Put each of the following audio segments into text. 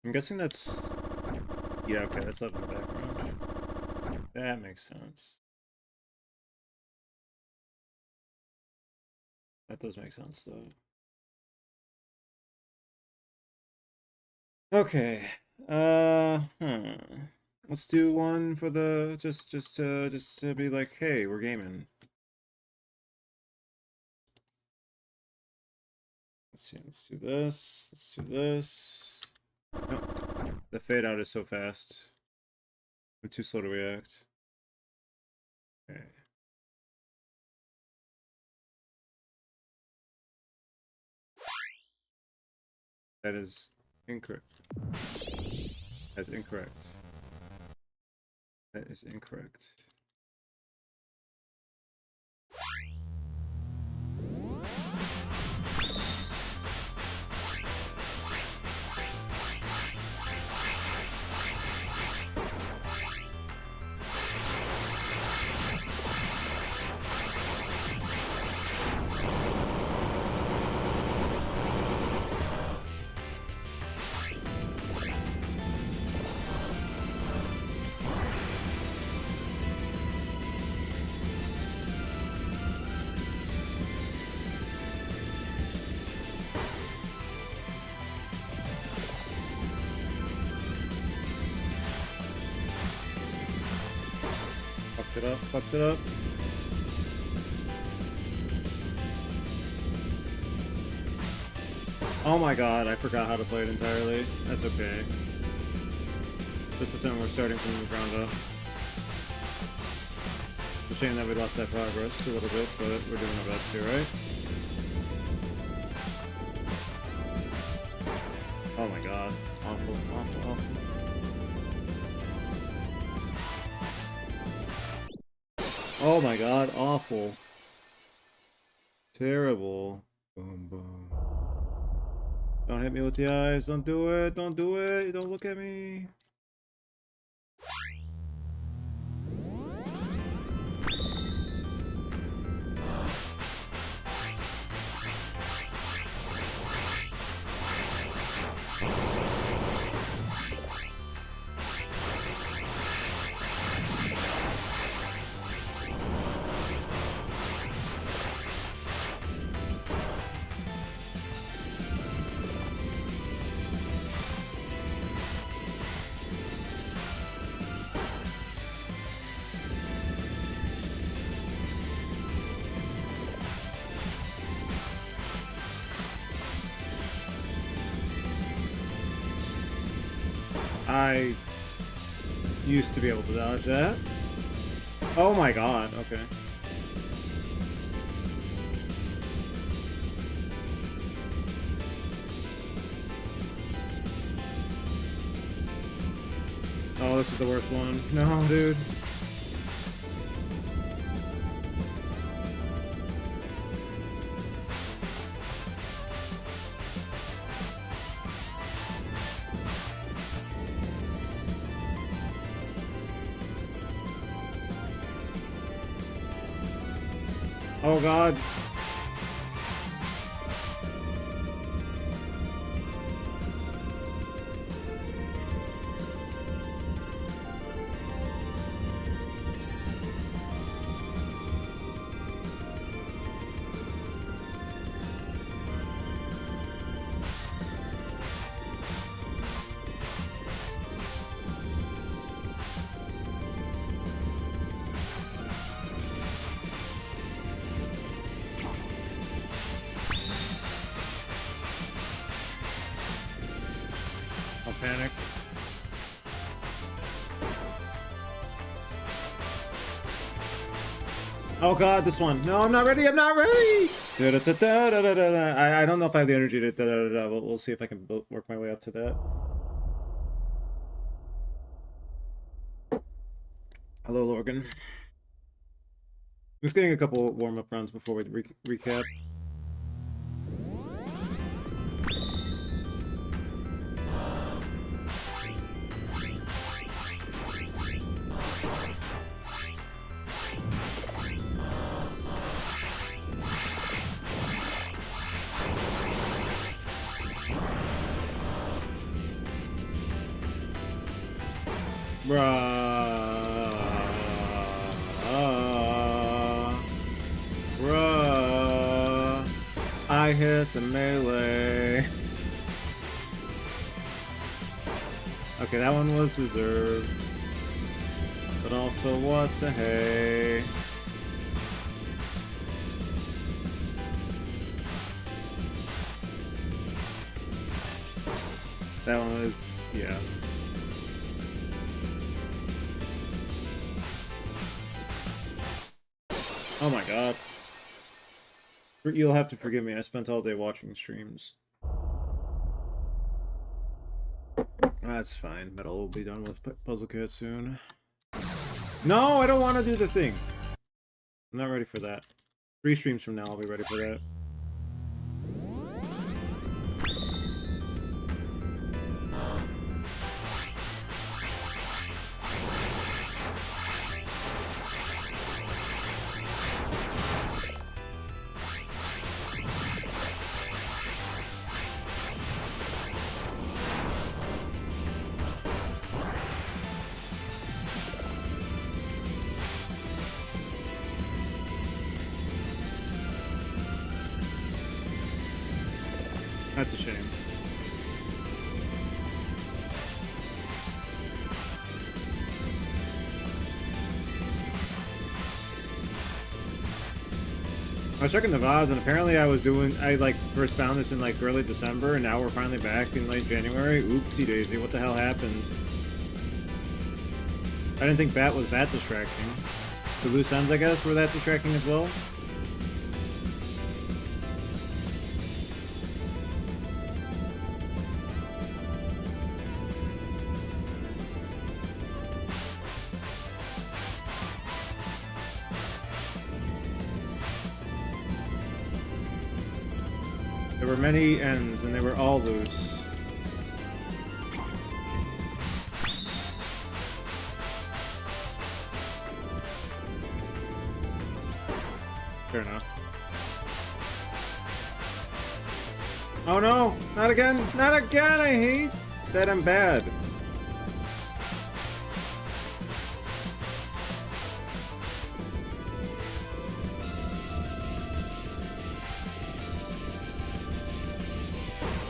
I'm guessing that's... Yeah, okay, that's up in the background. That makes sense. That does make sense, though. Okay. Let's do one for the... Just to be like, hey, we're gaming. Let's see, let's do this. Let's do this. Nope. The fade out is so fast. I'm too slow to react. Okay. That is incorrect. That's incorrect. That is incorrect. Fucked it up, fucked it up. Oh my god, I forgot how to play it entirely. That's okay. Just pretend we're starting from the ground up. It's a shame that we lost that progress a little bit, but we're doing our best here, right? Oh my god. Awful, awful, awful. Oh my god, awful. Terrible. Boom, boom. Don't hit me with the eyes. Don't do it. Don't do it. Don't look at me. I used to be able to dodge that. Oh my god, okay. Oh, this is the worst one. No, dude. Oh god. I'll panic. Oh god, this one. No, I'm not ready. I'm not ready. I don't know if I have the energy to but we'll see if I can work my way up to that. Hello, Lorgan. Just getting a couple warm-up runs before we recap. Bruh. I hit the melee. Okay, that one was deserved. But also, what the hey? That one was, yeah. Oh my god. You'll have to forgive me, I spent all day watching streams. That's fine, Metal will be done with Puzzle Cat soon. No, I don't want to do the thing. I'm not ready for that. 3 streams from now, I'll be ready for that. That's a shame. I was checking the VODs, and apparently I like first found this in like early December, and now we're finally back in late January. Oopsie daisy, what the hell happened? I didn't think Bat was that distracting. The loose ends, I guess, were that distracting as well. There were many ends, and they were all loose. Fair enough. Oh no! Not again! Not again! I hate that I'm bad.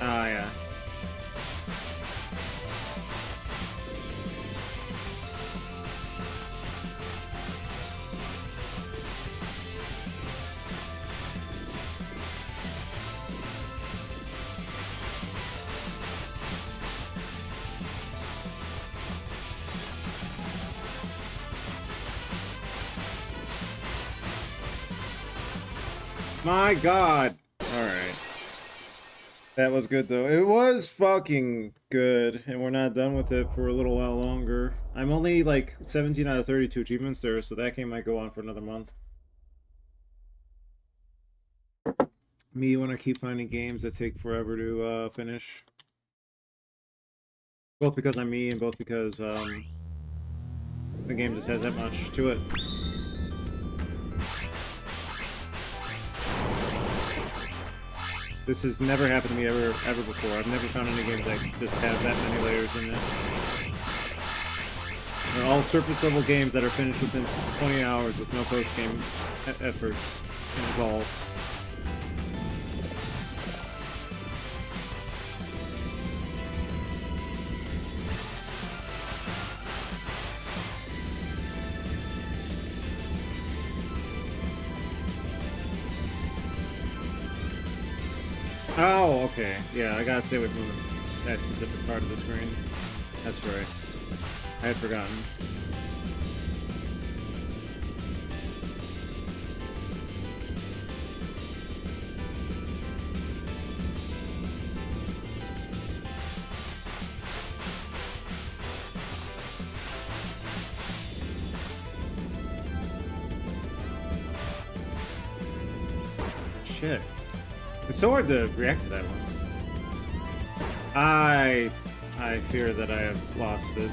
Ah, yeah. My god! Alright. That was good, though. It was fucking good, and we're not done with it for a little while longer. I'm only, like, 17 out of 32 achievements there, so that game might go on for another month. Me when I keep finding games that take forever to, finish. Both because I'm me, and both because, the game just has that much to it. This has never happened to me ever before. I've never found any games that just have that many layers in it. They're all surface level games that are finished within 20 hours with no post-game efforts involved. Oh, okay. Yeah, I gotta stay away from that specific part of the screen. That's right. I had forgotten. Shit. It's so hard to react to that one. I fear that I have lost it.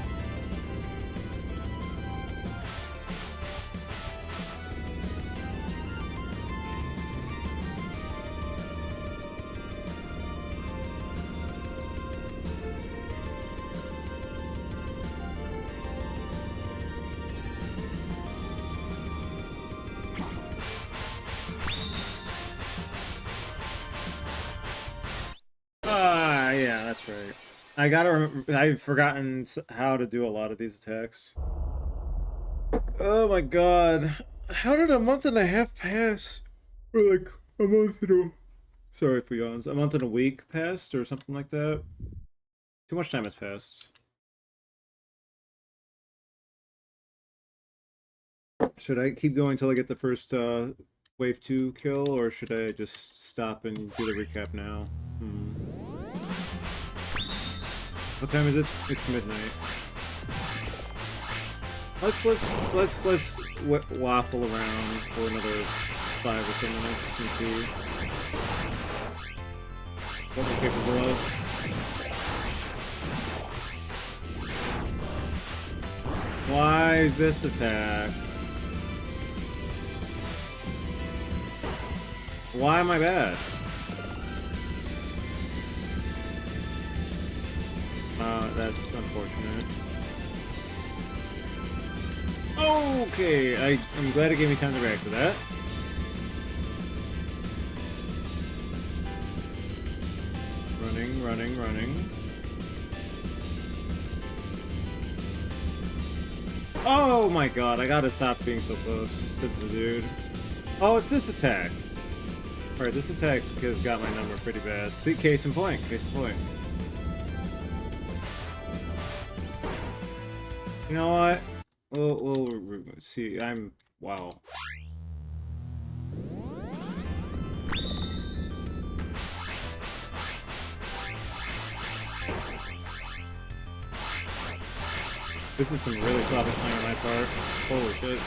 I gotta remember. I've forgotten how to do a lot of these attacks. Oh my god. How did a month and a half pass? Or like a month and a... Sorry for yawns. A month and a week passed or something like that? Too much time has passed. Should I keep going till I get the first wave 2 kill, or should I just stop and do the recap now? What time is it? It's midnight. Let's waffle around for another 5 or so minutes and see what we're capable of. Why this attack? Why am I bad? That's unfortunate. Okay, I'm glad it gave me time to react to that. Running. Oh my god, I gotta stop being so close to the dude. Oh, it's this attack. Alright, this attack has got my number pretty bad. See, case in point. You know what? We'll see. Wow. This is some really sloppy playing on my part. Holy shit.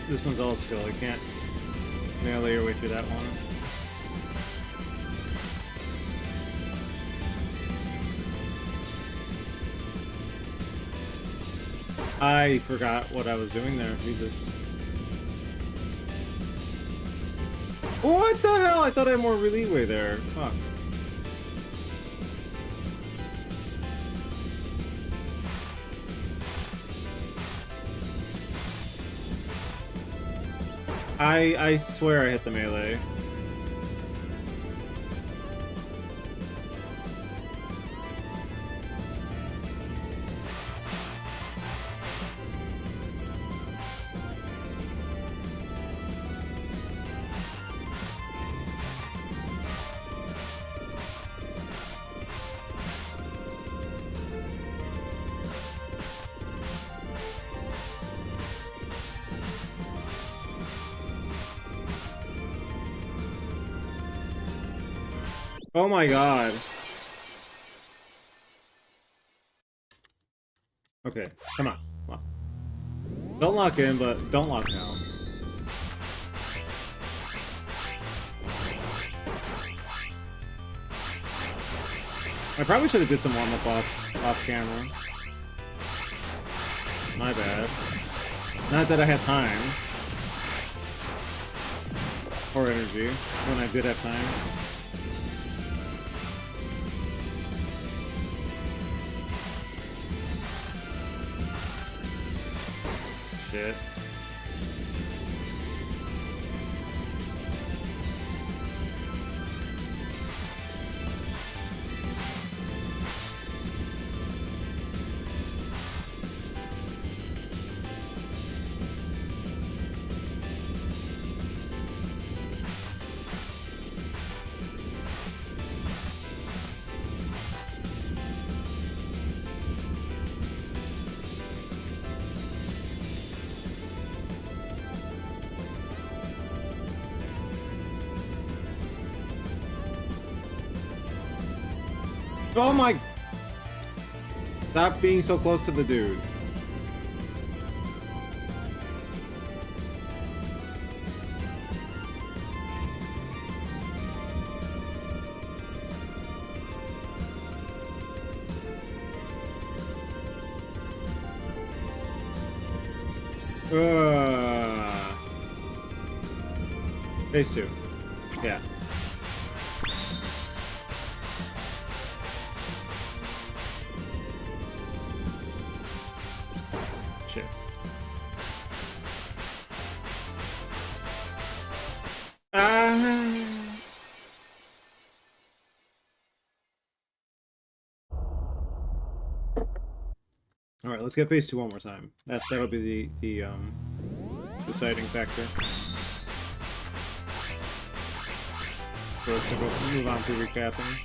This one's all skill. I can't melee your way through that one. I forgot what I was doing there. Jesus. What the hell? I thought I had more leeway there. Fuck. I swear I hit the melee. Oh my god. Okay, come on. Don't lock in, but don't lock now. I probably should have did some warm-up off camera. My bad. Not that I had time. Or energy, when I did have time. Shit. Oh my... Stop being so close to the dude. Phase 2. Yeah. shit. Ah. All right, let's get phase 2 one more time. That'll be the deciding factor. First, we'll move on to recapping.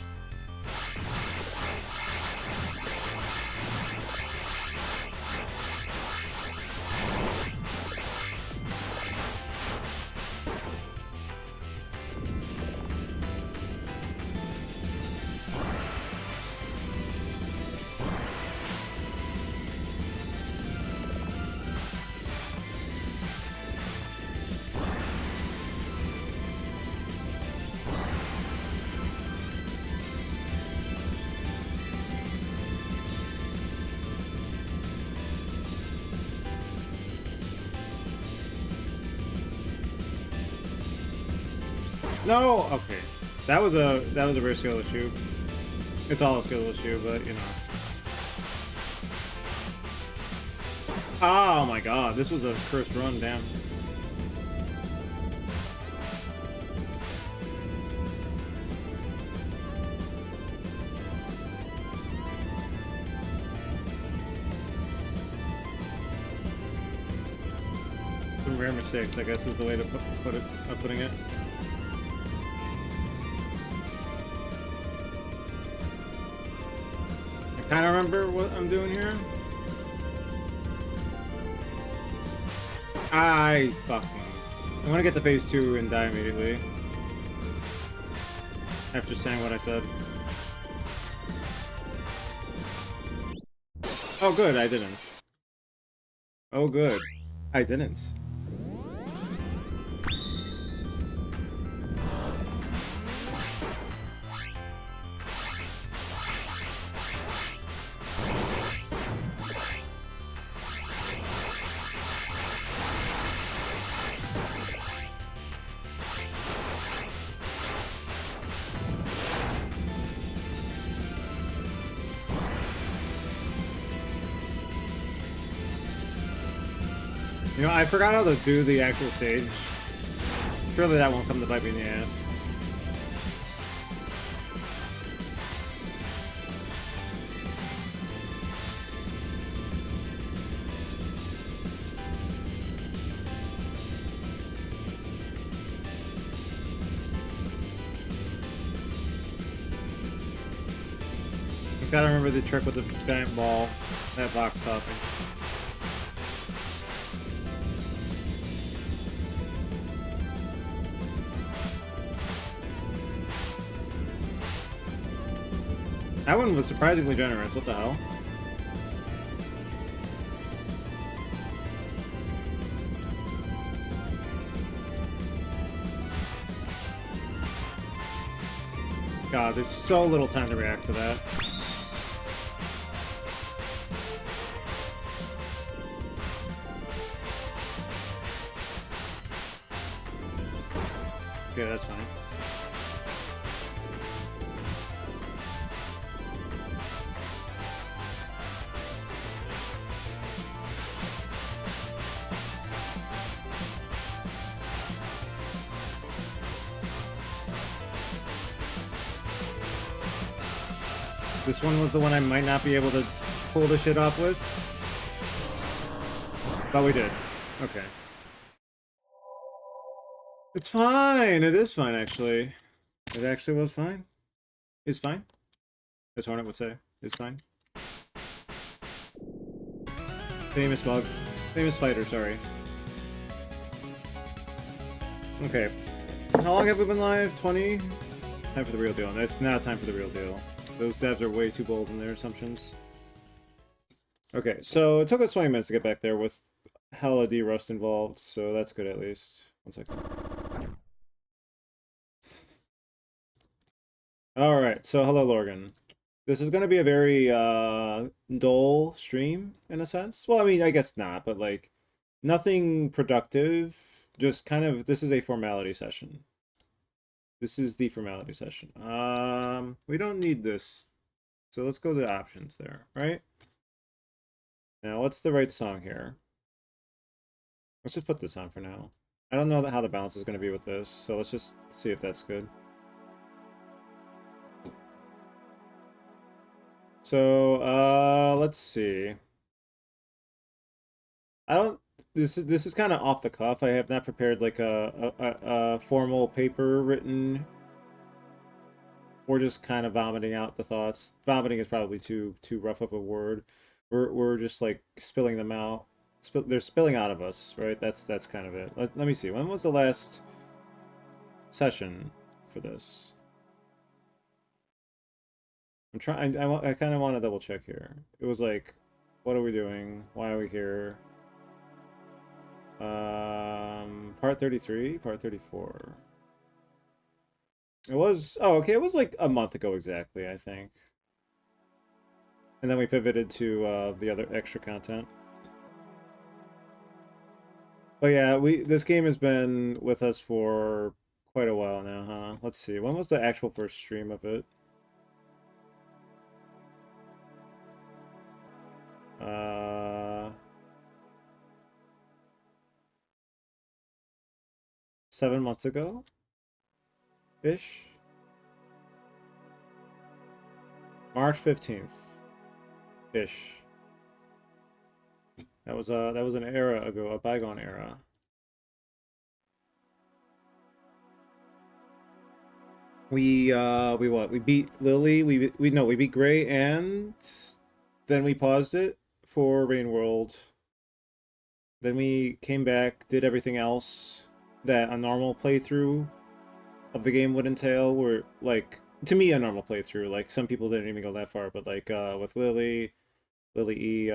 No, okay. That was a very skill issue. It's all a skill issue, but you know. Oh my god, this was a cursed run, damn. Some rare mistakes, I guess, is the way to putting it. I kind of remember what I'm doing here. I want to get to phase 2 and die immediately. After saying what I said. Oh good, I didn't. Oh good, I didn't. You know, I forgot how to do the actual stage. Surely that won't come to bite me in the ass. Just gotta remember the trick with the giant ball, that box topping. That one was surprisingly generous. What the hell? God, there's so little time to react to that. Okay, that's fine. This one was the one I might not be able to pull the shit off with. But we did. Okay. It's fine! It is fine, actually. It actually was fine. It's fine. As Hornet would say. It's fine. Famous bug. Famous spider, sorry. Okay. How long have we been live? 20? Time for the real deal. And it's not time for the real deal. Those devs are way too bold in their assumptions. Okay, so it took us 20 minutes to get back there with hella D-Rust involved, so that's good at least. 1 second. Alright, so hello Lorgan. This is going to be a very dull stream, in a sense. Well, I mean, I guess not, but like, nothing productive. Just kind of, this is a formality session. This is the formality session. We don't need this. So let's go to options there, right? Now, what's the right song here? Let's just put this on for now. I don't know how the balance is going to be with this, so let's just see if that's good. So, let's see. I don't. This is kind of off the cuff. I have not prepared like a formal paper written. We're just kind of vomiting out the thoughts. Vomiting is probably too rough of a word. We're just like spilling them out. They're spilling out of us, right? That's kind of it. Let me see. When was the last session for this? I'm trying. I kind of want to double check here. It was like, what are we doing? Why are we here? Part 33, part 34. It was, oh, okay, it was like a month ago exactly, I think. And then we pivoted to the other extra content. But yeah, this game has been with us for quite a while now, huh? Let's see. When was the actual first stream of it? Uh 7 months ago ish. March 15th ish. That was an era ago, a bygone era. We what? We beat Lily. We beat Gray, and then we paused it for Rain World. Then we came back, did everything else that a normal playthrough of the game would entail. Where like, to me, a normal playthrough. Like, some people didn't even go that far, but like with Lily E,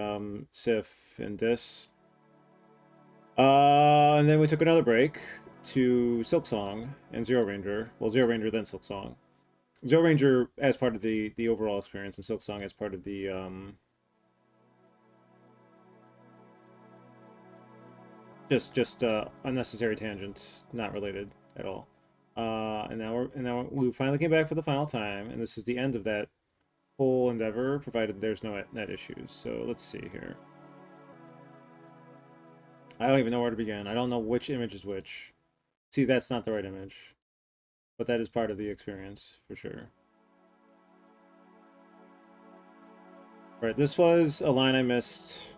Sif, and Dis. And then we took another break to Silksong and ZeroRanger. Well, ZeroRanger then Silksong. ZeroRanger as part of the overall experience, and Silksong as part of the just unnecessary tangents, not related at all. And now we finally came back for the final time, and this is the end of that whole endeavor, provided there's no net issues. So let's see here. I don't even know where to begin. I don't know which image is which. See, that's not the right image, but that is part of the experience for sure. Right, this was a line I missed,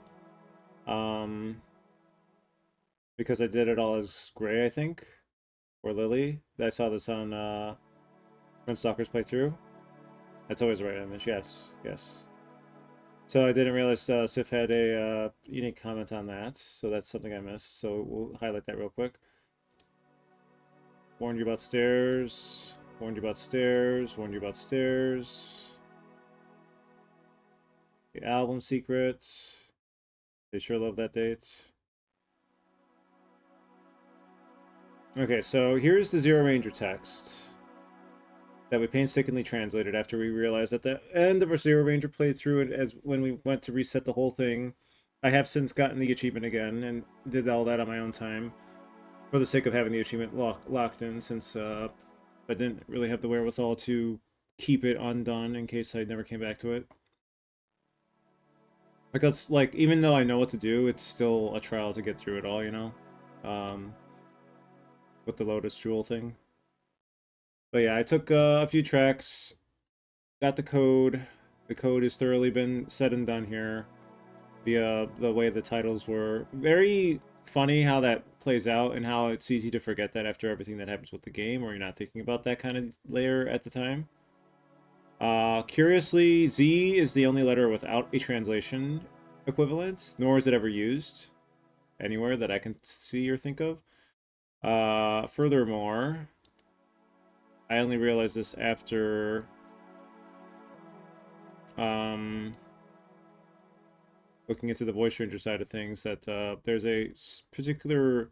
because I did it all as Gray, I think, or Lily. I saw this on when Stalkers playthrough. That's always the right image. Yes, yes. So I didn't realize Sif had a unique comment on that, so that's something I missed. So we'll highlight that real quick. Warned you about stairs. Warned you about stairs. Warned you about stairs. The album secret. They sure love that date. Okay, so here's the ZeroRanger text that we painstakingly translated after we realized at the end of our ZeroRanger playthrough, and as when we went to reset the whole thing, I have since gotten the achievement again and did all that on my own time for the sake of having the achievement locked in, since I didn't really have the wherewithal to keep it undone in case I never came back to it. Because, like, even though I know what to do, it's still a trial to get through it all, you know? With the Lotus Jewel thing. But yeah, I took a few tracks, got the code. The code has thoroughly been said and done here via the way the titles were. Very funny how that plays out, and how it's easy to forget that after everything that happens with the game, or you're not thinking about that kind of layer at the time. Curiously, Z is the only letter without a translation equivalent, nor is it ever used anywhere that I can see or think of. Furthermore, I only realized this after looking into the Void Stranger side of things, that there's a particular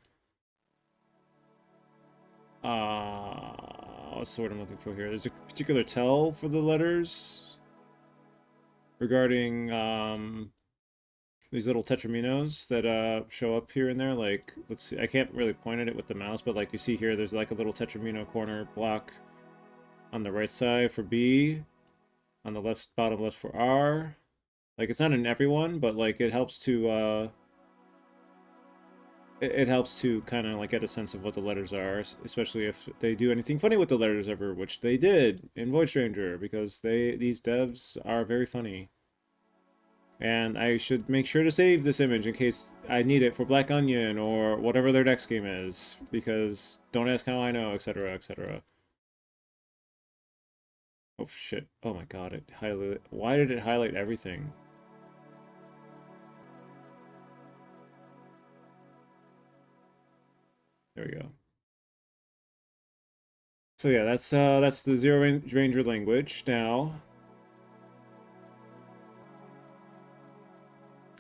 what's the word I'm looking for here? There's a particular tell for the letters regarding these little tetraminos that show up here and there. Like, let's see, I can't really point at it with the mouse, but like you see here, there's like a little tetramino corner block on the right side for B, on the left bottom left for R. Like, it's not in everyone, but like it helps to it helps to kind of like get a sense of what the letters are, especially if they do anything funny with the letters ever, which they did in Void Stranger, because these devs are very funny. And I should make sure to save this image in case I need it for Black Onion or whatever their next game is, because don't ask how I know, etc., etc. Oh shit! Oh my god! It highlighted. Why did it highlight everything? There we go. So yeah, that's the ZeroRanger language. Now,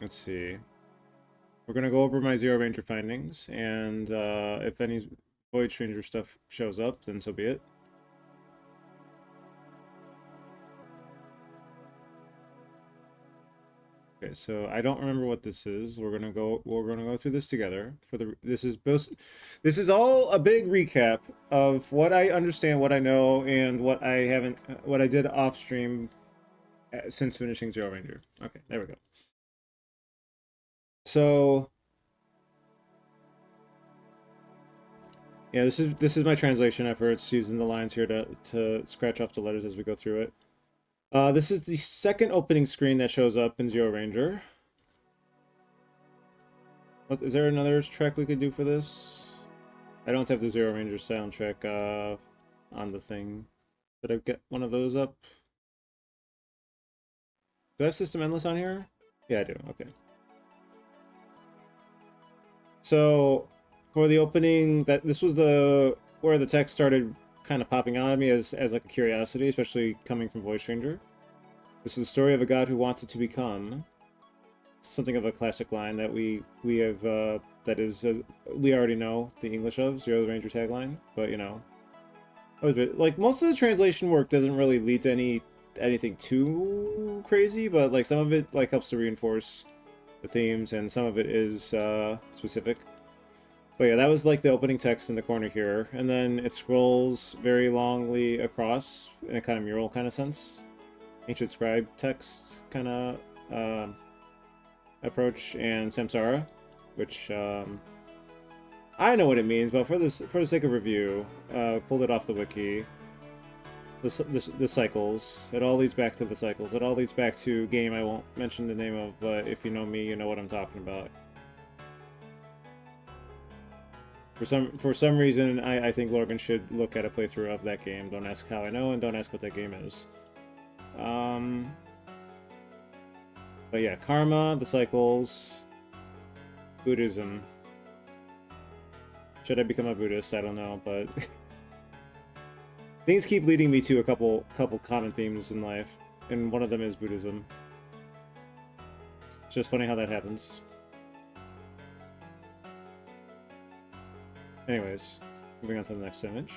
let's see. We're gonna go over my ZeroRanger findings, and if any Void Stranger stuff shows up, then so be it. Okay, so I don't remember what this is. We're gonna go through this together. This is all a big recap of what I understand, what I know, and what I haven't, what I did off stream since finishing ZeroRanger. Okay, there we go. So yeah, this is my translation efforts, using the lines here to scratch off the letters as we go through it. This is the second opening screen that shows up in ZeroRanger. What, is there another track we could do for this? I don't have the ZeroRanger soundtrack on the thing. Did I get one of those up? Do I have System Endless on here? Yeah, I do. Okay. So for the opening, this was where the text started kind of popping out at me as like a curiosity, especially coming from Void Stranger. This is the story of a god who wanted to become something of a classic line that we have that is we already know the English of ZeroRanger tagline, but you know, like most of the translation work doesn't really lead to anything too crazy, but like some of it like helps to reinforce the themes, and some of it is specific. But yeah, that was like the opening text in the corner here, and then it scrolls very longly across in a kind of mural kind of sense, ancient scribe text kind of approach, and Samsara, which I know what it means, but for the sake of review, pulled it off the wiki. The cycles. It all leads back to the cycles. It all leads back to a game I won't mention the name of, but if you know me, you know what I'm talking about. For some reason, I think Logan should look at a playthrough of that game. Don't ask how I know, and don't ask what that game is. But yeah, karma, the cycles, Buddhism. Should I become a Buddhist? I don't know, but things keep leading me to a couple common themes in life, and one of them is Buddhism. It's just funny how that happens. Anyways, moving on to the next image.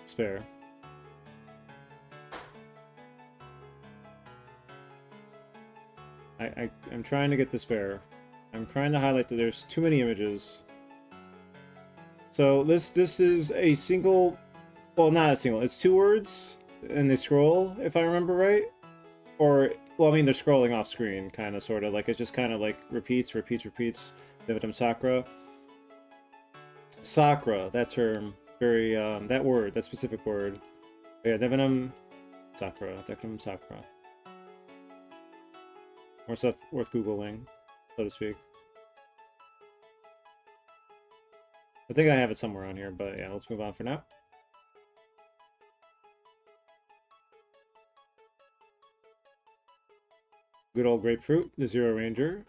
Spare. I'm trying to get the spare. I'm trying to highlight that there's too many images. So this is a single, well, not a single, it's 2 words, and they scroll, if I remember right. Or, well, I mean, they're scrolling off screen, kind of, sort of, like, it's just kind of, like, repeats. Devatam Sakra. Sakra, that term, very, that word, that specific word. But yeah, Devatam Sakra. More stuff worth Googling, so to speak. I think I have it somewhere on here, but yeah, let's move on for now. Good old grapefruit, the ZeroRanger.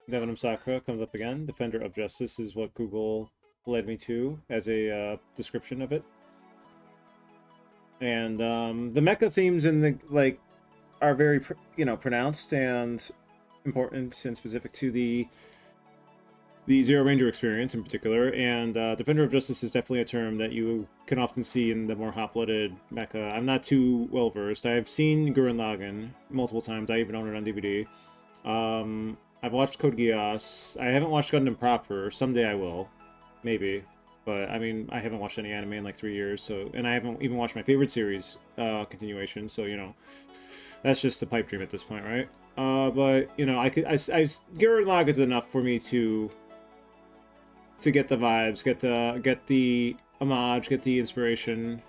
Devanam Sakra comes up again. Defender of Justice is what Google led me to as a description of it. And the mecha themes in the like are very pronounced and important and specific to the ZeroRanger experience in particular, and Defender of Justice is definitely a term that you can often see in the more hot-blooded mecha. I'm not too well-versed. I've seen Gurren Lagann multiple times. I even own it on DVD. I've watched Code Geass. I haven't watched Gundam proper. Someday I will. Maybe. But, I mean, I haven't watched any anime in like 3 years, so... And I haven't even watched my favorite series continuation, so, you know... That's just a pipe dream at this point, right? But you know, Gurren Lagann's enough for me to get the vibes, get the homage, get the inspiration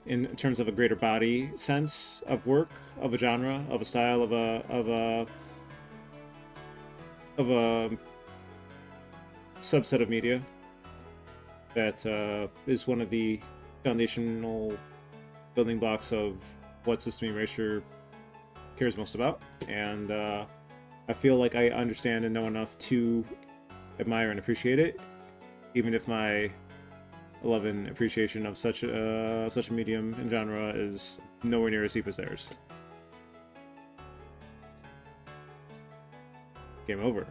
in terms of a greater body sense of work, of a genre, of a style, of a subset of media that is one of the foundational building blocks of what System Erasure cares most about, and I feel like I understand and know enough to admire and appreciate it, even if my love and appreciation of such a medium and genre is nowhere near as deep as theirs. Game over.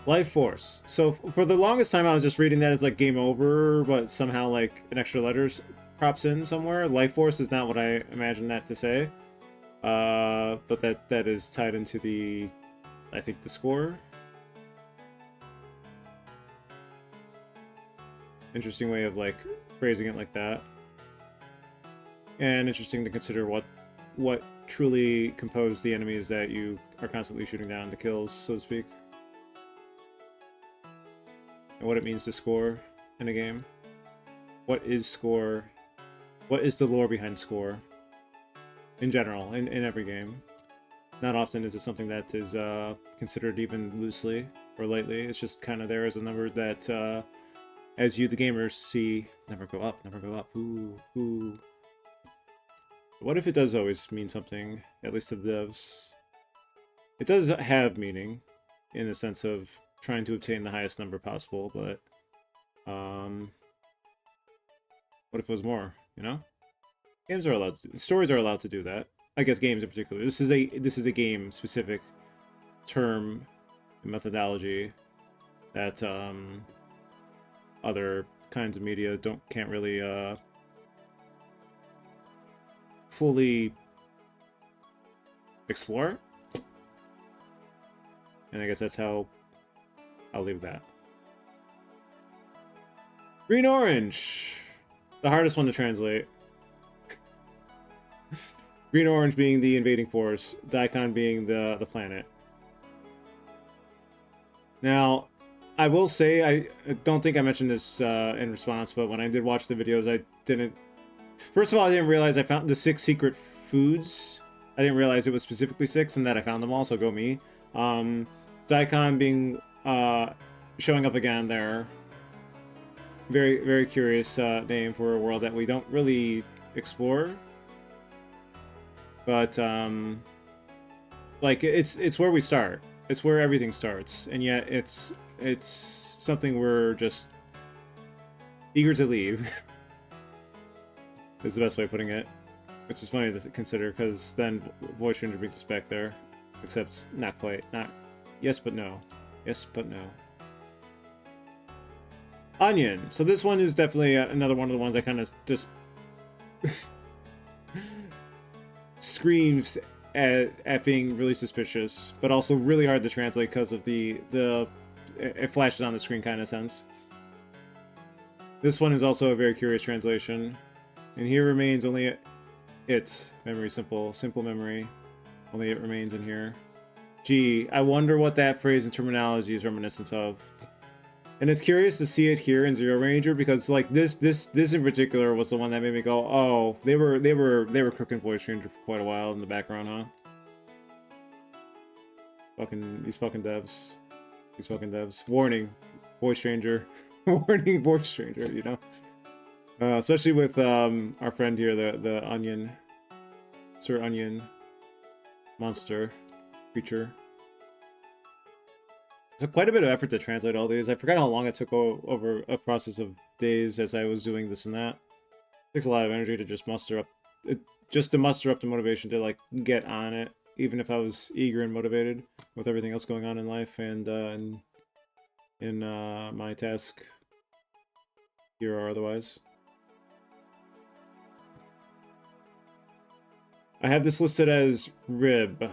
Life Force. So for the longest time I was just reading that as like game over, but somehow like an extra letters crops in somewhere. Life Force is not what I imagined that to say. But that is tied into the, I think, the score. Interesting way of like phrasing it like that. And interesting to consider what truly composed the enemies that you are constantly shooting down to kills, so to speak. And what it means to score in a game. What is score? What is the lore behind score? In general, in every game. Not often is it something that is considered even loosely or lightly. It's just kind of there as a number that, as you, the gamers, see, never go up, never go up. Ooh, ooh. What if it does always mean something, at least to the devs? It does have meaning, in the sense of trying to obtain the highest number possible, but what if it was more, you know? Games are allowed to, stories are allowed to do that. I guess games in particular. This is a game specific term and methodology that other kinds of media can't really fully explore. And I guess that's how I'll leave that. Green Orange, the hardest one to translate. Green Orange being the invading force, Daikon being the planet. Now, I will say, I don't think I mentioned this in response, but when I did watch the videos, I didn't... First of all, I didn't realize I found the 6 secret foods. I didn't realize it was specifically 6 and that I found them all, so go me. Daikon being... showing up again there. Very, very curious name for a world that we don't really explore. But, like, it's where we start. It's where everything starts. And yet, it's something we're just eager to leave. Is the best way of putting it. Which is funny to consider, because then Void Stranger brings us back there. Except, not quite. Not yes, but no. Yes, but no. Onion. So this one is definitely another one of the ones that kind of just... screams at being really suspicious, but also really hard to translate because of the it flashes on the screen kind of sense. This one is also a very curious translation, and here remains only it memory, simple memory, only it remains in here. Gee, I wonder what that phrase and terminology is reminiscent of. And it's curious to see it here in ZeroRanger, because like this in particular was the one that made me go, oh, they were cooking Void Stranger for quite a while in the background, huh? These fucking devs. Warning, Void Stranger. Warning, Void Stranger, you know? Especially with our friend here, the Onion. Sir Onion. Monster. Creature. It took quite a bit of effort to translate all these. I forgot how long it took over a process of days as I was doing this and that. It takes a lot of energy to just muster up the motivation to like get on it, even if I was eager and motivated with everything else going on in life and in my task here or otherwise. I have this listed as Rib.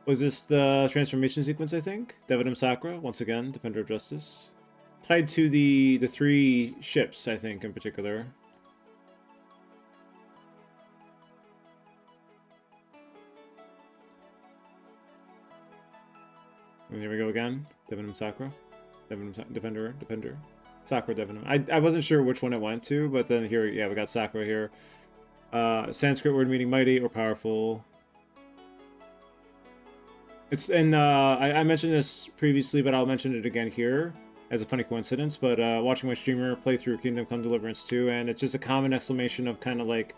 Was this the transformation sequence, I think? Devadim Sakura, once again, Defender of Justice. Tied to the 3 ships, I think, in particular. And here we go again. Devanum Sakura. Defender. Sakura Devanum. I wasn't sure which one it went to, but then here, yeah, we got Sakura here. Sanskrit word meaning mighty or powerful. It's, and I mentioned this previously, but I'll mention it again here as a funny coincidence. But watching my streamer play through Kingdom Come Deliverance 2, and it's just a common exclamation of kind of like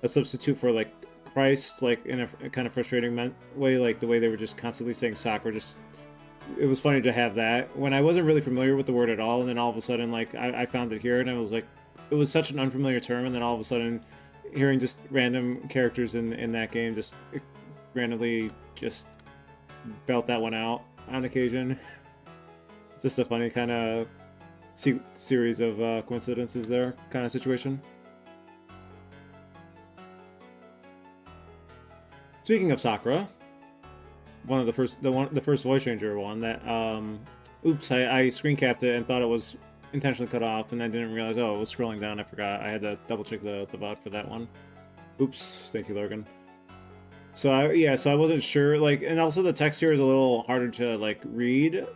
a substitute for like Christ, like in a kind of frustrating way, like the way they were just constantly saying Sakura. Just, it was funny to have that when I wasn't really familiar with the word at all, and then all of a sudden, like I found it here, and I was like, it was such an unfamiliar term, and then all of a sudden, hearing just random characters in that game just randomly just belt that one out on occasion. Just a funny kind of series of coincidences there, kind of situation. Speaking of Sakura, one of the first Void Stranger one that oops, I screen capped it and thought it was intentionally cut off, and I didn't realize, oh, it was scrolling down. I forgot. I had to double check the VOD for that one. Oops, thank you, Logan. So I wasn't sure, like, and also the text here is a little harder to like read,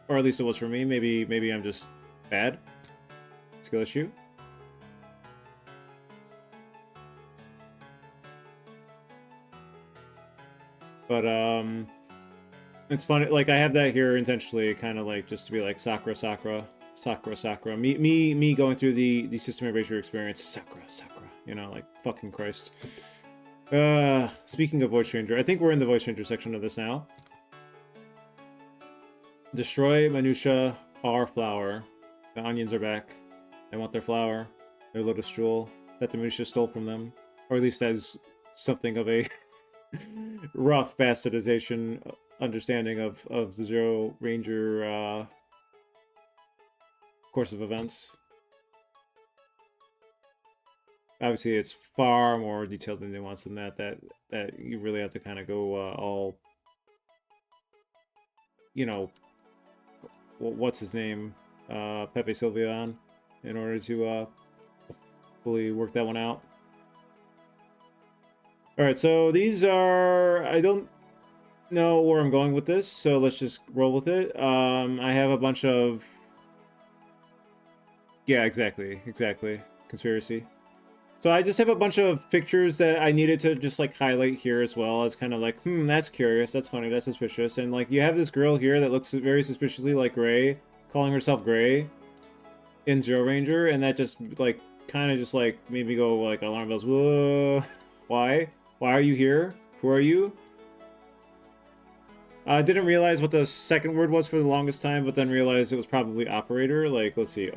or at least it was for me. Maybe I'm just bad. Skill issue. But it's funny, like I have that here intentionally, kind of like just to be like Sakura. Me going through the system erasure experience. Sakura. You know, like fucking Christ. Speaking of Void Stranger, I think we're in the Void Stranger section of this now. Destroy minutia our flower. The onions are back. They want their flower, their lotus jewel that the minutia stole from them, or at least as something of a rough bastardization understanding of the ZeroRanger course of events. Obviously, it's far more detailed and nuanced than that you really have to kind of go all, you know, what's his name, Pepe Sylveon, in order to fully work that one out. All right, so these are, I don't know where I'm going with this, so let's just roll with it. I have a bunch of, yeah, exactly, conspiracy. So I just have a bunch of pictures that I needed to just like highlight here as well as kind of like, that's curious, that's funny, that's suspicious. And like you have this girl here that looks very suspiciously like Gray, calling herself Gray in ZeroRanger, and that just like kind of just like made me go like alarm bells. Whoa, why are you here? Who are you? I didn't realize what the second word was for the longest time, but then realized it was probably operator. Like, let's see,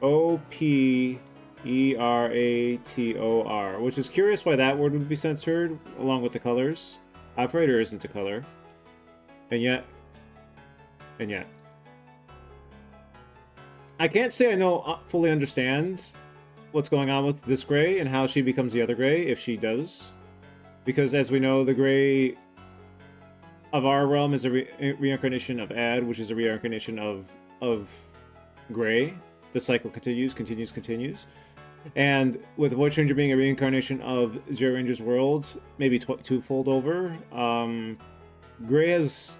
O-P-E-R-A-T-O-R, which is curious why that word would be censored along with the colors. Operator isn't a color. And yet. I can't say I know fully understand what's going on with this Gray and how she becomes the other Gray, if she does. Because as we know, the Gray of our realm is a reincarnation of Ad, which is a reincarnation of Gray. The cycle continues. And with Void Stranger being a reincarnation of ZeroRanger's world, maybe twofold over, Gray has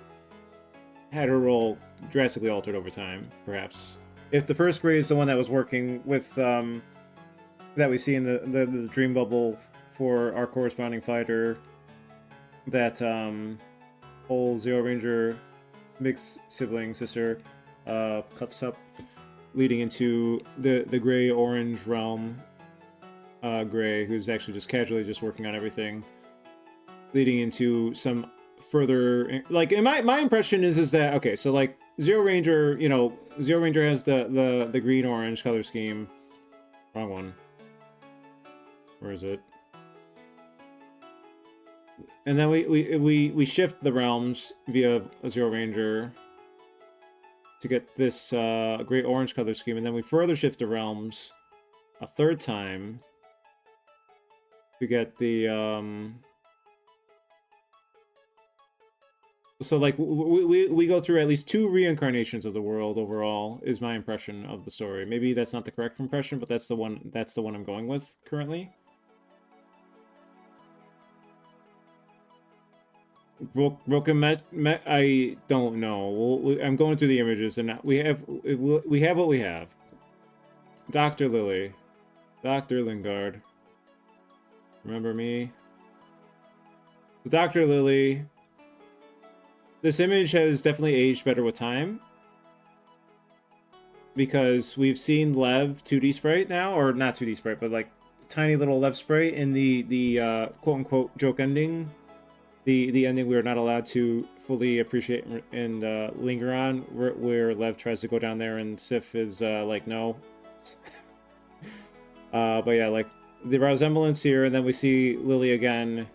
had her role drastically altered over time, perhaps. If the first Gray is the one that was working with, that we see in the dream bubble for our corresponding fighter, that whole ZeroRanger mixed sibling sister cuts up, leading into the gray-orange realm, Gray, who's actually just casually just working on everything, leading into some further, like, and my impression is that, okay, so like ZeroRanger, you know, ZeroRanger has the green-orange color scheme. Wrong one. Where is it? And then we shift the realms via ZeroRanger to get this great orange color scheme, and then we further shift the realms a third time to get the so like we go through at least 2 reincarnations of the world overall, is my impression of the story. Maybe that's not the correct impression, but that's the one I'm going with currently. I don't know. I'm going through the images, and we have what we have. Dr. Lily, Dr. Lingard. Remember me? Dr. Lily. This image has definitely aged better with time, because we've seen Lev 2D sprite now, or not 2D sprite, but like tiny little Lev sprite in the quote unquote joke ending, the ending we are not allowed to fully appreciate and linger on, where Lev tries to go down there and Sif is like no. But yeah, like the resemblance here, and then we see Lily again,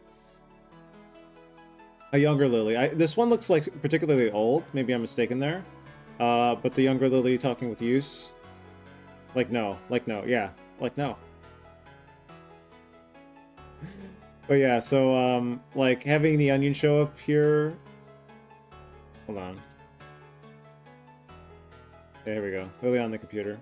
a younger Lily. This one looks like particularly old. Maybe I'm mistaken there. But the younger Lily talking with Use. Like no, yeah, like no. But yeah, so like having the onion show up here. Hold on. There we go. Lily on the computer.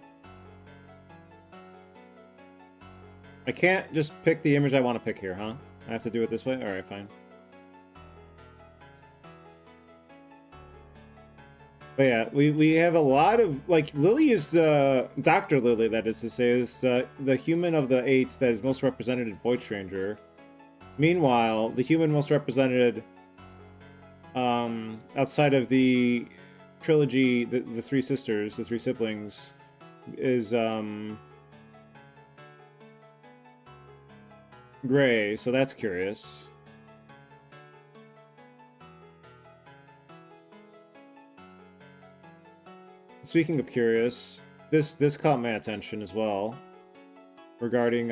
I can't just pick the image I want to pick here, huh? I have to do it this way? Alright, fine. But yeah, we have a lot of, like, Lily is the, Dr. Lily, that is to say, is the human of the 8 that is most represented in Void Stranger. Meanwhile, the human most represented outside of the trilogy, the three sisters, the three siblings, is Gray, so that's curious. Speaking of curious, this caught my attention as well, regarding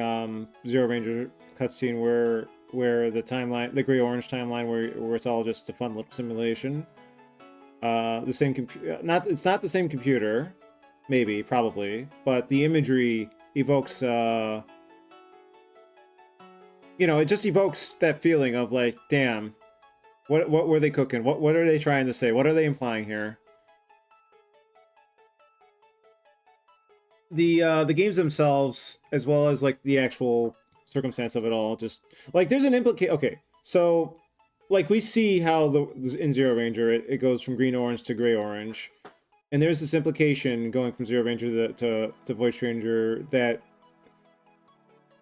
ZeroRanger cutscene where the timeline, the gray-orange timeline, where it's all just a fun little simulation. The same it's not the same computer, maybe, probably, but the imagery evokes you know, it just evokes that feeling of like, damn, what were they cooking? What are they trying to say? What are they implying here? The games themselves, as well as like the actual circumstance of it all, just like there's an okay, so like we see how in ZeroRanger it goes from green orange to gray orange, and there's this implication going from ZeroRanger to Void Stranger that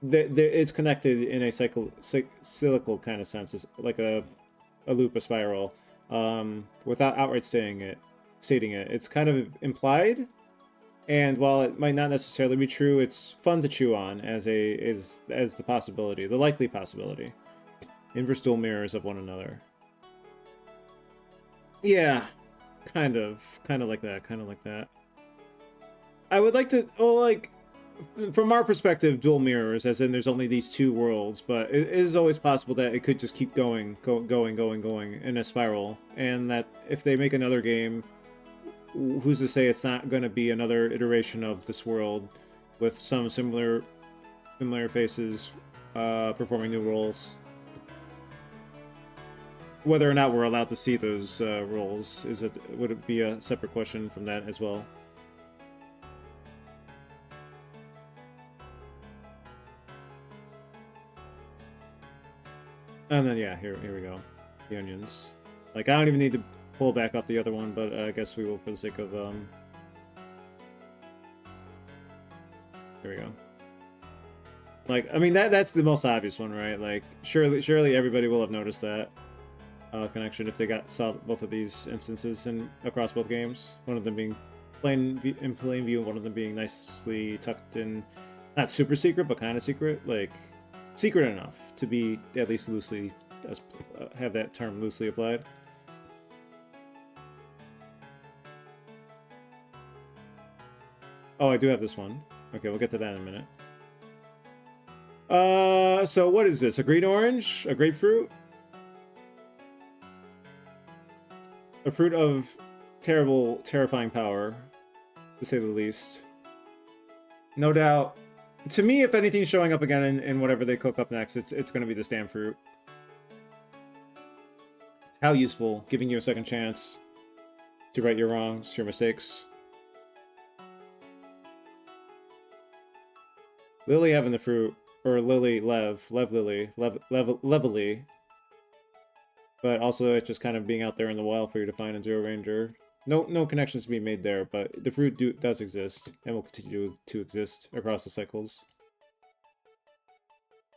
it's connected in a cyclical kind of sense. It's like a loop, a spiral, without outright stating it. It's kind of implied, and while it might not necessarily be true, it's fun to chew on as the possibility, the likely possibility. Inverse dual mirrors of one another. Yeah, kind of like that. I would like to, well, like, from our perspective, dual mirrors, as in there's only these two worlds, but it is always possible that it could just keep going in a spiral, and that if they make another game, who's to say it's not going to be another iteration of this world with some similar faces performing new roles. Whether or not we're allowed to see those roles would it be a separate question from that as well. And then yeah, here we go, the onions. Like I don't even need to pull back up the other one, but I guess we will for the sake of here we go. Like I mean that's the most obvious one, right? Like surely everybody will have noticed that connection if they saw both of these instances across both games. One of them being in plain view, one of them being nicely tucked in, not super secret, but kind of secret, like secret enough to be at least loosely have that term loosely applied. Oh, I do have this one. Okay, we'll get to that in a minute. So what is this? A green orange? A grapefruit? A fruit of terrifying power, to say the least. No doubt. To me, if anything's showing up again in whatever they cook up next, it's going to be this damn fruit. How useful, giving you a second chance to right your wrongs, your mistakes. Lily having the fruit, or Lily, Lev Lily. but also it's just kind of being out there in the wild for you to find in ZeroRanger. No connections to be made there, but the fruit does exist and will continue to exist across the cycles.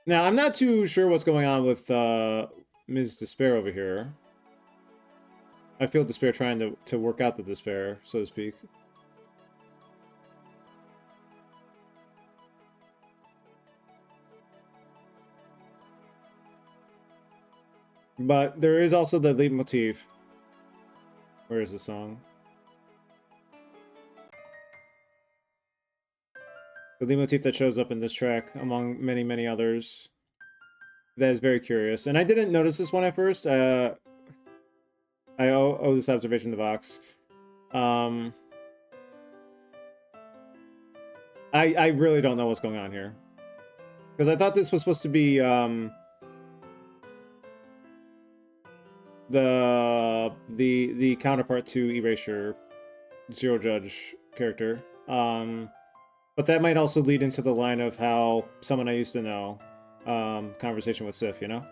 Now, I'm not too sure what's going on with Ms. Despair over here. I feel Despair trying to work out the despair, so to speak. But there is also the lead motif. Where is the song? The lead motif that shows up in this track, among many, many others. That is very curious. And I didn't notice this one at first. I owe this observation to Vox. I really don't know what's going on here. Because I thought this was supposed to be the counterpart to Erasure, Zero Judge character. But that might also lead into the line of how someone I used to know, conversation with Sif, you know?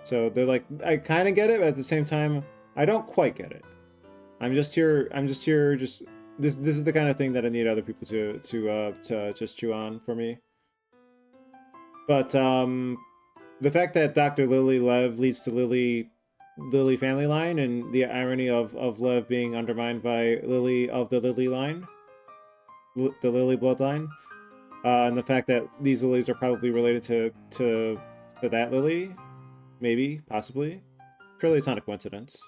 So they're like, I kind of get it, but at the same time, I don't quite get it. I'm just here. This is the kind of thing that I need other people to just chew on for me. But the fact that Dr. Lily Lev leads to Lily family line, and the irony of Lev being undermined by Lily of the Lily line, the Lily bloodline, and the fact that these Lilies are probably related to that Lily, maybe, possibly. Surely it's not a coincidence.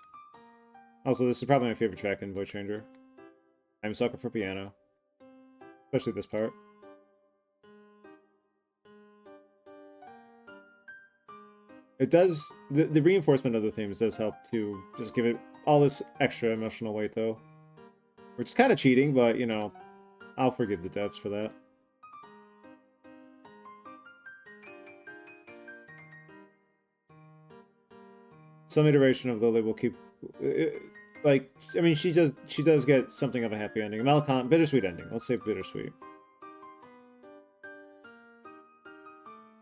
Also, this is probably my favorite track in Void Stranger. I'm a sucker for piano. Especially this part. It does... The reinforcement of the themes does help to just give it all this extra emotional weight, though. Which is kind of cheating, but, you know, I'll forgive the devs for that. Some iteration of Lily will keep... like, I mean, she does get something of a happy ending. Malicon, bittersweet ending. Let's say bittersweet.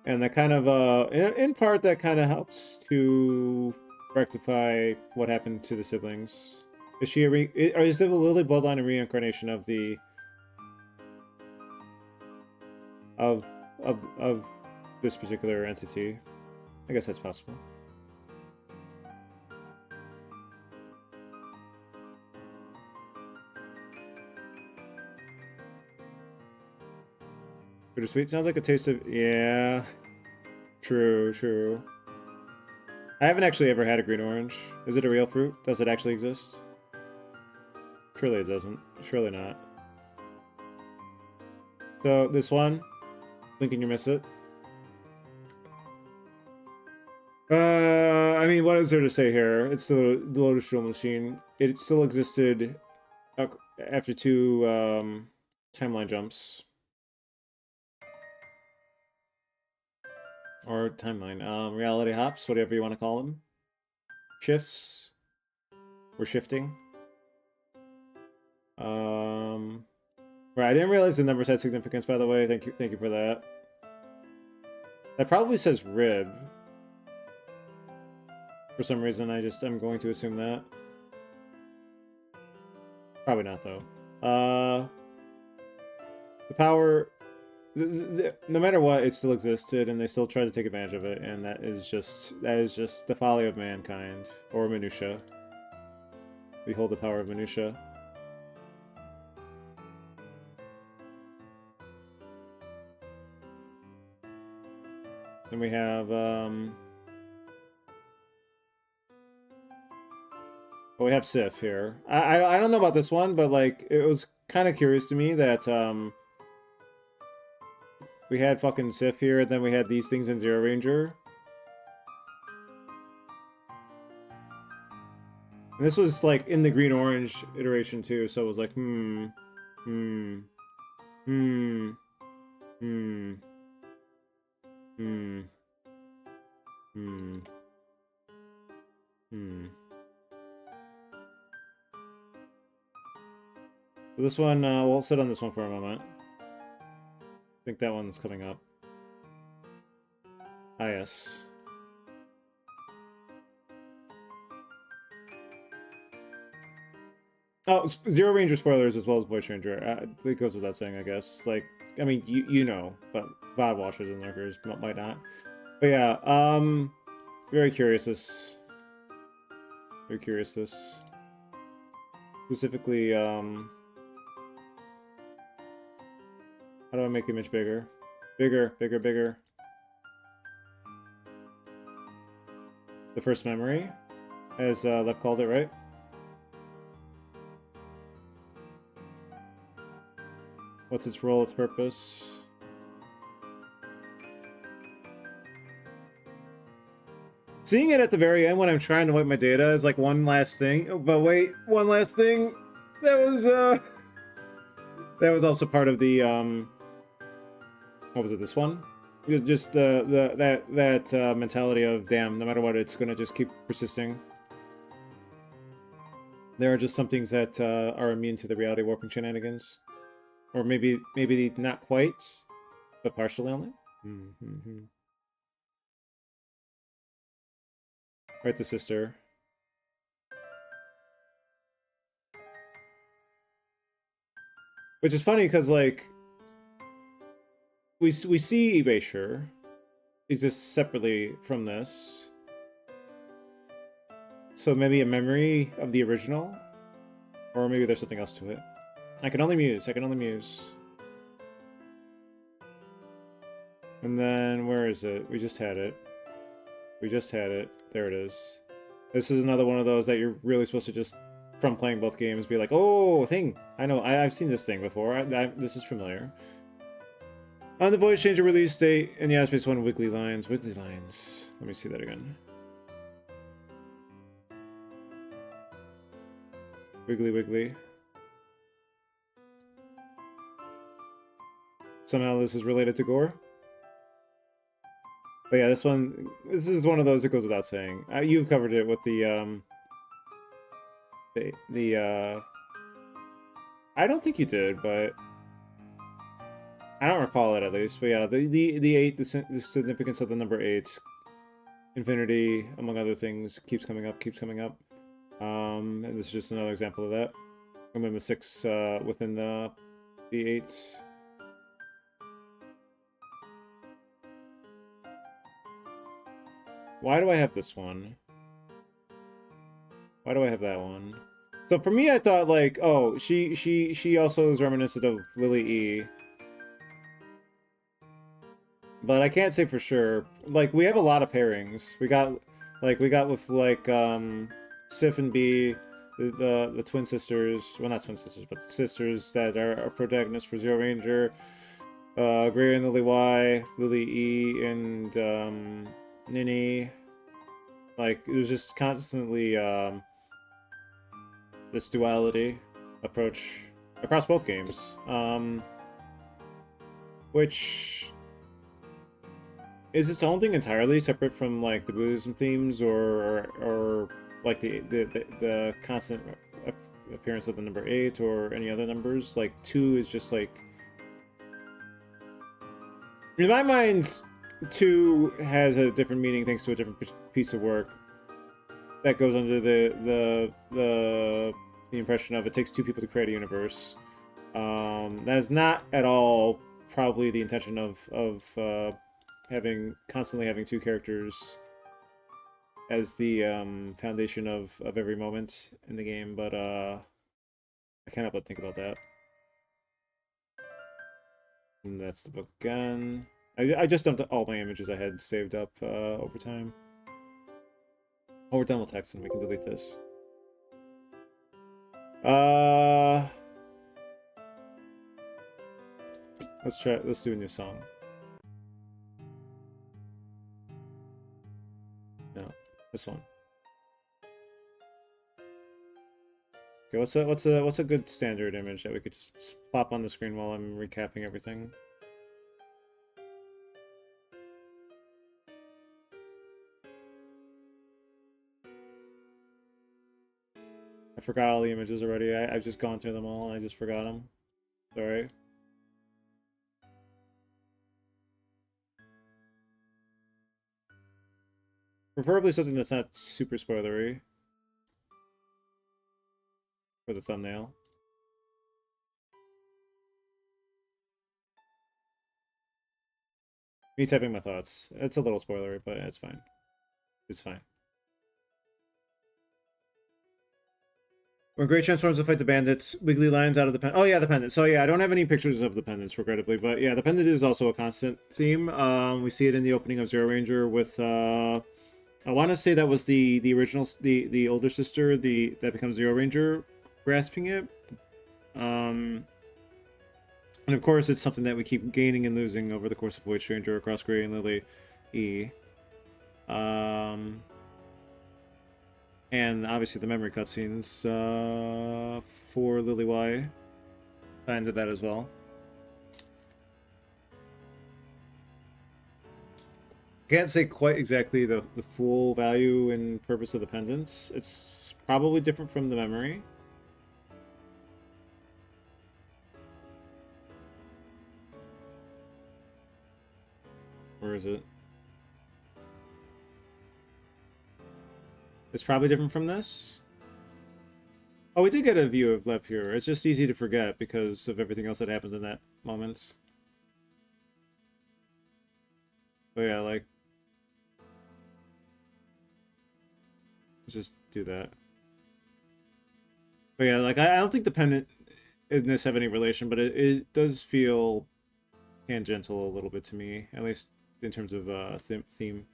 And that kind of, in part, that kind of helps to rectify what happened to the siblings. Is she is the Lily bloodline a reincarnation of the... of this particular entity? I guess that's possible. Bittersweet sounds like a taste of... Yeah. True. I haven't actually ever had a green orange. Is it a real fruit? Does it actually exist? Surely it doesn't. Surely not. So, this one. Lincoln, you miss it. I mean, what is there to say here? It's the Lotus Jewel Machine. It still existed after 2 timeline jumps. Or timeline. Reality hops, whatever you want to call them. Shifts. We're shifting. Right, I didn't realize the numbers had significance, by the way. Thank you for that. That probably says rib. For some reason, I'm going to assume that. Probably not, though. The power... no matter what, it still existed, and they still try to take advantage of it, and that is just the folly of mankind, or minutia. Behold the power of minutia. Then we have we have Sif here. I don't know about this one, but like it was kind of curious to me that we had fucking Sif here, and then we had these things in ZeroRanger. And this was, like, in the green-orange iteration, too, so it was like, So this one, we'll sit on this one for a moment. I think that one's coming up. Ah, yes. Oh, Zero Ranger spoilers as well as Void Stranger. It goes without saying, I guess. Like, I mean, you know, but VOD watchers and lurkers might not. But yeah, very curious this. Very curious this. Specifically, how do I make the image bigger? Bigger, bigger, bigger. The first memory, as Lev called it, right? What's its role, its purpose? Seeing it at the very end when I'm trying to wipe my data is like one last thing. Oh, but wait, one last thing. That was also part of the what was it? This one? Just that mentality of damn, no matter what, it's gonna just keep persisting. There are just some things that are immune to the reality warping shenanigans, or maybe not quite, but partially only. Mm-hmm. Right, the sister. Which is funny because like we see erasure exists separately from this, so maybe a memory of the original, or maybe there's something else to it. I can only muse. I can only muse. And then where is it? We just had it. We just had it. There it is. This is another one of those that you're really supposed to just, from playing both games, be like, oh, thing. I know. I've seen this thing before. This is familiar. On the Void Stranger release date, and yeah, Space One Wiggly Lines. Wiggly Lines. Let me see that again. Wiggly Wiggly. Somehow this is related to gore. But yeah, this is one of those that goes without saying. You've covered it with the I don't think you did, but I don't recall it at least. But yeah, the 8, the significance of the number 8, infinity, among other things, keeps coming up, and this is just another example of that. And then the 6 within the 8. Why do I have this one? Why do I have that one? So for me, I thought like, oh, she also is reminiscent of Lily E. But I can't say for sure. Like, we have a lot of pairings. We got with like Sif and B, the twin sisters. Well, not twin sisters, but sisters that are protagonists for Zero Ranger. Gray and Lily Y, Lily E, and Nini. Like, it was just constantly this duality approach across both games, which is its own thing entirely, separate from like the Buddhism themes or like the constant appearance of the number 8 or any other numbers. Like 2 is just like, in my mind, 2 has a different meaning thanks to a different piece of work that goes under the impression of it takes 2 people to create a universe. That is not at all probably the intention of constantly having 2 characters as the foundation of every moment in the game, but I can't help but think about that. And that's the book again. I just dumped all my images I had saved up over time. Oh, we're done with text and we can delete this. Let's do a new song. No, this one. Okay, what's a good standard image that we could just plop on the screen while I'm recapping everything? I forgot all the images already. I've just gone through them all and I just forgot them. Sorry. Preferably something that's not super spoilery. for the thumbnail. Me typing my thoughts. It's a little spoilery, but it's fine. It's fine. When Gray transforms to fight the bandits, Wiggly lines out of the pendant. Oh yeah, the pendant. So yeah, I don't have any pictures of the pendants, regrettably, but yeah, the pendant is also a constant theme. We see it in the opening of ZeroRanger with I want to say that was the original, the older sister, that becomes ZeroRanger, grasping it. And of course, it's something that we keep gaining and losing over the course of Void Stranger across Gray and Lily E. And obviously the memory cutscenes for Lily Y tie into that as well. Can't say quite exactly the full value and purpose of the pendants. It's probably different from the memory. Or is it? It's probably different from this. Oh, we did get a view of Lev here. It's just easy to forget because of everything else that happens in that moment. But yeah, like... let's just do that. But yeah, like, I don't think the pendant and this have any relation, but it does feel tangential a little bit to me, at least in terms of theme.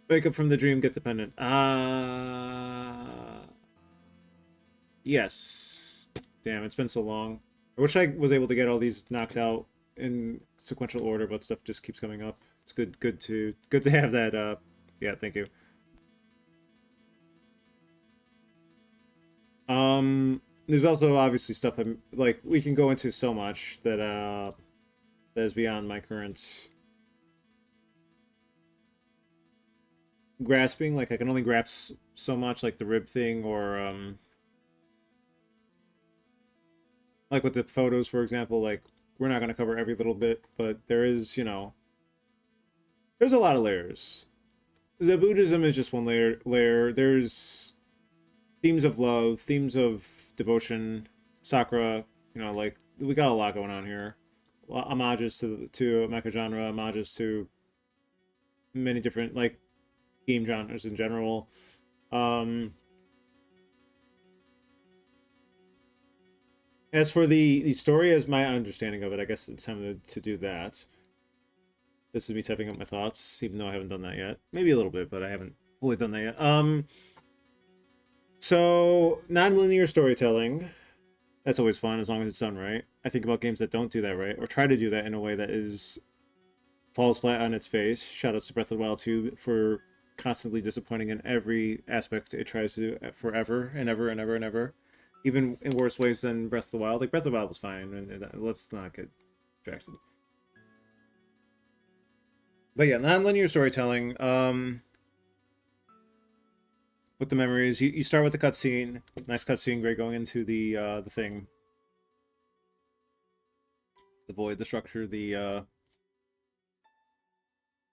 Wake up from the dream, get the pendant. Yes. Damn, it's been so long. I wish I was able to get all these knocked out in sequential order, but stuff just keeps coming up. It's good to have that. Yeah, thank you. There's also obviously stuff like we can go into so much that that is beyond my current grasping. Like I can only grasp so much, like the rib thing, or like with the photos, for example. Like we're not going to cover every little bit, but there is, you know, there's a lot of layers. The Buddhism is just one layer. There's themes of love, themes of devotion, Sakura. You know, like we got a lot going on here. Homages to mecha genre, homages to many different like game genres in general. As for the story, as my understanding of it, I guess it's time to do that. This is me typing up my thoughts, even though I haven't done that yet. Maybe a little bit, but I haven't fully done that yet. So non-linear storytelling. That's always fun as long as it's done right. I think about games that don't do that right, or try to do that in a way that falls flat on its face. Shout out to Breath of the Wild 2 for constantly disappointing in every aspect it tries to do forever and ever and ever and ever. Even in worse ways than Breath of the Wild. Like, Breath of the Wild was fine, and let's not get distracted. But yeah, non-linear storytelling. With the memories, you start with the cutscene. Nice cutscene, great going into the thing. The void, the structure, the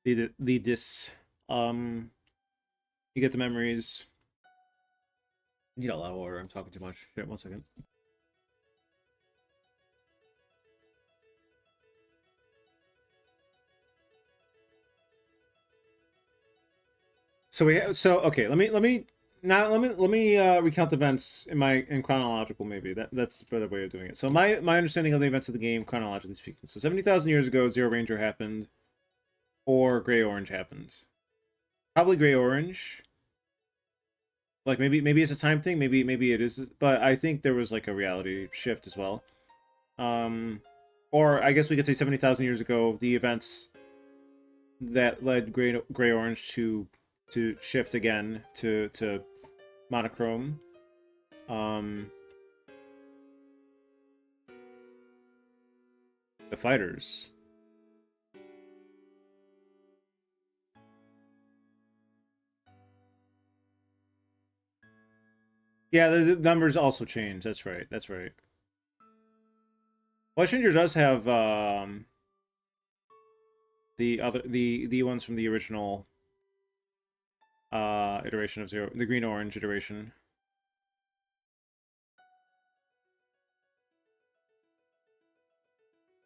dis. You get the memories. You need a lot of water. I'm talking too much. Shit, 1 second. So okay. Let me recount the events in chronological. Maybe that's the better way of doing it. So my understanding of the events of the game chronologically speaking. So 70,000 years ago, ZeroRanger happened, or Gray Orange happened. Probably Gray Orange. Like maybe it's a time thing. Maybe it is. But I think there was like a reality shift as well. Or I guess we could say 70,000 years ago, the events that led Gray Orange to shift again to monochrome. The fighters. Yeah, the numbers also change. That's right. That's right. Void Stranger does have the ones from the original iteration of the green orange iteration.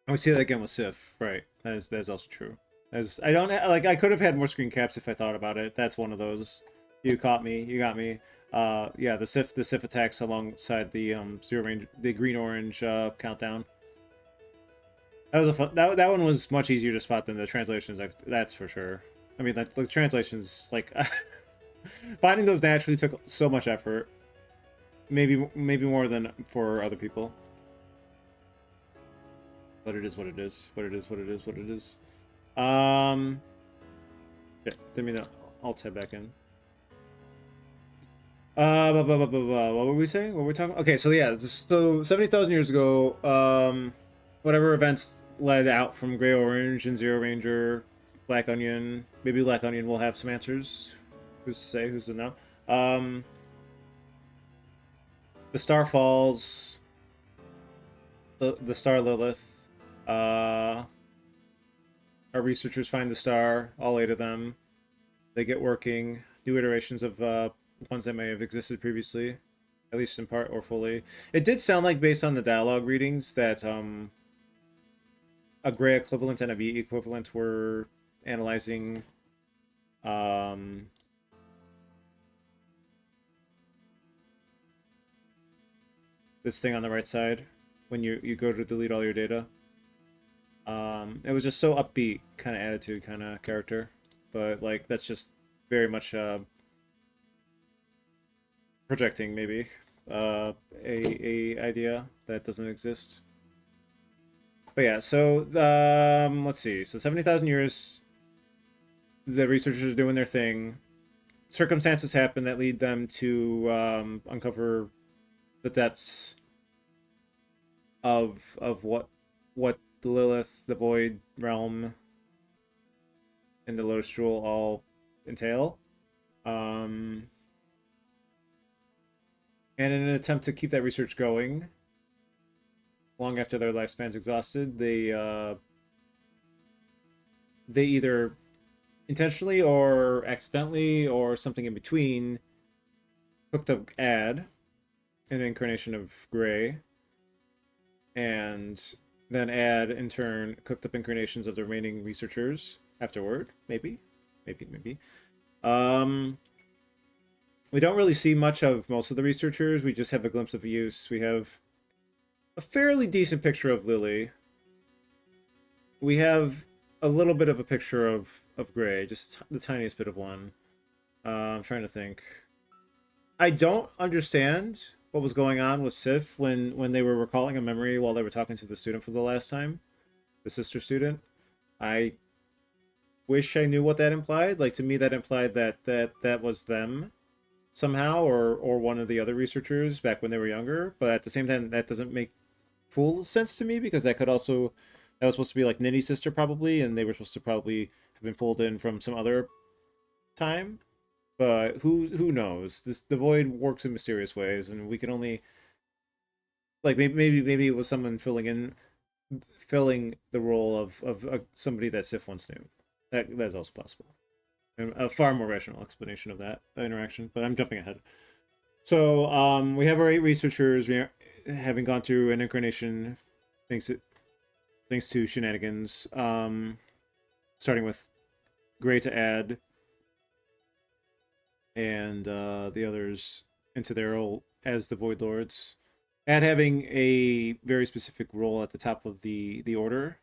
I would see that again with Sif, right? That is also true. As I don't like, I could have had more screen caps if I thought about it. That's one of those. You caught me. You got me. Yeah, the Sif attacks alongside the zero range, the green orange countdown. That was a fun. That one was much easier to spot than the translations. Like, that's for sure. I mean, the translations, like finding those naturally took so much effort. Maybe more than for other people. But it is what it is. What it is. What it is. What it is. Yeah, didn't mean to alt tab back in. What were we saying? What were we talking? Okay, so yeah, so 70,000 years ago, whatever events led out from Gray Orange and Zero Ranger, Black Onion. Maybe Black Onion will have some answers. Who's to say? Who's to know? The Star Falls, the Star Lilith. Our researchers find the star. All 8 of them. They get working. New iterations of ones that may have existed previously, at least in part or fully. It did sound like, based on the dialogue readings, that a Gray equivalent and a B equivalent were analyzing this thing on the right side when you go to delete all your data. It was just so upbeat kind of attitude, kind of character, but like that's just very much projecting maybe a idea that doesn't exist. But yeah, so let's see. So 70,000 years, the researchers are doing their thing. Circumstances happen that lead them to uncover the depths of what Lilith, the Void Realm, and the Lotus Jewel all entail. And in an attempt to keep that research going, long after their lifespan's exhausted, they either intentionally or accidentally or something in between hooked up Ad, an incarnation of Gray, and then Ad in turn cooked up incarnations of the remaining researchers afterward. Maybe. We don't really see much of most of the researchers. We just have a glimpse of use. We have a fairly decent picture of Lily. We have a little bit of a picture of Gray, just the tiniest bit of one. I'm trying to think. I don't understand what was going on with Sif when they were recalling a memory while they were talking to the student for the last time, the sister student. I wish I knew what that implied. Like, to me, that implied that was them somehow, or one of the other researchers back when they were younger. But at the same time, that doesn't make full sense to me, because that was supposed to be like Nitty's sister probably, and they were supposed to probably have been pulled in from some other time. But who knows? The Void works in mysterious ways, and we can only, like, maybe it was someone filling the role of somebody that Sif once knew. That's also possible. And a far more rational explanation of that interaction, but I'm jumping ahead. So we have our 8 researchers, having gone through an incarnation thanks to shenanigans. Starting with Gray to Ad, and the others into their role as the Void Lords. Ad having a very specific role at the top of the order.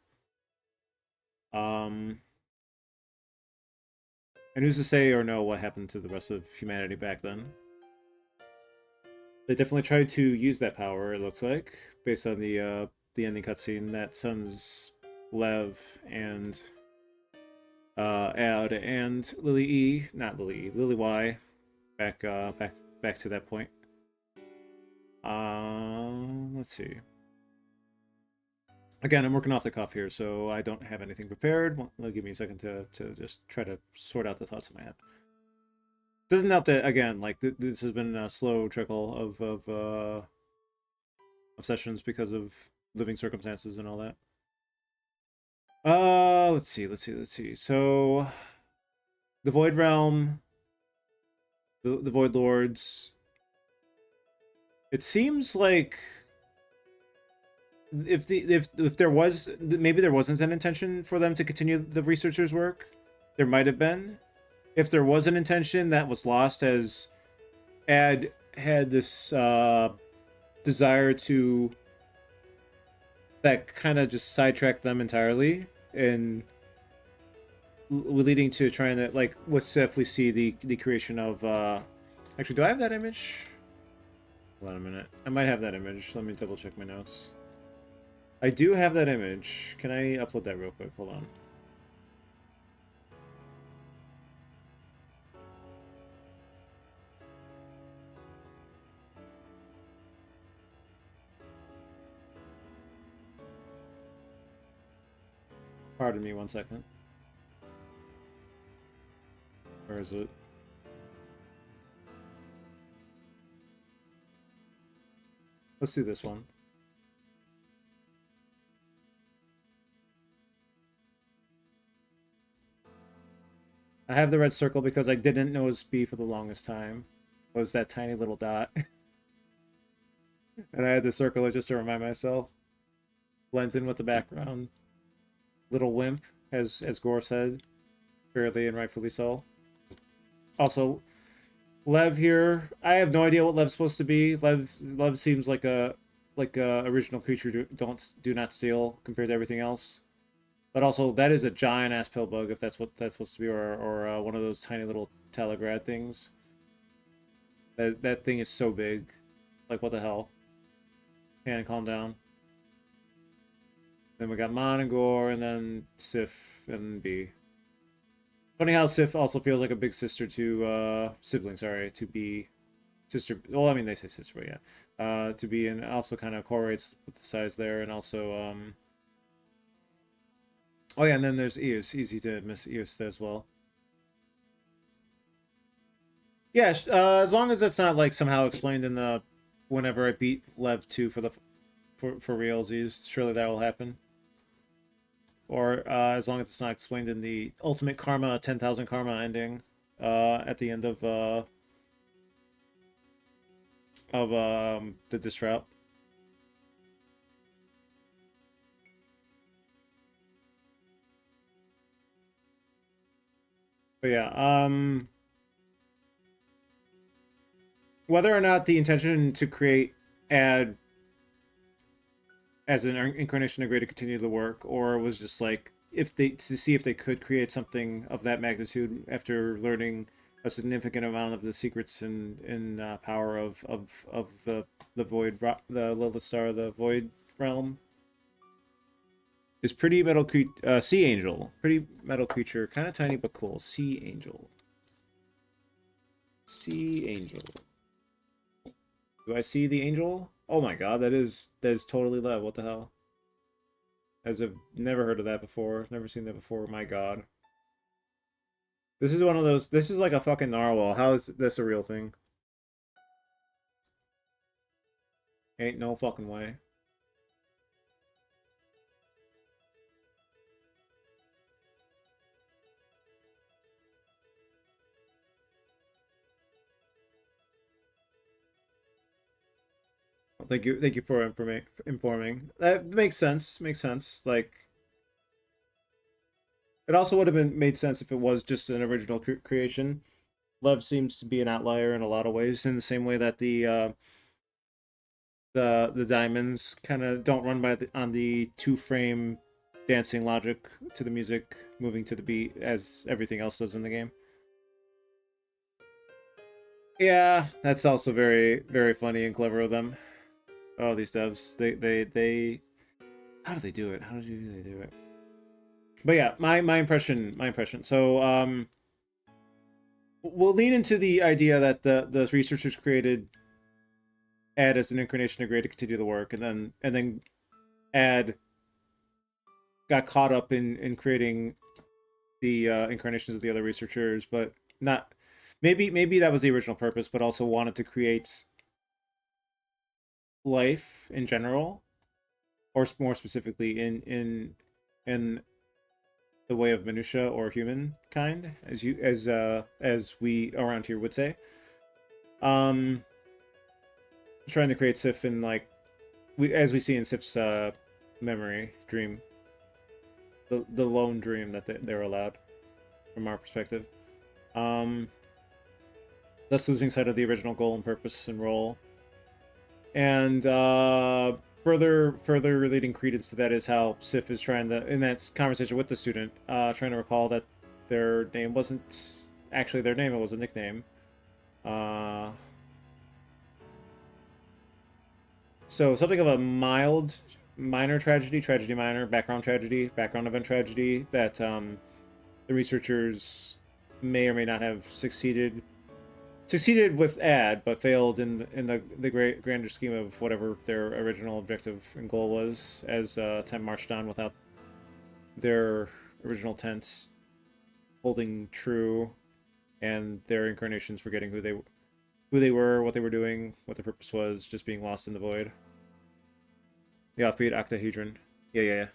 And who's to say or know what happened to the rest of humanity back then? They definitely tried to use that power, it looks like, based on the ending cutscene, that Sons Lev and Ad and Lily E, not Lily E, Lily Y, back to that point. Let's see. Again, I'm working off the cuff here, so I don't have anything prepared. Give me a second to just try to sort out the thoughts in my head. Doesn't help that, again, like this has been a slow trickle of sessions because of living circumstances and all that. Let's see. So the Void Realm, the Void Lords. It seems like if there was, maybe there wasn't an intention for them to continue the researchers' work. There might have been. If there was an intention, that was lost as Ad had this desire to that kind of just sidetracked them entirely, and leading to trying to, like, with Sif, we see the creation of actually, do I have that image? Hold on a minute. I might have that image. Let me double check my notes. I do have that image. Can I upload that real quick? Hold on. Pardon me 1 second. Where is it? Let's do this one. I have the red circle because I didn't know it was B for the longest time. It was that tiny little dot. And I had to circle it just to remind myself. Blends in with the background. Little wimp, as Gore said. Fairly and rightfully so. Also, Lev here. I have no idea what Lev's supposed to be. Lev seems like a original creature do not steal compared to everything else. But also, that is a giant ass pill bug if that's what that's supposed to be, or one of those tiny little Telegrad things. That thing is so big. Like, what the hell? Can calm down. Then we got Mon and Gore, and then Sif and B. Funny how Sif also feels like a big sister to sibling, sorry, to B. Sister, well, I mean, they say sister, but yeah. To B, and also kind of correlates with the size there, and also oh yeah, and then there's Eos. Easy to miss Eos as well. Yeah, as long as it's not like somehow explained in the whenever I beat Lev 2 for realsies, surely that will happen. Or as long as it's not explained in the ultimate karma 10,000 karma ending at the end of the diss route. But yeah, whether or not the intention to create Ad as an incarnation of Grey to continue the work, or was just like to see if they could create something of that magnitude after learning a significant amount of the secrets and power of the void, the Lilith Star, the Void realm. Is pretty metal sea angel, pretty metal creature, kind of tiny but cool. Sea angel. Sea angel. Do I see the angel? Oh my god, that is totally Lev. What the hell? As I've never heard of that before. Never seen that before. My god. This is one of those. This is like a fucking narwhal. How is this a real thing? Ain't no fucking way. Thank you for informing. That makes sense. Makes sense. Like, it also would have been made sense if it was just an original creation. Lev seems to be an outlier in a lot of ways, in the same way that the diamonds kind of don't run on the 2-frame dancing logic to the music, moving to the beat as everything else does in the game. Yeah, that's also very, very funny and clever of them. Oh, these devs, they how do they do it? How do they do it? But yeah, my impression. So we'll lean into the idea that the researchers created Ad as an incarnation of Grey to continue the work, and then Ad got caught up in creating the incarnations of the other researchers, but not maybe that was the original purpose, but also wanted to create life in general, or more specifically in the way of minutia or humankind, as we around here would say. Trying to create Sif in, like, as we see in Sif's memory dream, the lone dream that they're allowed from our perspective. Thus losing sight of the original goal and purpose and role. And further relating credence to that is how Sif is trying to, in that conversation with the student, trying to recall that their name wasn't actually their name; it was a nickname. So something of a minor tragedy minor, background event tragedy that the researchers may or may not have succeeded with but failed in the grander scheme of whatever their original objective and goal was, as time marched on without their original tenets holding true, and their incarnations forgetting who they were, what they were doing, what the purpose was, just being lost in the void. The offbeat octahedron. Yeah.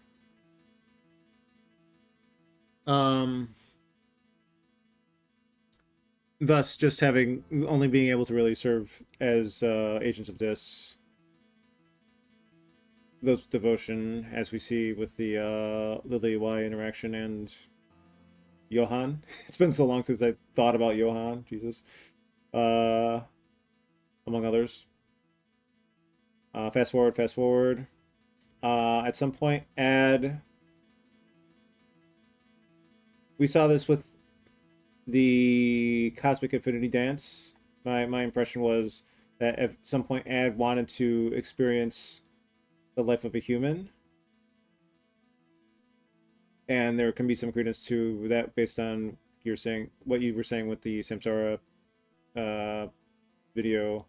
Thus, just only being able to really serve as agents of Dis. Those devotion, as we see with the Lily Y interaction and Johan. It's been so long since I thought about Johan. Jesus. Among others. Fast forward. At some point, we saw this with the Cosmic Infinity Dance. My impression was that at some point Ad wanted to experience the life of a human, and there can be some credence to that based on what you were saying with the Samsara video,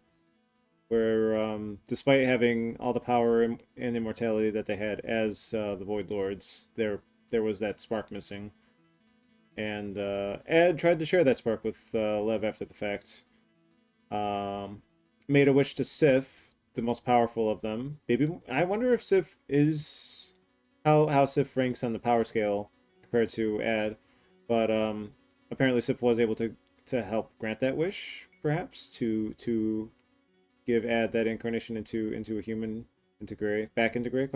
where despite having all the power and immortality that they had as the Void Lords, there was that spark missing. And Ed tried to share that spark with Lev after the fact. Made a wish to Sif, the most powerful of them. Maybe I wonder if Sif is how Sif ranks on the power scale compared to Ed. But apparently Sif was able to help grant that wish, perhaps to give Ad that incarnation into a human, back into Gray ?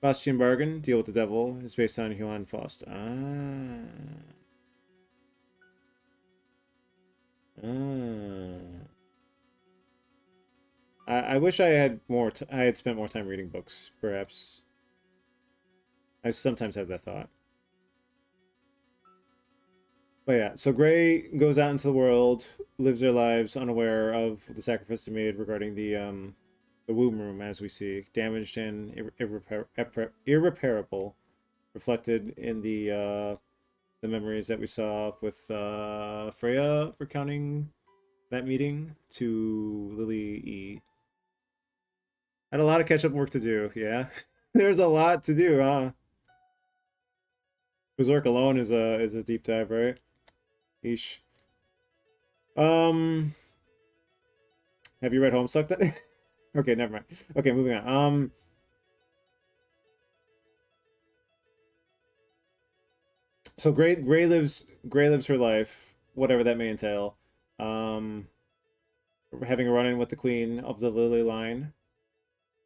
Faustian Bargain, Deal with the Devil, is based on Johann Faust. I wish I had I had spent more time reading books, perhaps. I sometimes have that thought. But yeah, so Gray goes out into the world, lives their lives unaware of the sacrifice they made regarding the womb room, as we see, damaged and irreparable, reflected in the memories that we saw with Freya recounting that meeting to Lily E. Had a lot of catch-up work to do, yeah. There's a lot to do, huh? Berserk alone is a deep dive, right? Eesh. Have you read Homestuck then? Okay, never mind. Okay, moving on. So Gray lives her life, whatever that may entail. Having a run-in with the queen of the Lily line,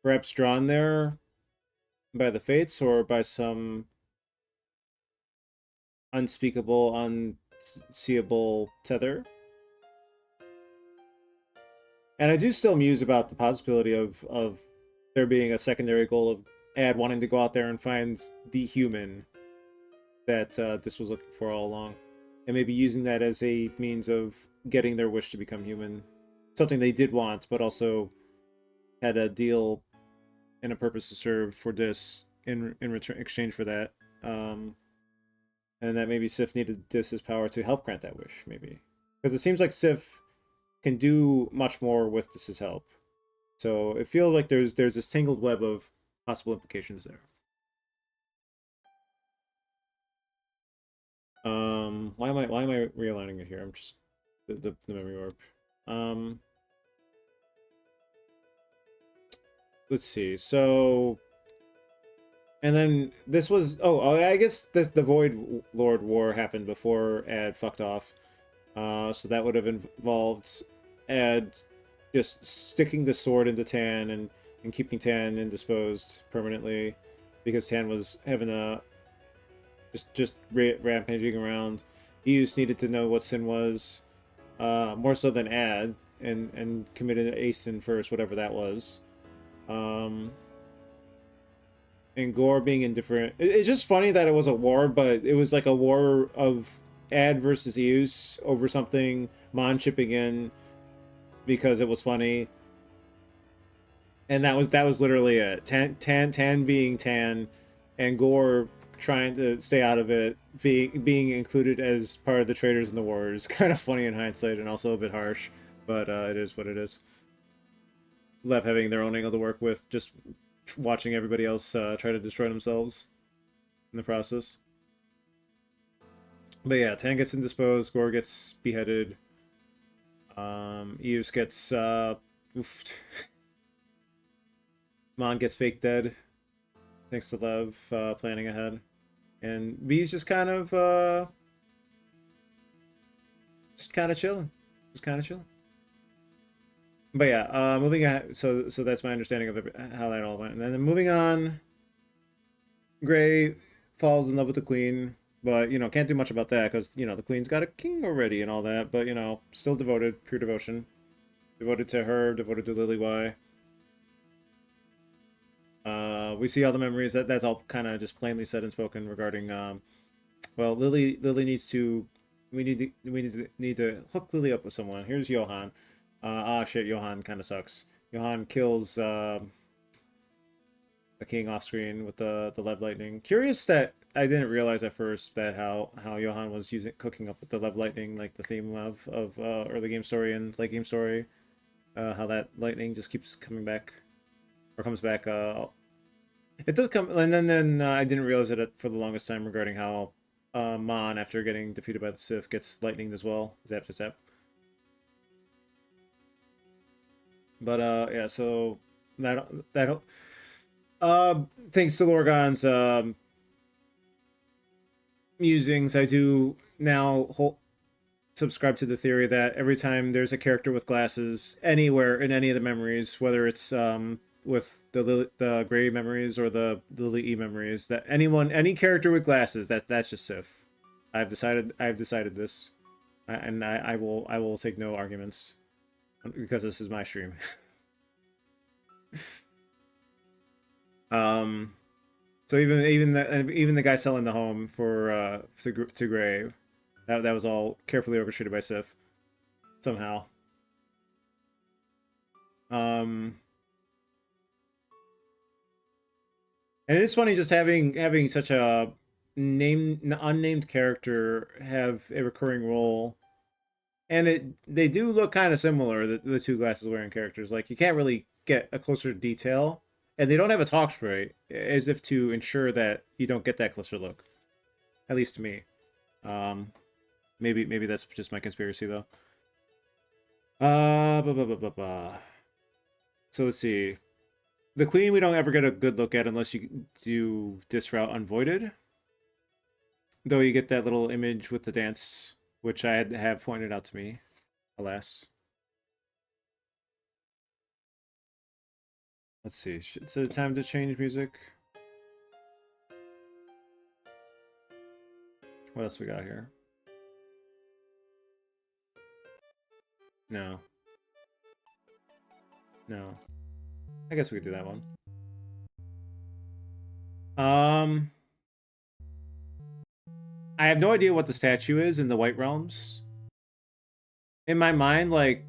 perhaps drawn there by the fates or by some unspeakable, unseeable tether. And I do still muse about the possibility of there being a secondary goal of Ad wanting to go out there and find the human that this was looking for all along, and maybe using that as a means of getting their wish to become human, something they did want, but also had a deal and a purpose to serve for this in exchange for that, and that maybe Sif needed Dis's power to help grant that wish, maybe, because it seems like Sif can do much more with Dis's help. So it feels like there's this tangled web of possible implications there. Why am I realigning it here? I'm just the memory orb. Let's see. So, and then this was I guess the Void Lord War happened before Ad fucked off. So that would have involved Ad just sticking the sword into Tan and and keeping Tan indisposed permanently because Tan was having a just rampaging around. Eus needed to know what sin was, more so than Ad, and committed a sin first, whatever that was. And Gore being indifferent. It's just funny that it was a war, but it was like a war of Ad versus Eus over something. Mon chipping in because it was funny, and that was literally it. Tan being Tan, and Gore trying to stay out of it, being included as part of the traitors in the war is kind of funny in hindsight and also a bit harsh, but it is what it is. Lev having their own angle to work with, just watching everybody else try to destroy themselves in the process. But yeah, Tan gets indisposed, Gore gets beheaded, Eus gets oofed. Mon gets fake dead, thanks to Lev planning ahead. And V's just kind of chilling. Just kind of chilling. But yeah, moving on. So that's my understanding of how that all went. And then moving on, Gray falls in love with the queen, but you know can't do much about that because you know the queen's got a king already and all that. But you know, still devoted, pure devotion, devoted to her, devoted to Lily Y. We see all the memories. That's all kind of just plainly said and spoken regarding. Well, Lily needs to. We need to hook Lily up with someone. Here's Johan. Shit, Johan kind of sucks. Johan kills the king off screen with the Lev lightning. Curious that I didn't realize at first that how Johan was cooking up with the Lev lightning, like the theme of early game story and late game story. How that lightning just keeps coming back, or comes back. It does come, and then I didn't realize it for the longest time regarding how Mon, after getting defeated by the Sith, gets lightninged as well. Zap to zap. But yeah, so that thanks to Lorgon's musings, I do now subscribe to the theory that every time there's a character with glasses anywhere in any of the memories, whether it's with the Gray memories or the Lily E memories, that any character with glasses, that's just Sif. I've decided this, and I will take no arguments because this is my stream. So even the guy selling the home for to Gray, that was all carefully orchestrated by Sif somehow. And it's funny just having such a unnamed character have a recurring role, and they do look kind of similar. The two glasses wearing characters, like you can't really get a closer detail, and they don't have a talk spray as if to ensure that you don't get that closer look. At least to me. Maybe that's just my conspiracy though. So let's see. The queen we don't ever get a good look at unless you do Disroute Unvoided. Though you get that little image with the dance, which I have pointed out to me, alas. Let's see. Is it time to change music? What else we got here? No. No. I guess we could do that one. I have no idea what the statue is in the White Realms. In my mind, like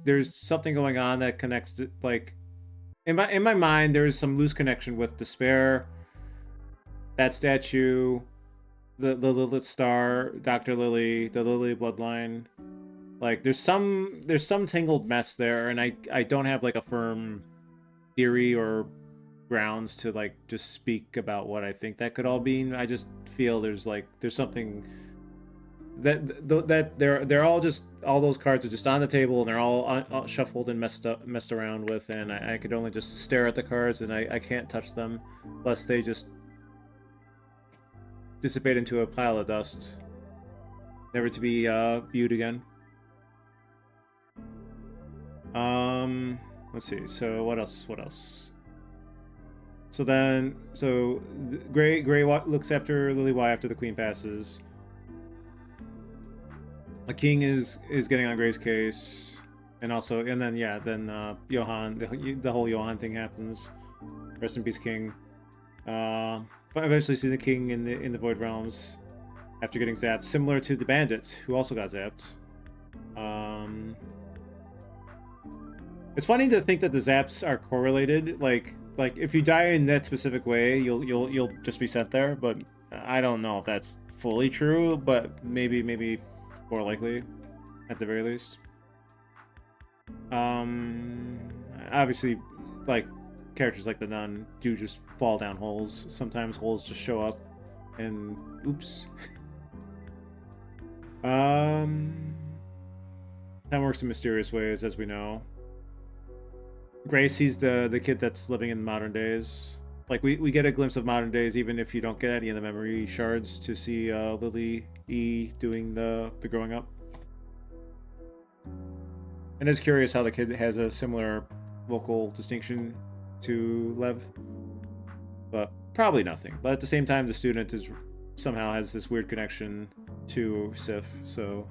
there's something going on that connects to, like in my mind there's some loose connection with Despair, that statue, the Lilith Star, Dr. Lily, the Lily bloodline. Like there's some tangled mess there, and I don't have like a firm theory or grounds to like just speak about what I think that could all mean. I just feel there's something that they're all just, all those cards are just on the table and they're all shuffled and messed around with, and I could only just stare at the cards and I can't touch them lest they just dissipate into a pile of dust, never to be viewed again. Let's see. So what else? What else? So then, Gray looks after Lily Y after the queen passes. The king is getting on Gray's case, and then Johan, the whole Johan thing happens. Rest in peace, King. Eventually see the king in the Void Realms after getting zapped, similar to the bandits who also got zapped. It's funny to think that the zaps are correlated. Like if you die in that specific way, you'll just be sent there. But I don't know if that's fully true. But maybe more likely, at the very least. Obviously, like characters like the nun do just fall down holes. Sometimes holes just show up, and oops. Time works in mysterious ways, as we know. Gray sees the kid that's living in modern days. Like we get a glimpse of modern days, even if you don't get any of the memory shards to see Lily E doing the growing up. And it's curious how the kid has a similar vocal distinction to Lev, but probably nothing. But at the same time, the student somehow has this weird connection to Sif, so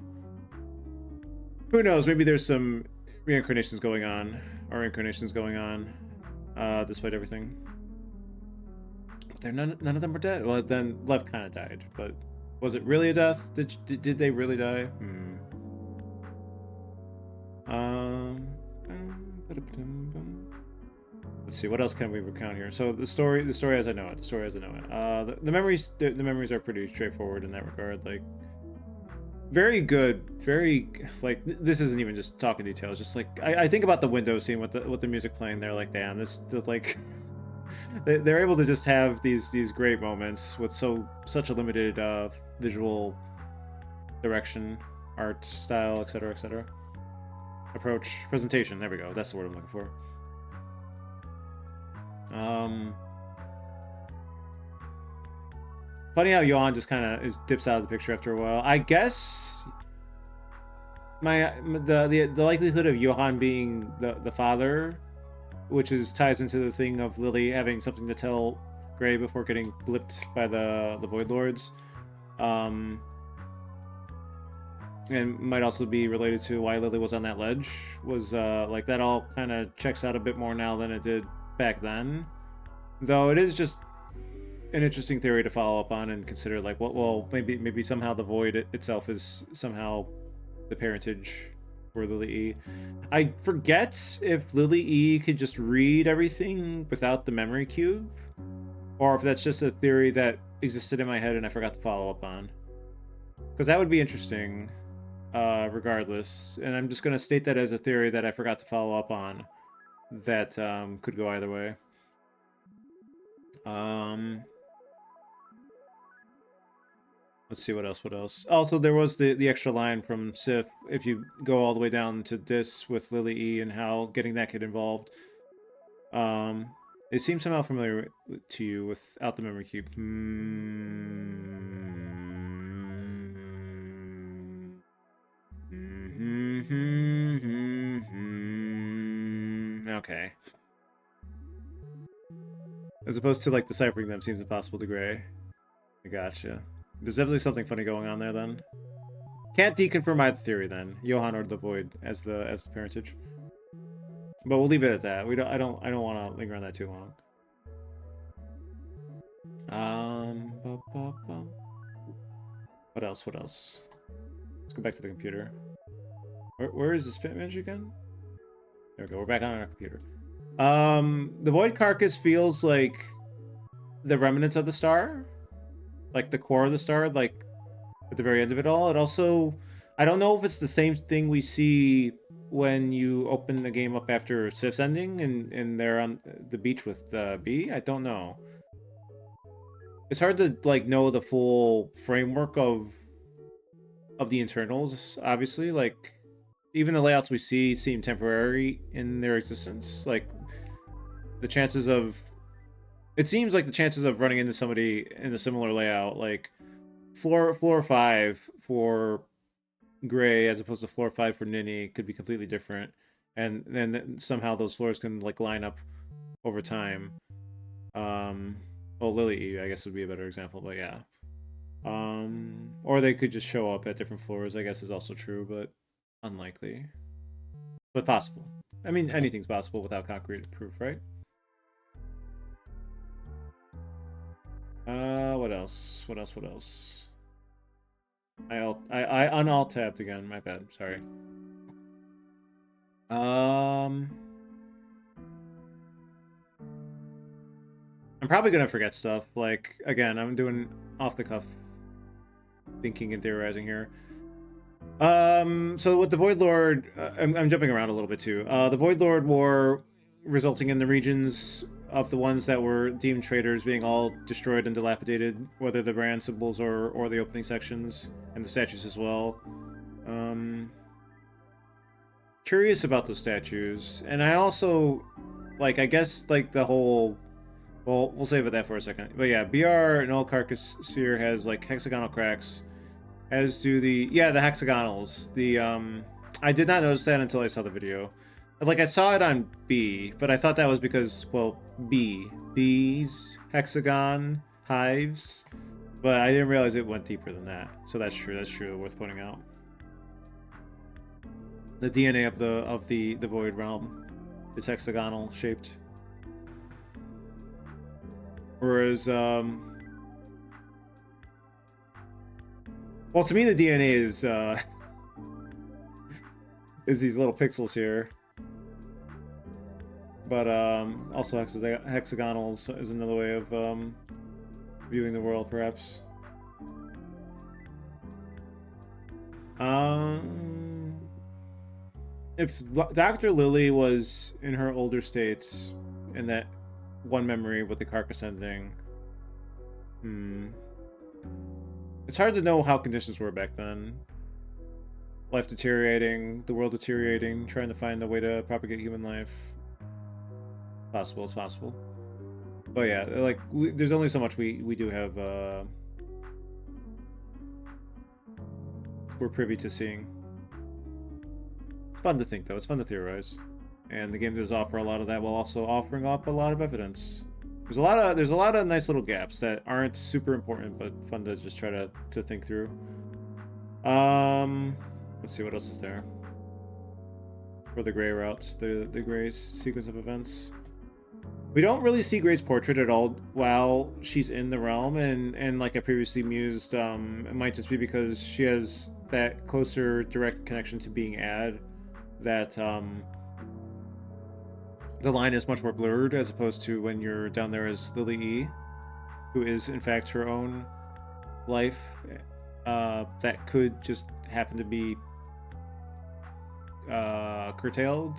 who knows? Maybe there's some reincarnations going on, or incarnations going on, despite everything. But they're none of them were dead. Well, then Lev kind of died, but was it really a death? Did they really die? Let's see, what else can we recount here? So the story as I know it. The memories are pretty straightforward in that regard. Like, very good, very like this isn't even just talking details. Just like I think about the window scene with the music playing there. Like, damn, this like they're able to just have these great moments with such a limited visual direction, art style, etc. Approach, presentation. There we go. That's the word I'm looking for. Funny how Johan just kind of dips out of the picture after a while. I guess the likelihood of Johan being the father, which ties into the thing of Lily having something to tell Gray before getting blipped by the Void Lords, and might also be related to why Lily was on that ledge. Was like that all kind of checks out a bit more now than it did back then, though it is just an interesting theory to follow up on and consider. Like, well, maybe somehow the void itself is somehow the parentage for Lily E. I forget if Lily E could just read everything without the memory cube, or if that's just a theory that existed in my head and I forgot to follow up on, because that would be interesting regardless. And I'm just going to state that as a theory that I forgot to follow up on, that could go either way. Let's see, what else. Also, there was the extra line from Sif, if you go all the way down to this with Lily E and how getting that kid involved. It seems somehow familiar to you without the memory cube. Okay. As opposed to, like, deciphering them seems impossible to Gray. I gotcha. There's definitely something funny going on there, then. Can't deconfirm either theory, then. Johan or the Void as the parentage. But we'll leave it at that. I don't want to linger on that too long. What else? Let's go back to the computer. Where is this pit image again? There we go. We're back on our computer. The Void carcass feels like the remnants of the star, like the core of the star, like at the very end of it all. It also, I don't know if it's the same thing we see when you open the game up after Sif's ending and they're on the beach with B. I don't know. It's hard to like know the full framework of the internals. Obviously, like even the layouts we see seem temporary in their existence. Like the chances of, it seems like the chances of running into somebody in a similar layout, like floor 5 for Gray as opposed to floor 5 for Ninny, could be completely different. and then somehow those floors can like line up over time. Well, Lily, I guess would be a better example, but yeah. Or they could just show up at different floors, I guess is also true, but unlikely. But possible. I mean, anything's possible without concrete proof, right? What else? What else? What else? I un-alt tabbed again. My bad. Sorry. I'm probably gonna forget stuff. Like again, I'm doing off the cuff thinking and theorizing here. So with the Void Lord, I'm jumping around a little bit too. The Void Lord War resulting in the regions of the ones that were deemed traitors being all destroyed and dilapidated, whether the brand symbols or the opening sections and the statues as well. Curious about those statues, and I also like, I guess like the whole. Well, we'll save it that for a second. But yeah, BR Null Carcass Sphere has like hexagonal cracks. As do the hexagonals. I did not notice that until I saw the video. Like I saw it on B, but I thought that was because, well, bees, hexagon, hives, but I didn't realize it went deeper than that. So that's true. That's true. Worth pointing out. The DNA of the Void Realm is hexagonal shaped, whereas well, to me, the DNA is these little pixels here. But also hexagonals is another way of viewing the world, perhaps. If Dr. Lily was in her older states, in that one memory with the carcass ending, it's hard to know how conditions were back then. Life deteriorating, the world deteriorating, trying to find a way to propagate human life. Possible, it's possible. But yeah, like, there's only so much we do have, we're privy to seeing. It's fun to think, though. It's fun to theorize. And the game does offer a lot of that while also offering up a lot of evidence. There's a lot of nice little gaps that aren't super important, but fun to just try to think through. Let's see what else is there. For the gray routes, the Gray's sequence of events. We don't really see Gray's portrait at all while she's in the realm, and like I previously mused, it might just be because she has that closer direct connection to being Ad, that the line is much more blurred as opposed to when you're down there as Lily E, who is in fact her own life that could just happen to be curtailed,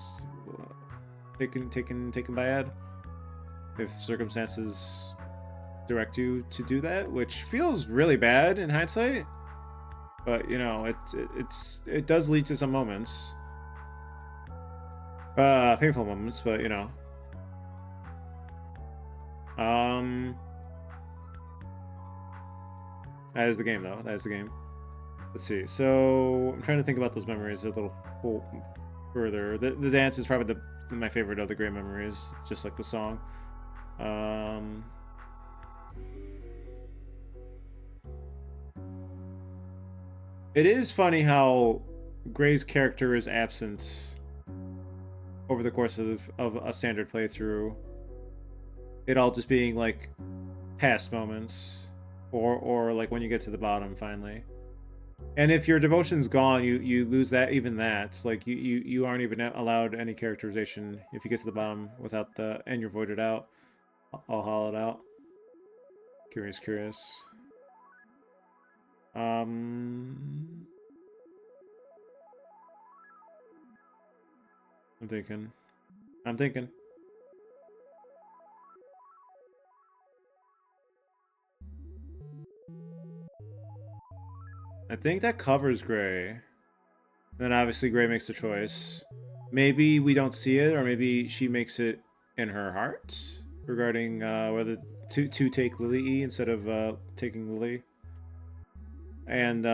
taken by Ad, if circumstances direct you to do that, which feels really bad in hindsight. But you know, it does lead to some moments, painful moments. But you know, that is the game, though. That is the game. Let's see. So I'm trying to think about those memories a little further. The dance is probably my favorite of the Gray memories, just like the song. It is funny how Gray's character is absent over the course of a standard playthrough. It all just being like past moments, or like when you get to the bottom finally. And if your devotion's gone, you lose that, even that. Like you aren't even allowed any characterization if you get to the bottom without and you're voided out, all hollowed out. Curious. I'm thinking. I think that covers Gray. Then obviously Gray makes the choice. Maybe we don't see it, or maybe she makes it in her heart regarding whether to take Lily E instead of taking Lily. And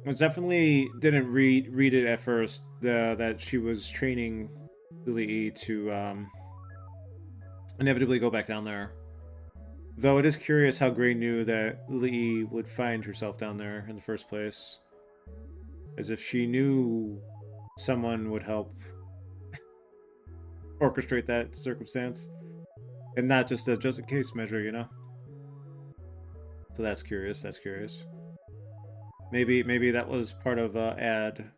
it definitely didn't read it at first that she was training Lily E to inevitably go back down there. Though it is curious how Gray knew that Lily E would find herself down there in the first place. As if she knew someone would help orchestrate that circumstance. And not just a just in case measure, you know? So that's curious, that's curious. Maybe that was part of ad.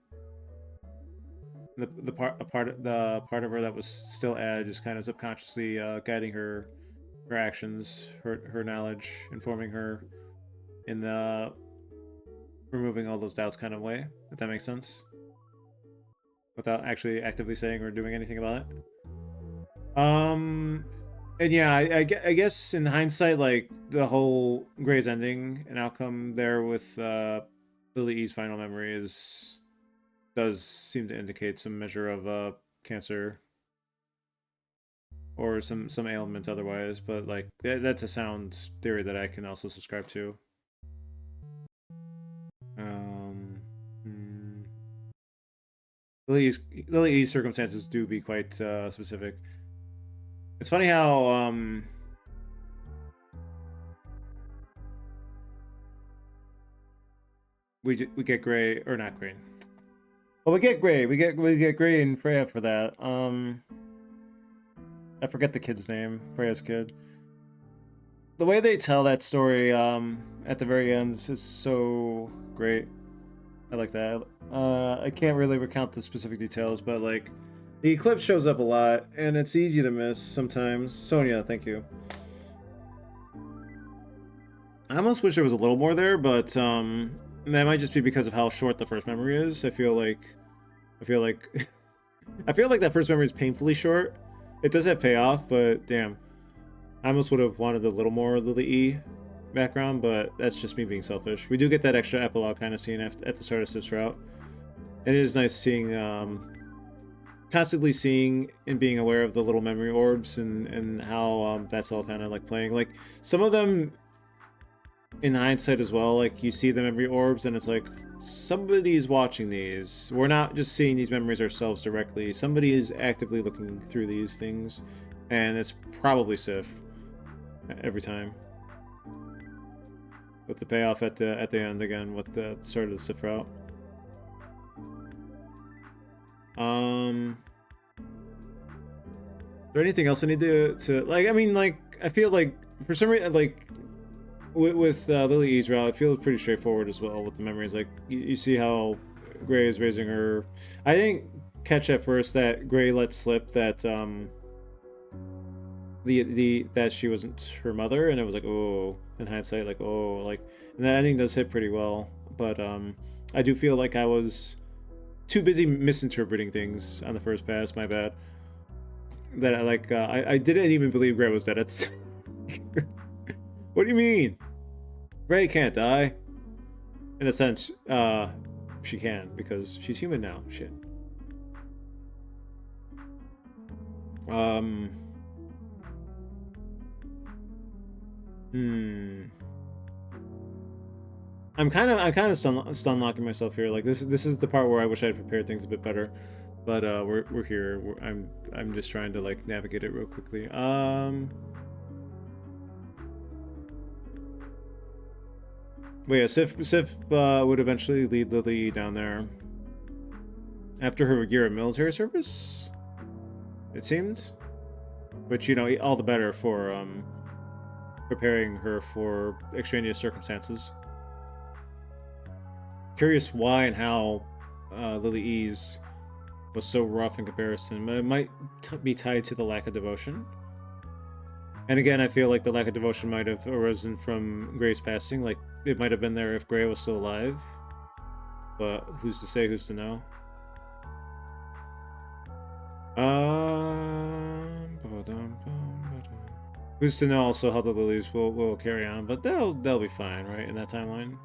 The part of her that was still ad, just kind of subconsciously guiding her actions, her knowledge, informing her in the removing all those doubts kind of way, if that makes sense, without actually actively saying or doing anything about it. And yeah, I guess in hindsight, like the whole Gray's ending and outcome there with Lily E's final memory does seem to indicate some measure of cancer or some ailment otherwise, but like that's a sound theory that I can also subscribe to. Lily E's circumstances do be quite specific. It's funny how we get Gray, or not Gray. Well, we get Gray. We get Gray and Freya for that. I forget the kid's name. Freya's kid. The way they tell that story at the very end is so great. I like that. I can't really recount the specific details, but like the eclipse shows up a lot, and it's easy to miss sometimes. Sonia, thank you. I almost wish there was a little more there, but that might just be because of how short the first memory is. I feel like that first memory is painfully short. It does have payoff, but damn, I almost would have wanted a little more Lily E background, but that's just me being selfish. We do get that extra epilogue kind of scene at the start of Sif's route. It is nice seeing, constantly seeing and being aware of the little memory orbs and how that's all kind of like playing. Like some of them, in hindsight as well, like you see the memory orbs and it's like somebody's watching these. We're not just seeing these memories ourselves directly. Somebody is actively looking through these things, and it's probably Sif every time. With the payoff at the end again with the start of the Sif route. Is there anything else I need to like? I mean, like I feel like for some reason, like with Lily E's route, it feels pretty straightforward as well with the memories. Like you see how Gray is raising her. I didn't catch at first that Gray let slip that that she wasn't her mother, and it was like, oh, in hindsight, like, oh, like, and that ending does hit pretty well. But I do feel like I was too busy misinterpreting things on the first pass. My bad. That I didn't even believe Gray was dead. It's what do you mean? Gray can't die. In a sense, she can because she's human now. Shit. I'm kind of stun locking myself here. Like this is the part where I wish I had prepared things a bit better, but we're here. I'm just trying to like navigate it real quickly. But yeah, Sif would eventually lead Lily down there after her year of military service. It seems, but you know, all the better for preparing her for extraneous circumstances. Curious why and how Lily E's was so rough in comparison. It might be tied to the lack of devotion. And again, I feel like the lack of devotion might have arisen from Gray's passing. Like, it might have been there if Gray was still alive. But who's to say, who's to know? Who's to know also how the Lilies will carry on, but they'll be fine, right, in that timeline.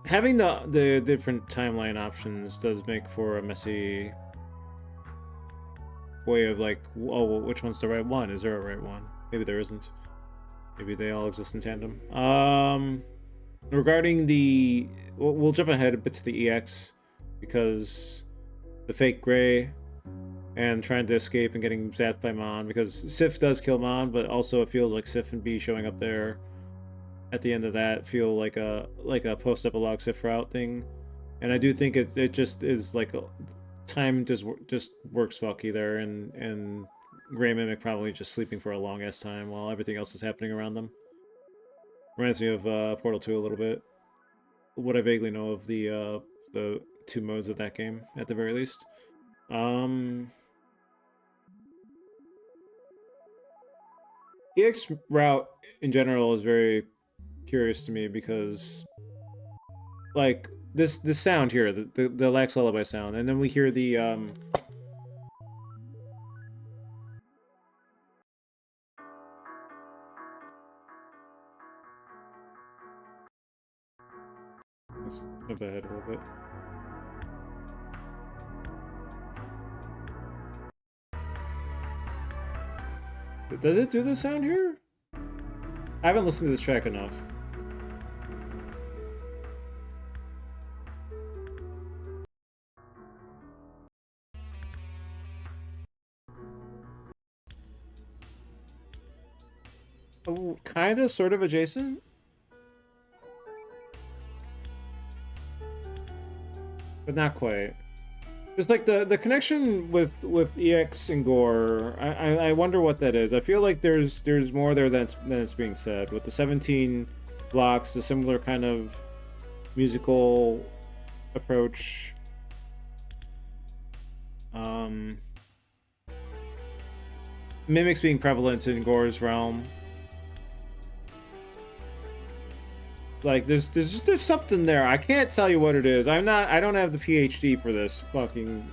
Having the different timeline options does make for a messy way of like, oh, well, which one's the right one? Is there a right one? Maybe there isn't. Maybe they all exist in tandem. Regarding the, we'll jump ahead a bit to the EX because the fake Gray, and trying to escape and getting zapped by Mon, because Sif does kill Mon, but also it feels like Sif and B showing up there at the end of that feel like a post-epilogue Sif route thing. And I do think it just is like time just works fucky there, and Gray Mimic probably just sleeping for a long ass time while everything else is happening around them. Reminds me of Portal 2 a little bit. What I vaguely know of the two modes of that game at the very least. EX route in general is very curious to me because, like, this sound here, the Lax Lullaby sound, and then we hear the let's jump ahead a little bit. Does it do the sound here? I haven't listened to this track enough. Oh, kind of, sort of adjacent, but not quite. It's like the connection with EX and Gore. I wonder what that is. I feel like there's more there than it's being said. With the 17 blocks, a similar kind of musical approach. Mimics being prevalent in Gore's realm. Like there's something there. I can't tell you what it is. I don't have the PhD for this fucking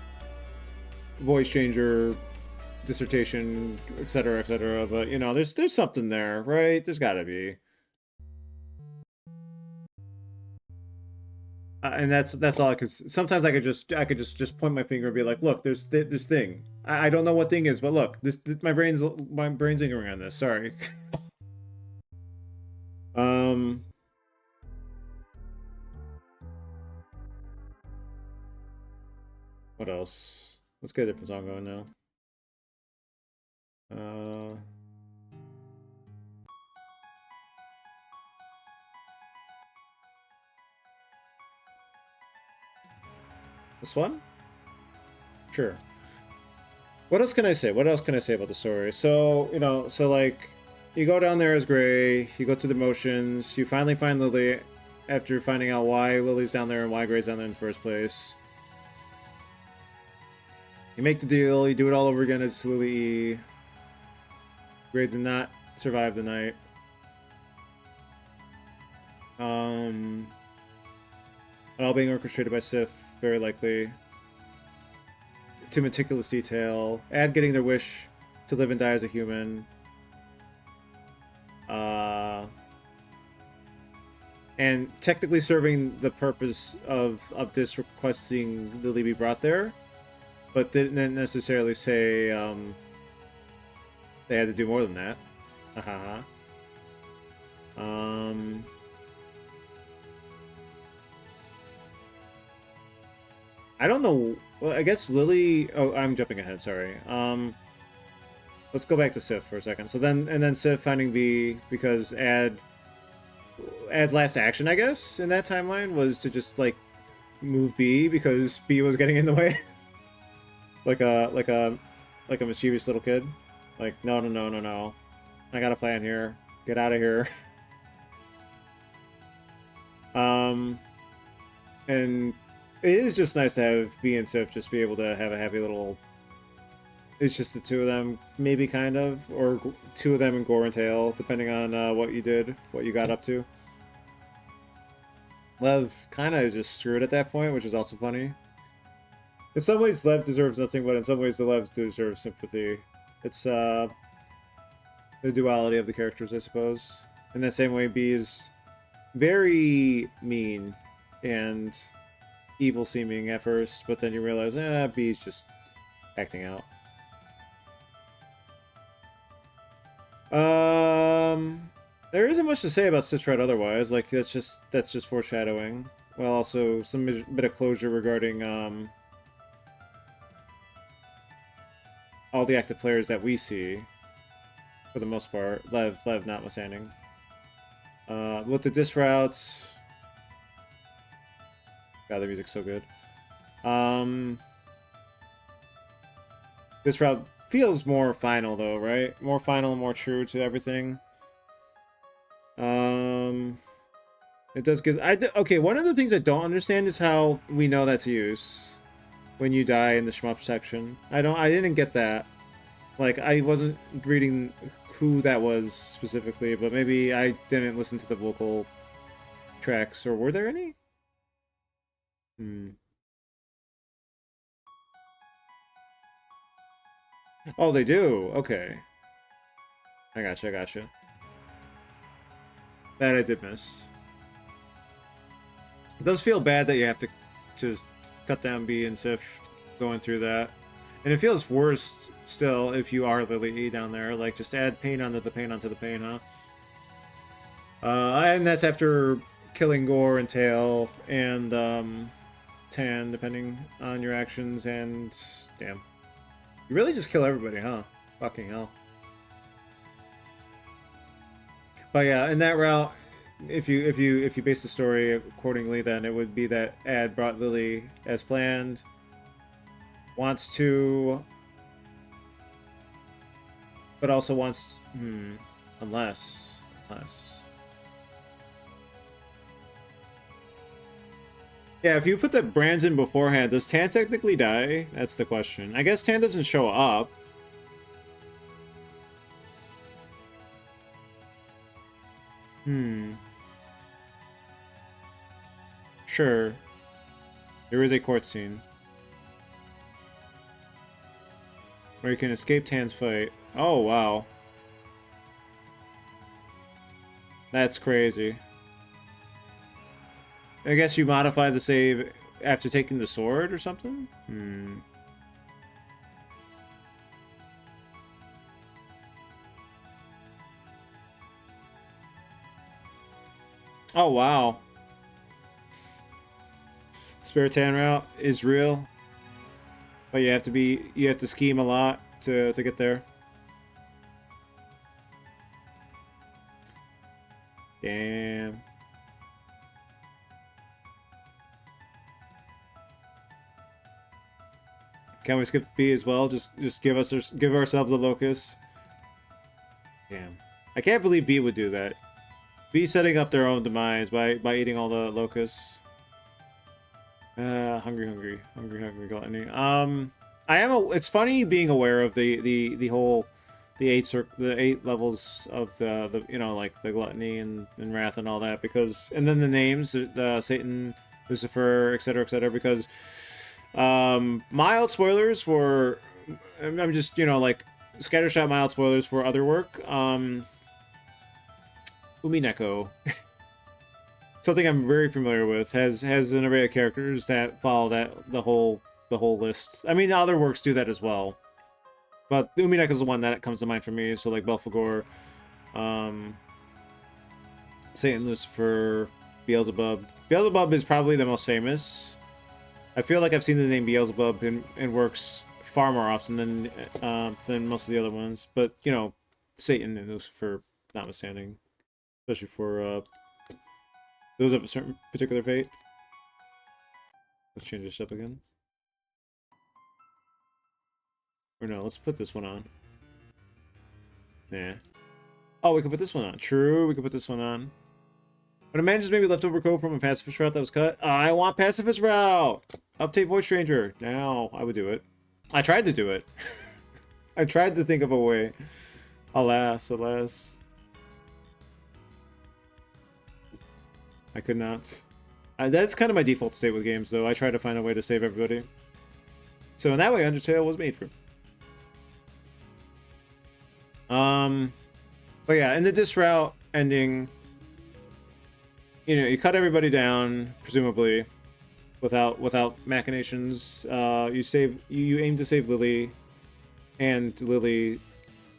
Void Stranger dissertation, etc., etc. But you know, there's something there, right? There's got to be. And that's all I could. Sometimes I could just point my finger and be like, look, there's this thing. I don't know what thing is, but look, this my brain's ignorant on this. Sorry. What else? Let's get a different song going now. This one? Sure. What else can I say? What else can I say about the story? So, you know, so like, you go down there as Gray, you go through the motions, you finally find Lily after finding out why Lily's down there and why Gray's down there in the first place. You make the deal, you do it all over again as Lily E. Gray did not survive the night. It all being orchestrated by Sif, very likely. To meticulous detail. Ad getting their wish to live and die as a human. And technically serving the purpose of this requesting Lily be brought there, but didn't necessarily say they had to do more than that. Haha. I don't know. Well, I guess Lily. Oh, I'm jumping ahead. Sorry. Let's go back to Sif for a second. So then Sif finding B because Ad's last action, I guess, in that timeline was to just like move B because B was getting in the way, like a mischievous little kid. Like no. I got a plan here. Get out of here. And it is just nice to have B and Sif just be able to have a happy little. It's just the two of them, maybe kind of, or two of them in Gore and Tail, depending on what you did, what you got up to. Lev kind of just screwed at that point, which is also funny. In some ways, Lev deserves nothing, but in some ways, the Levs deserve sympathy. It's the duality of the characters, I suppose. In that same way, B is very mean and evil-seeming at first, but then you realize, B's just acting out. There isn't much to say about Sif's Red otherwise. Like that's just foreshadowing. Well, also some bit of closure regarding all the active players that we see, for the most part. Lev notwithstanding. With the dis routes, God, the music's so good. This route feels more final though, right? More final and more true to everything. It does give. Okay, one of the things I don't understand is how we know that's use when you die in the shmup section. I didn't get that. Like, I wasn't reading who that was specifically, but maybe I didn't listen to the vocal tracks, or were there any? Oh, they do. Okay. I gotcha. That I did miss. It does feel bad that you have to just cut down B and Sif going through that. And it feels worse still if you are Lily E down there. Like, just add pain onto the pain onto the pain, huh? And that's after killing Gore and Tail and Tan, depending on your actions. And damn, you really just kill everybody, huh? Fucking hell. But yeah, in that route, if you base the story accordingly, then it would be that Ad brought Lily as planned. Wants to, but also wants. Unless. Yeah, if you put the brands in beforehand, does Tan technically die? That's the question. I guess Tan doesn't show up. Sure. There is a court scene where you can escape Tan's fight. Oh, wow. That's crazy. I guess you modify the save after taking the sword or something? Oh, wow. Spare Tan route is real. But you have to scheme a lot to get there. Damn. Can we skip B as well? Just give ourselves a locus. Damn. I can't believe B would do that. B setting up their own demise by eating all the locusts. Hungry gluttony. It's funny being aware of the whole the eight levels of the you know, like the gluttony and wrath and all that, because, and then the names, Satan, Lucifer, etc., because mild spoilers for, I'm just, you know, like scattershot mild spoilers for other work. Umineko, something I'm very familiar with, has an array of characters that follow the whole list. I mean, other works do that as well, but Umineko is the one that comes to mind for me. So like Belphegor, Satan, Lucifer, Beelzebub. Beelzebub is probably the most famous. I feel like I've seen the name Beelzebub in works far more often than most of the other ones. But, you know, Satan and Lucifer notwithstanding, especially for those of a certain particular fate. Let's change this up again. Or no, let's put this one on. Nah. Oh, we can put this one on. True, we can put this one on. But it manages maybe leftover code from a pacifist route that was cut. I want pacifist route! Update Void Stranger. Now, I would do it. I tried to do it. I tried to think of a way. Alas. I could not. That's kind of my default state with games, though. I try to find a way to save everybody. So in that way, Undertale was made for. But yeah, in the dis route ending, you know, you cut everybody down, presumably, without machinations. You aim to save Lily, and Lily,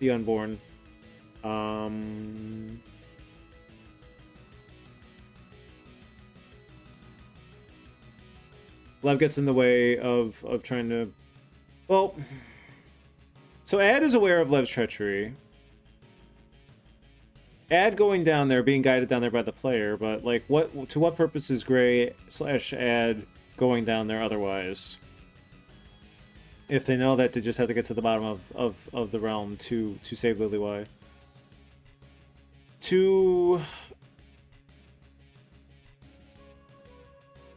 the unborn. Lev gets in the way of trying to, well, So Ad is aware of Lev's treachery. Ad going down there, being guided down there by the player, but like, to what purpose is Gray / Ad going down there otherwise? If they know that they just have to get to the bottom of the realm to save Lily Y. To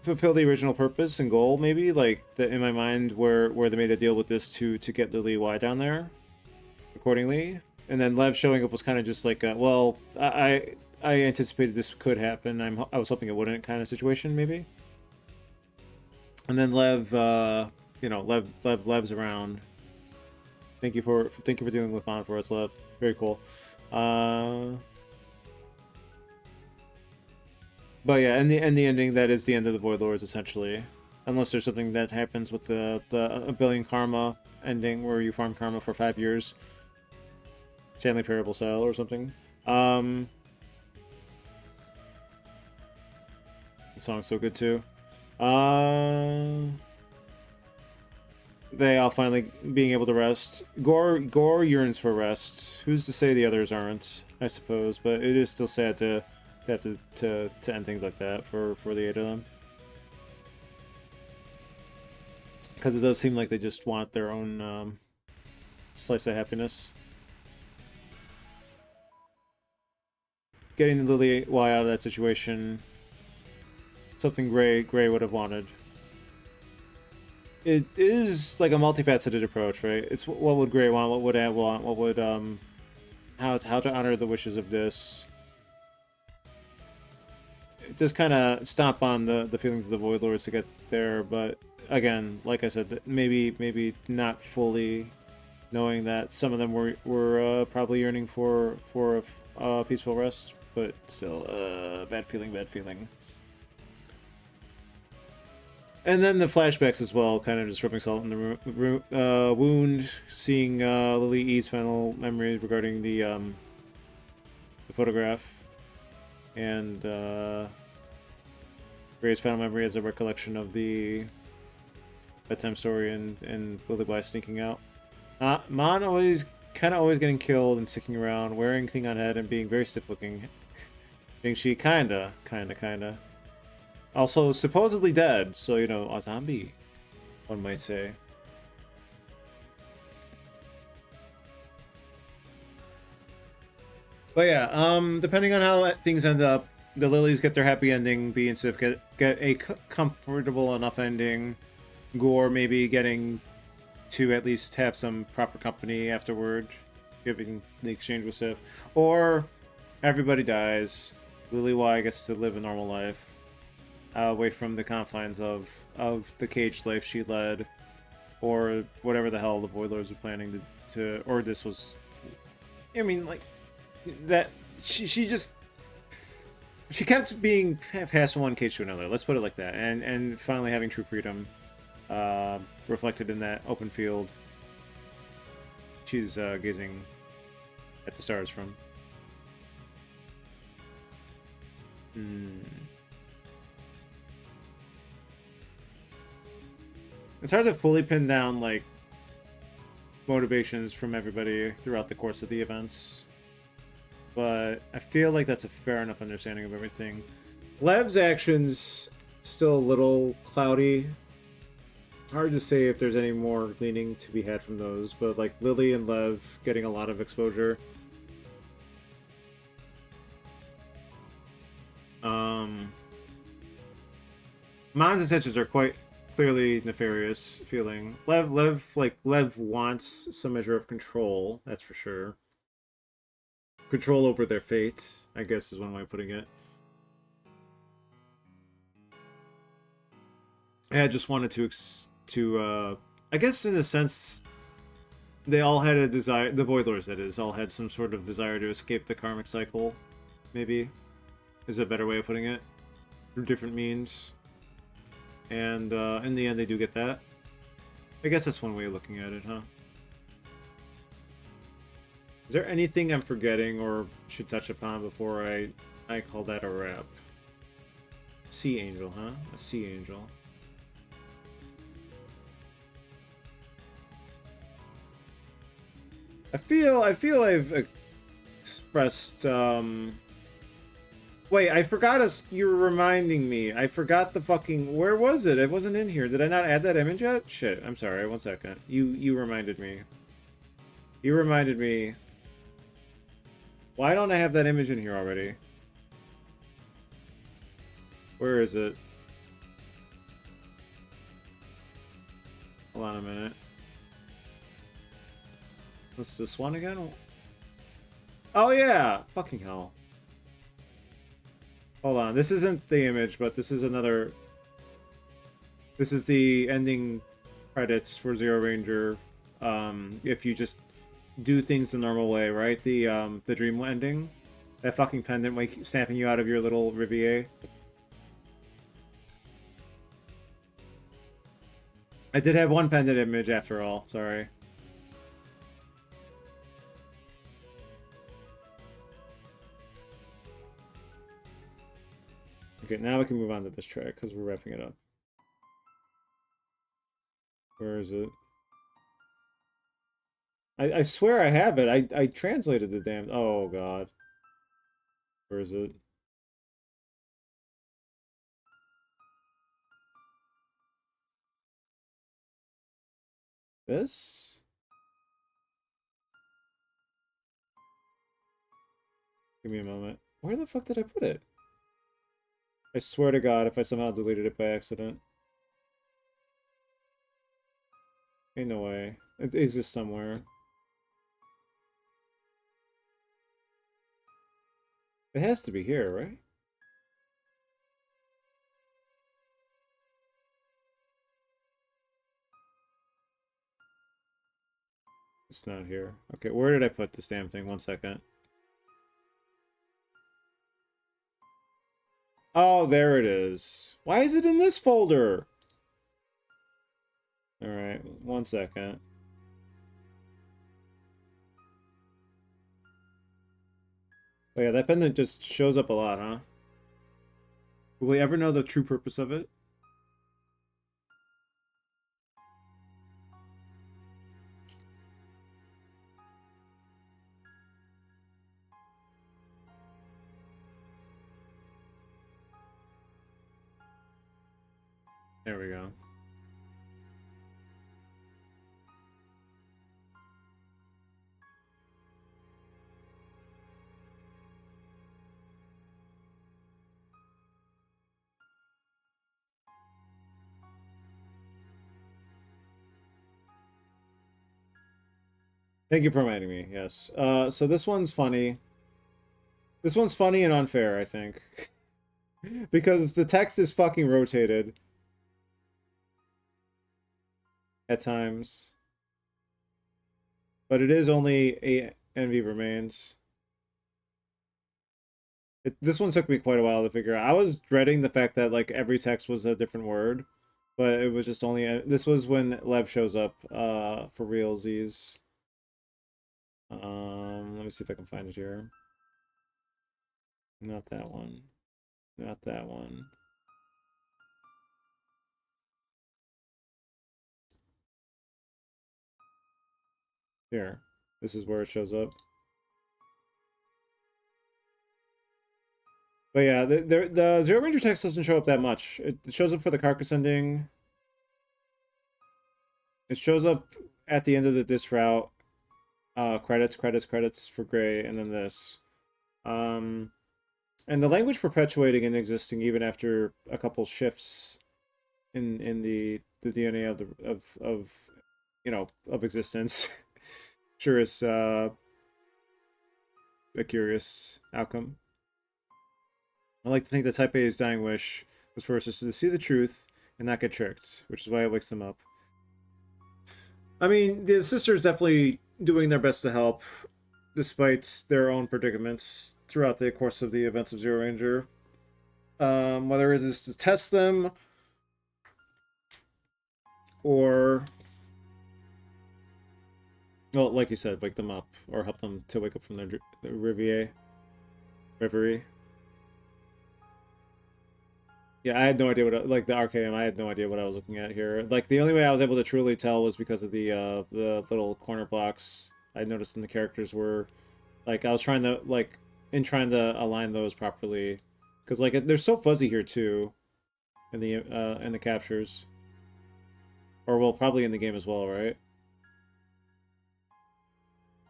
fulfill the original purpose and goal, maybe, like, in my mind, where they made a deal with this to get Lily Y down there accordingly. And then Lev showing up was kind of just like, well, I anticipated this could happen. I was hoping it wouldn't kind of situation, maybe. And then Lev, you know, Lev's around. Thank you for dealing with Bond for us, Lev. Very cool. But yeah, and the ending, that is the end of the Void Lords, essentially. Unless there's something that happens with the a billion karma ending where you farm karma for 5 years. Stanley Parable style or something. The song's so good too. They all finally being able to rest. Gore yearns for rest. Who's to say the others aren't? I suppose, but it is still sad to have to end things like that for the 8 of them. Because it does seem like they just want their own slice of happiness. Getting Lily Y out of that situation, something Gray would have wanted. It is like a multifaceted approach, right? It's what would Gray want, what would Ad want, what would how to honor the wishes of this. Just kind of stomp on the feelings of the Void Lords to get there, but again, like I said, maybe not fully knowing that some of them were probably yearning for a peaceful rest, but still, bad feeling. And then the flashbacks as well, kind of just rubbing salt in the wound, seeing Lily E's final memory regarding the photograph, and Gray's final memory as a recollection of the bedtime story and Lily Bly sneaking out. Mon always getting killed and sticking around, wearing thing on head and being very stiff looking. Being she kinda. Also supposedly dead, so you know, a zombie, one might say. But yeah, depending on how things end up, the Lilies get their happy ending, B and Sif get a comfortable enough ending. Gore maybe getting to at least have some proper company afterward, giving the exchange with Sif. Or everybody dies, Lily Y gets to live a normal life, away from the confines of the caged life she led, or whatever the hell the Void Lords were planning to or this was. I mean, like, that she kept being passed from one cage to another. Let's put it like that, and finally having true freedom, reflected in that open field she's gazing at the stars from. It's hard to fully pin down, like, motivations from everybody throughout the course of the events, but I feel like that's a fair enough understanding of everything. Lev's actions still a little cloudy. Hard to say if there's any more gleaning to be had from those, but like Lily and Lev getting a lot of exposure. Mon's intentions are quite clearly nefarious feeling. Lev wants some measure of control, that's for sure. Control over their fate, I guess is one way of putting it. I just wanted to I guess in a sense they all had a desire, the Void Lords that is, all had some sort of desire to escape the karmic cycle, maybe, is a better way of putting it, through different means. And in the end, they do get that. I guess that's one way of looking at it, huh? Is there anything I'm forgetting or should touch upon before I call that a wrap? Sea Angel, huh? A Sea Angel. I feel I've expressed, Wait, I forgot us. You were reminding me. I forgot the fucking... Where was it? It wasn't in here. Did I not add that image yet? Shit, I'm sorry. 1 second. You reminded me. You reminded me. Why don't I have that image in here already? Where is it? Hold on a minute. What's this one again? Oh, yeah! Fucking hell. Hold on. This isn't the image, but this is another... This is the ending credits for ZeroRanger. If you just do things the normal way, right? The dream ending. That fucking pendant like snapping you out of your little Rivier. I did have one pendant image after all, sorry. Okay, now we can move on to this track because we're wrapping it up. Where is it? I swear I have it. I translated the damn... Oh, God. Where is it? This? Give me a moment. Where the fuck did I put it? I swear to God if I somehow deleted it by accident. Ain't no way. It exists somewhere. It has to be here, right? It's not here. Okay, where did I put this damn thing? 1 second. Oh, there it is. Why is it in this folder? Alright, 1 second. Oh yeah, that pendant just shows up a lot, huh? Will we ever know the true purpose of it? There we go. Thank you for reminding me, yes. So this one's funny. This one's funny and unfair, I think. Because the text is fucking rotated. At times. But it is only 8 envy remains. This one took me quite a while to figure out. I was dreading the fact that like every text was a different word. But it was just only... This was when Lev shows up for realsies. Let me see if I can find it here. Not that one. Not that one. Here. This is where it shows up. But yeah, the ZeroRanger text doesn't show up that much. It shows up for the carcass ending. It shows up at the end of the diss route. Credits for Gray, and then this. And the language perpetuating and existing even after a couple shifts in the DNA of you know, of existence. Sure is a curious outcome. I like to think that Type A's dying wish was for us to see the truth and not get tricked, which is why it wakes them up. I mean, the sisters definitely doing their best to help, despite their own predicaments throughout the course of the events of ZeroRanger. Whether it is to test them or, well, like you said, wake them up or help them to wake up from their reverie. Yeah, I had no idea what, like the RKM, I had no idea what I was looking at here. Like the only way I was able to truly tell was because of the little corner blocks I noticed in the characters were like I was trying to like in trying to align those properly, because like they're so fuzzy here too in the captures, or well probably in the game as well, right?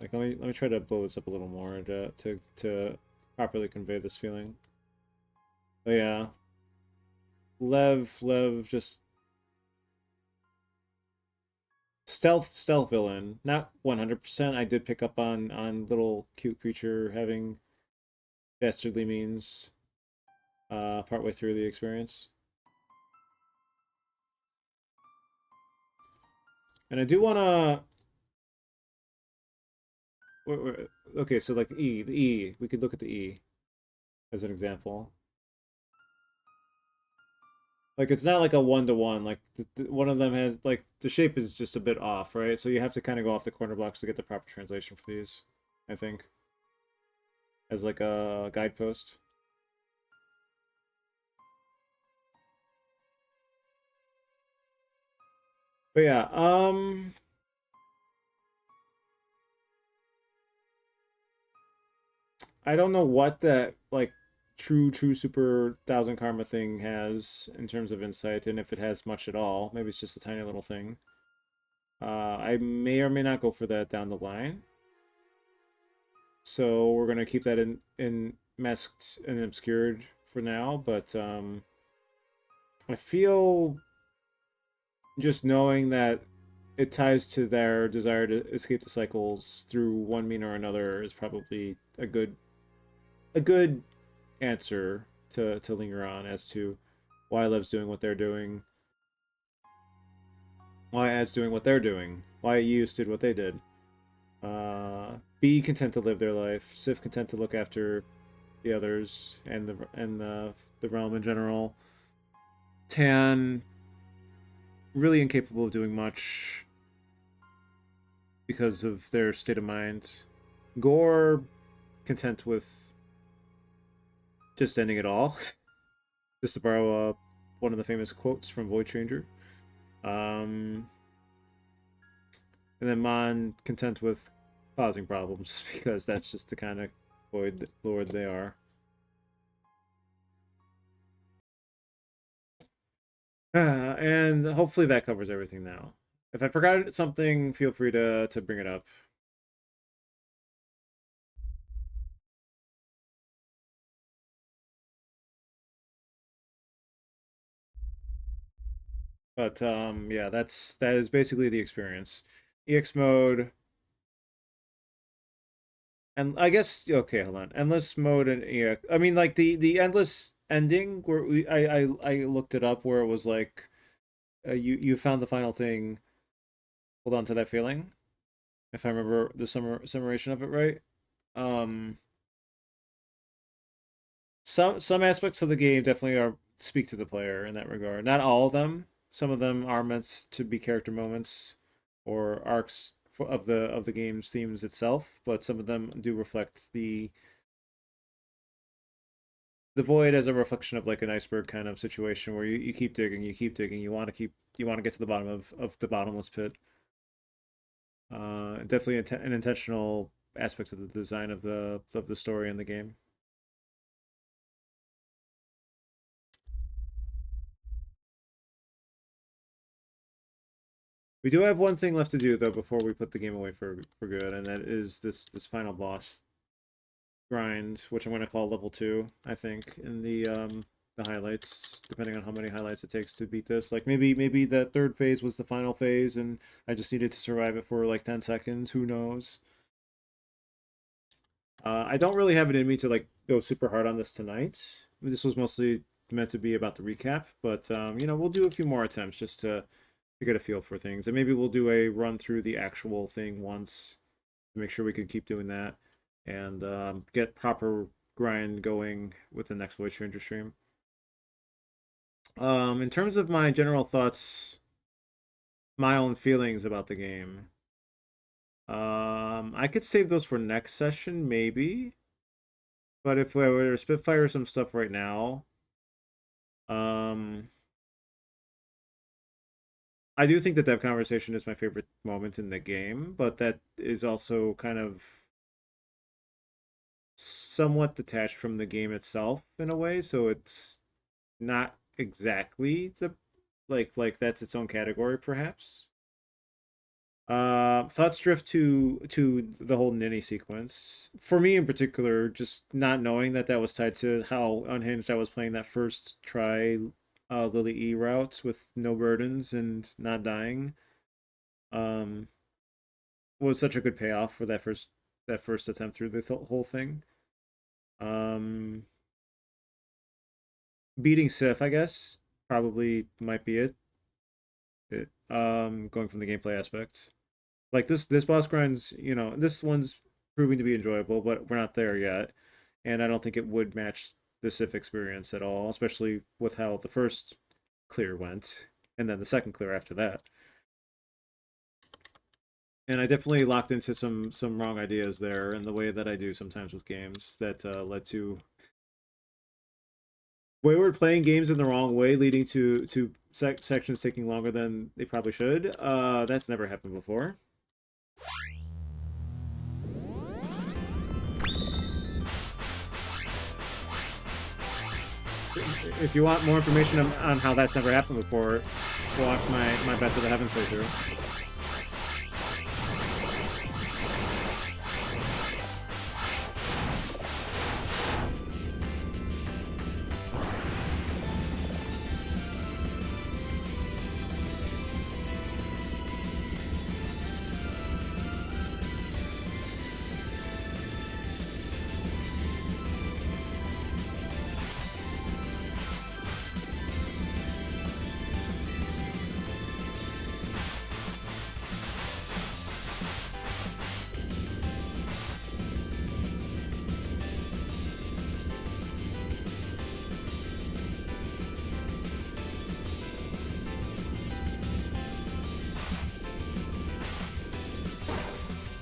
Like let me try to blow this up a little more to properly convey this feeling. But yeah, Lev just stealth villain, not 100%. I did pick up on little cute creature having dastardly means partway through the experience. And I do want to. Okay, so like the E, we could look at the E as an example. Like it's not like a one-to-one. Like one of them has like the shape is just a bit off, right? So you have to kind of go off the corner blocks to get the proper translation for these, I think, as like a guidepost. But yeah, I don't know what that like true super thousand karma thing has in terms of insight, and if it has much at all. Maybe it's just a tiny little thing. I may or may not go for that down the line. So we're gonna keep that in masked and obscured for now, but I feel just knowing that it ties to their desire to escape the cycles through one mean or another is probably a good answer to linger on as to why Lev's doing what they're doing, why Ad's doing what they're doing, why Use did what they did. Be content to live their life. Sif content to look after the others and the realm in general. Tan really incapable of doing much because of their state of mind. Gore content with just ending it all. Just to borrow one of the famous quotes from Void Stranger. And then Mon content with causing problems because that's just the kind of Void Lord they are. And hopefully that covers everything now. If I forgot something, feel free to bring it up. But yeah, that is basically the experience. EX mode, and I guess okay, hold on. Endless mode and EX. I mean, like the endless ending where I looked it up where it was like you found the final thing. Hold on to that feeling, if I remember the summation of it right. Um, some aspects of the game definitely are speak to the player in that regard. Not all of them. Some of them are meant to be character moments or arcs of the game's themes itself, but some of them do reflect the void as a reflection of like an iceberg kind of situation where you keep digging, you want to get to the bottom of the bottomless pit. Definitely an intentional aspect of the design of the story in the game. We do have one thing left to do though before we put the game away for good, and that is this final boss grind, which I'm going to call level 2. I think in the highlights, depending on how many highlights it takes to beat this. Like maybe that third phase was the final phase, and I just needed to survive it for like 10 seconds. Who knows? I don't really have it in me to like go super hard on this tonight. This was mostly meant to be about the recap, but we'll do a few more attempts just to get a feel for things. And maybe we'll do a run through the actual thing once to make sure we can keep doing that and get proper grind going with the next Voice Stranger stream. In terms of my general thoughts, my own feelings about the game, I could save those for next session, maybe. But if I were to spitfire some stuff right now, um, I do think the dev conversation is my favorite moment in the game, but that is also kind of somewhat detached from the game itself in a way, so it's not exactly the like that's its own category perhaps. Thoughts drift to the whole Ninny sequence. For me in particular, just not knowing that that was tied to how unhinged I was playing that first try Lily E routes with no burdens and not dying. Um, was such a good payoff for that first attempt through the whole thing. Um, beating Sif, I guess, probably might be going from the gameplay aspect. Like this boss grind's, this one's proving to be enjoyable, but we're not there yet. And I don't think it would match the Sif experience at all, especially with how the first clear went, and then the second clear after that. And I definitely locked into some wrong ideas there in the way that I do sometimes with games that led to wayward playing games in the wrong way, leading to sections taking longer than they probably should. That's never happened before. If you want more information on how that's never happened before, watch my Bet to the Heavens playthrough.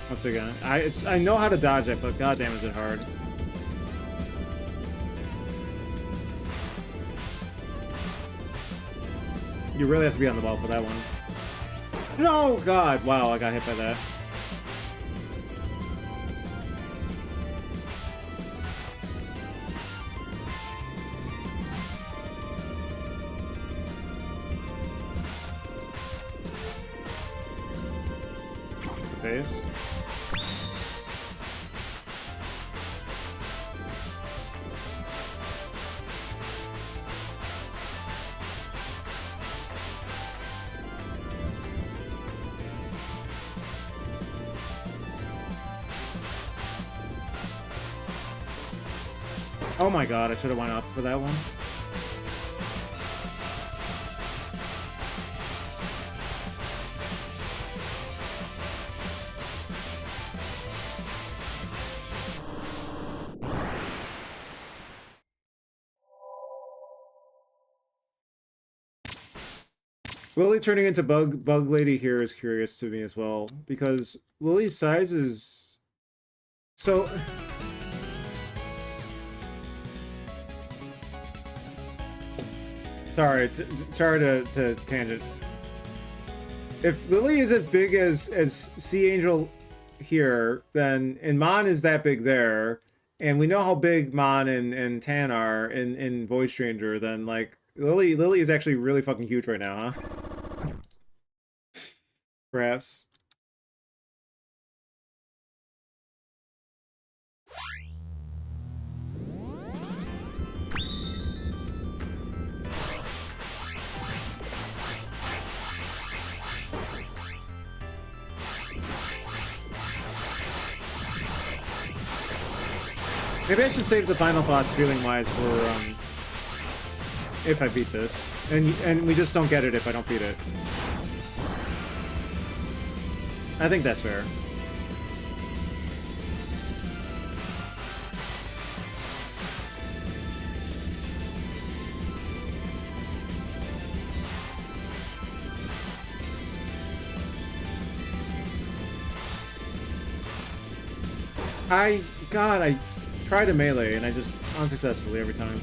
Once again, I know how to dodge it, but goddamn is it hard. You really have to be on the ball for that one. No, God, wow, I got hit by that. Phase. Oh my God, I should have went up for that one. Lily turning into bug lady here is curious to me as well, because Lily's size is so. Sorry to tangent. If Lily is as big as Sea Angel here, then and Mon is that big there, and we know how big Mon and Tan are in Void Stranger, then like Lily is actually really fucking huge right now, huh? Perhaps. Maybe I should save the final thoughts feeling-wise for, if I beat this. And we just don't get it if I don't beat it. I think that's fair. God, I tried a melee and I just unsuccessfully every time.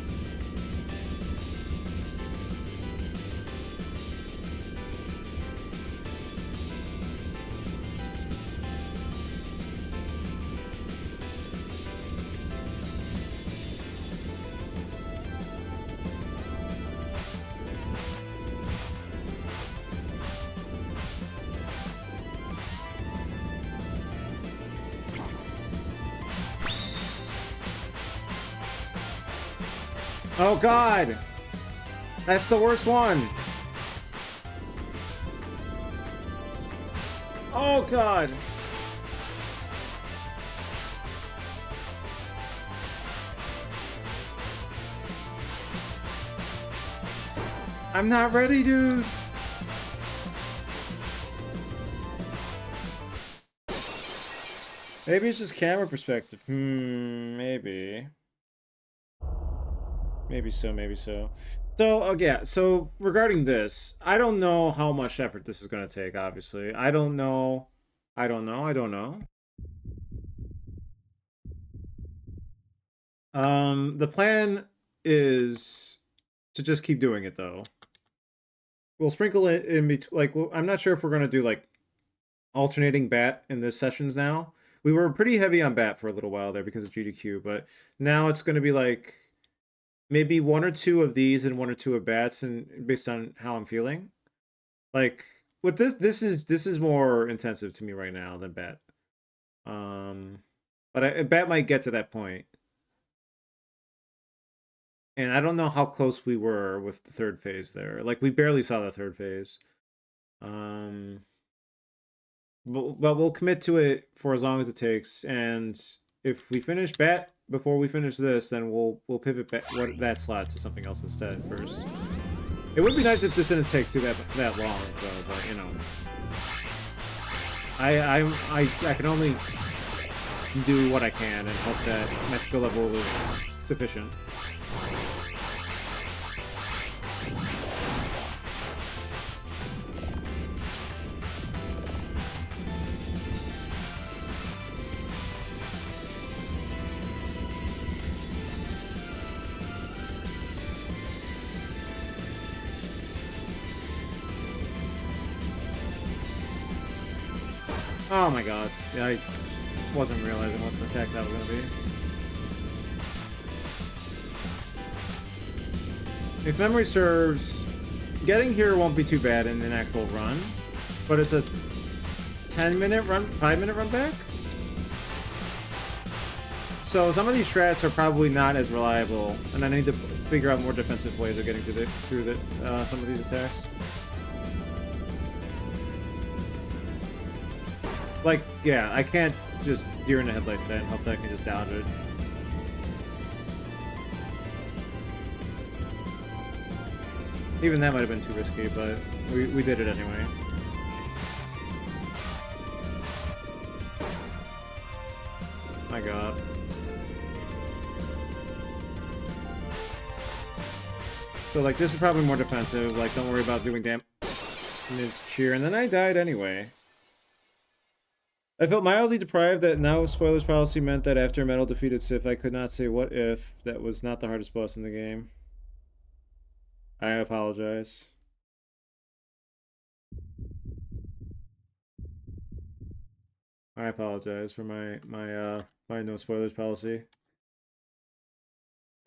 Oh god! That's the worst one! Oh god! I'm not ready, dude! Maybe it's just camera perspective. Maybe. Maybe so, maybe so. So, yeah, so regarding this, I don't know how much effort this is going to take, obviously. I don't know. I don't know. The plan is to just keep doing it, though. We'll sprinkle it in between, like, I'm not sure if we're going to do, like, alternating bat in this sessions now. We were pretty heavy on bat for a little while there because of GDQ, but now it's going to be, like, maybe one or two of these and one or two of bats, and based on how I'm feeling. Like with this is more intensive to me right now than bat. But bat might get to that point, and I don't know how close we were with the third phase there. Like we barely saw the third phase. But we'll commit to it for as long as it takes, and if we finish bat before we finish this, then we'll pivot that slot to something else instead first. It would be nice if this didn't take that long, though. But you know, I can only do what I can and hope that my skill level is sufficient. Oh my god. Yeah, I wasn't realizing what the attack that was going to be. If memory serves, getting here won't be too bad in an actual run, but it's a 10-minute run, 5-minute run back? So some of these strats are probably not as reliable, and I need to figure out more defensive ways of getting through some of these attacks. Like, yeah, I can't just deer in the headlights and hope that I can just dodge it. Even that might have been too risky, but we did it anyway. My god. So, like, this is probably more defensive. Like, don't worry about doing damage here. And then I died anyway. I felt mildly deprived that now spoilers policy meant that after Metal defeated Sif, I could not say what if that was not the hardest boss in the game. I apologize. I apologize for my no spoilers policy.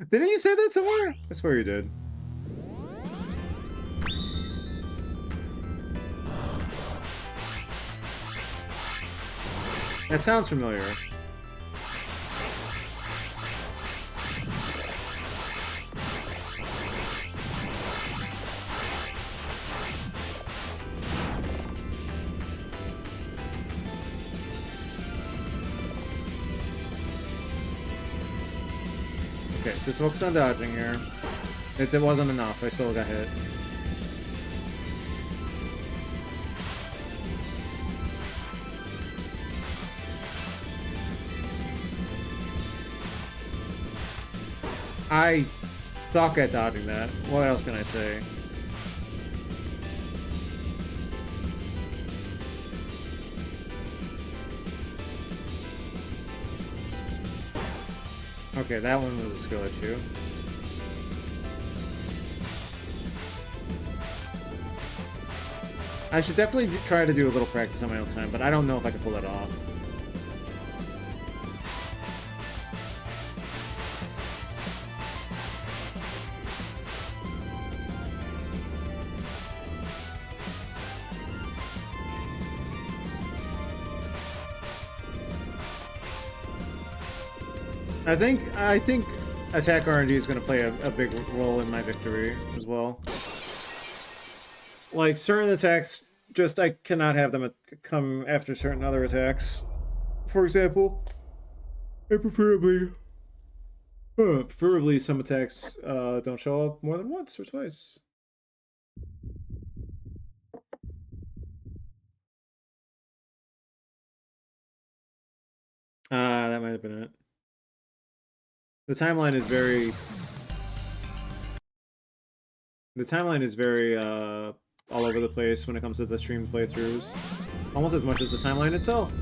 Didn't you say that somewhere? I swear you did. That sounds familiar. Okay, just focus on dodging here. It wasn't enough. I still got hit. I suck at dodging that. What else can I say? Okay, that one was a skill issue. I should definitely try to do a little practice on my own time, but I don't know if I can pull that off. I think attack RNG is going to play a big role in my victory as well. Like, certain attacks, just I cannot have them come after certain other attacks. For example, and preferably some attacks don't show up more than once or twice. That might have been it. The timeline is very... The timeline is very, all over the place when it comes to the stream playthroughs. Almost as much as the timeline itself.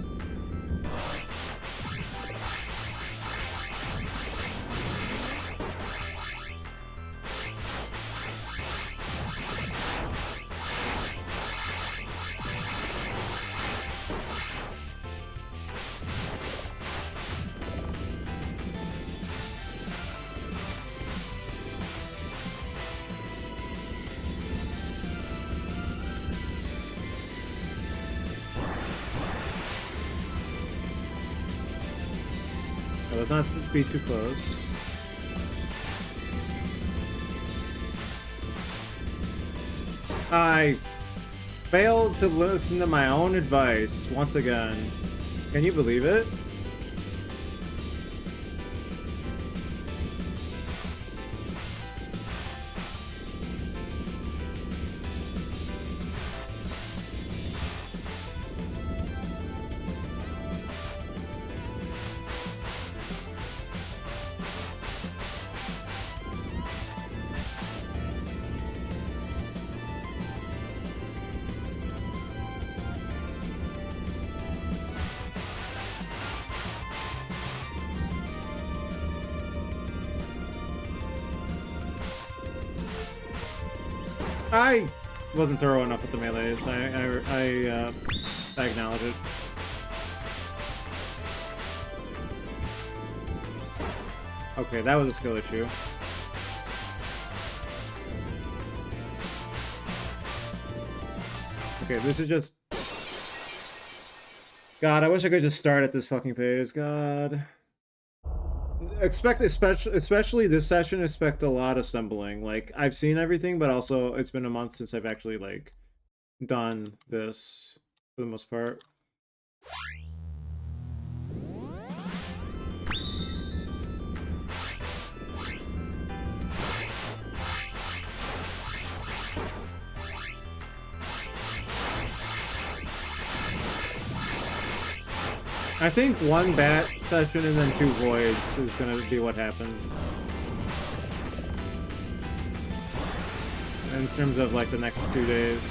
Let's not be too close. I failed to listen to my own advice once again. Can you believe it? I wasn't thorough enough with the melees. I acknowledge it. Okay, that was a skill issue. Okay, this is just... God, I wish I could just start at this fucking phase. God. Especially this session, expect a lot of stumbling. Like, I've seen everything, but also it's been a month since I've actually, like, done this for the most part. I think one bat session and then 2 voids is gonna be what happens. In terms of like the next 2 days.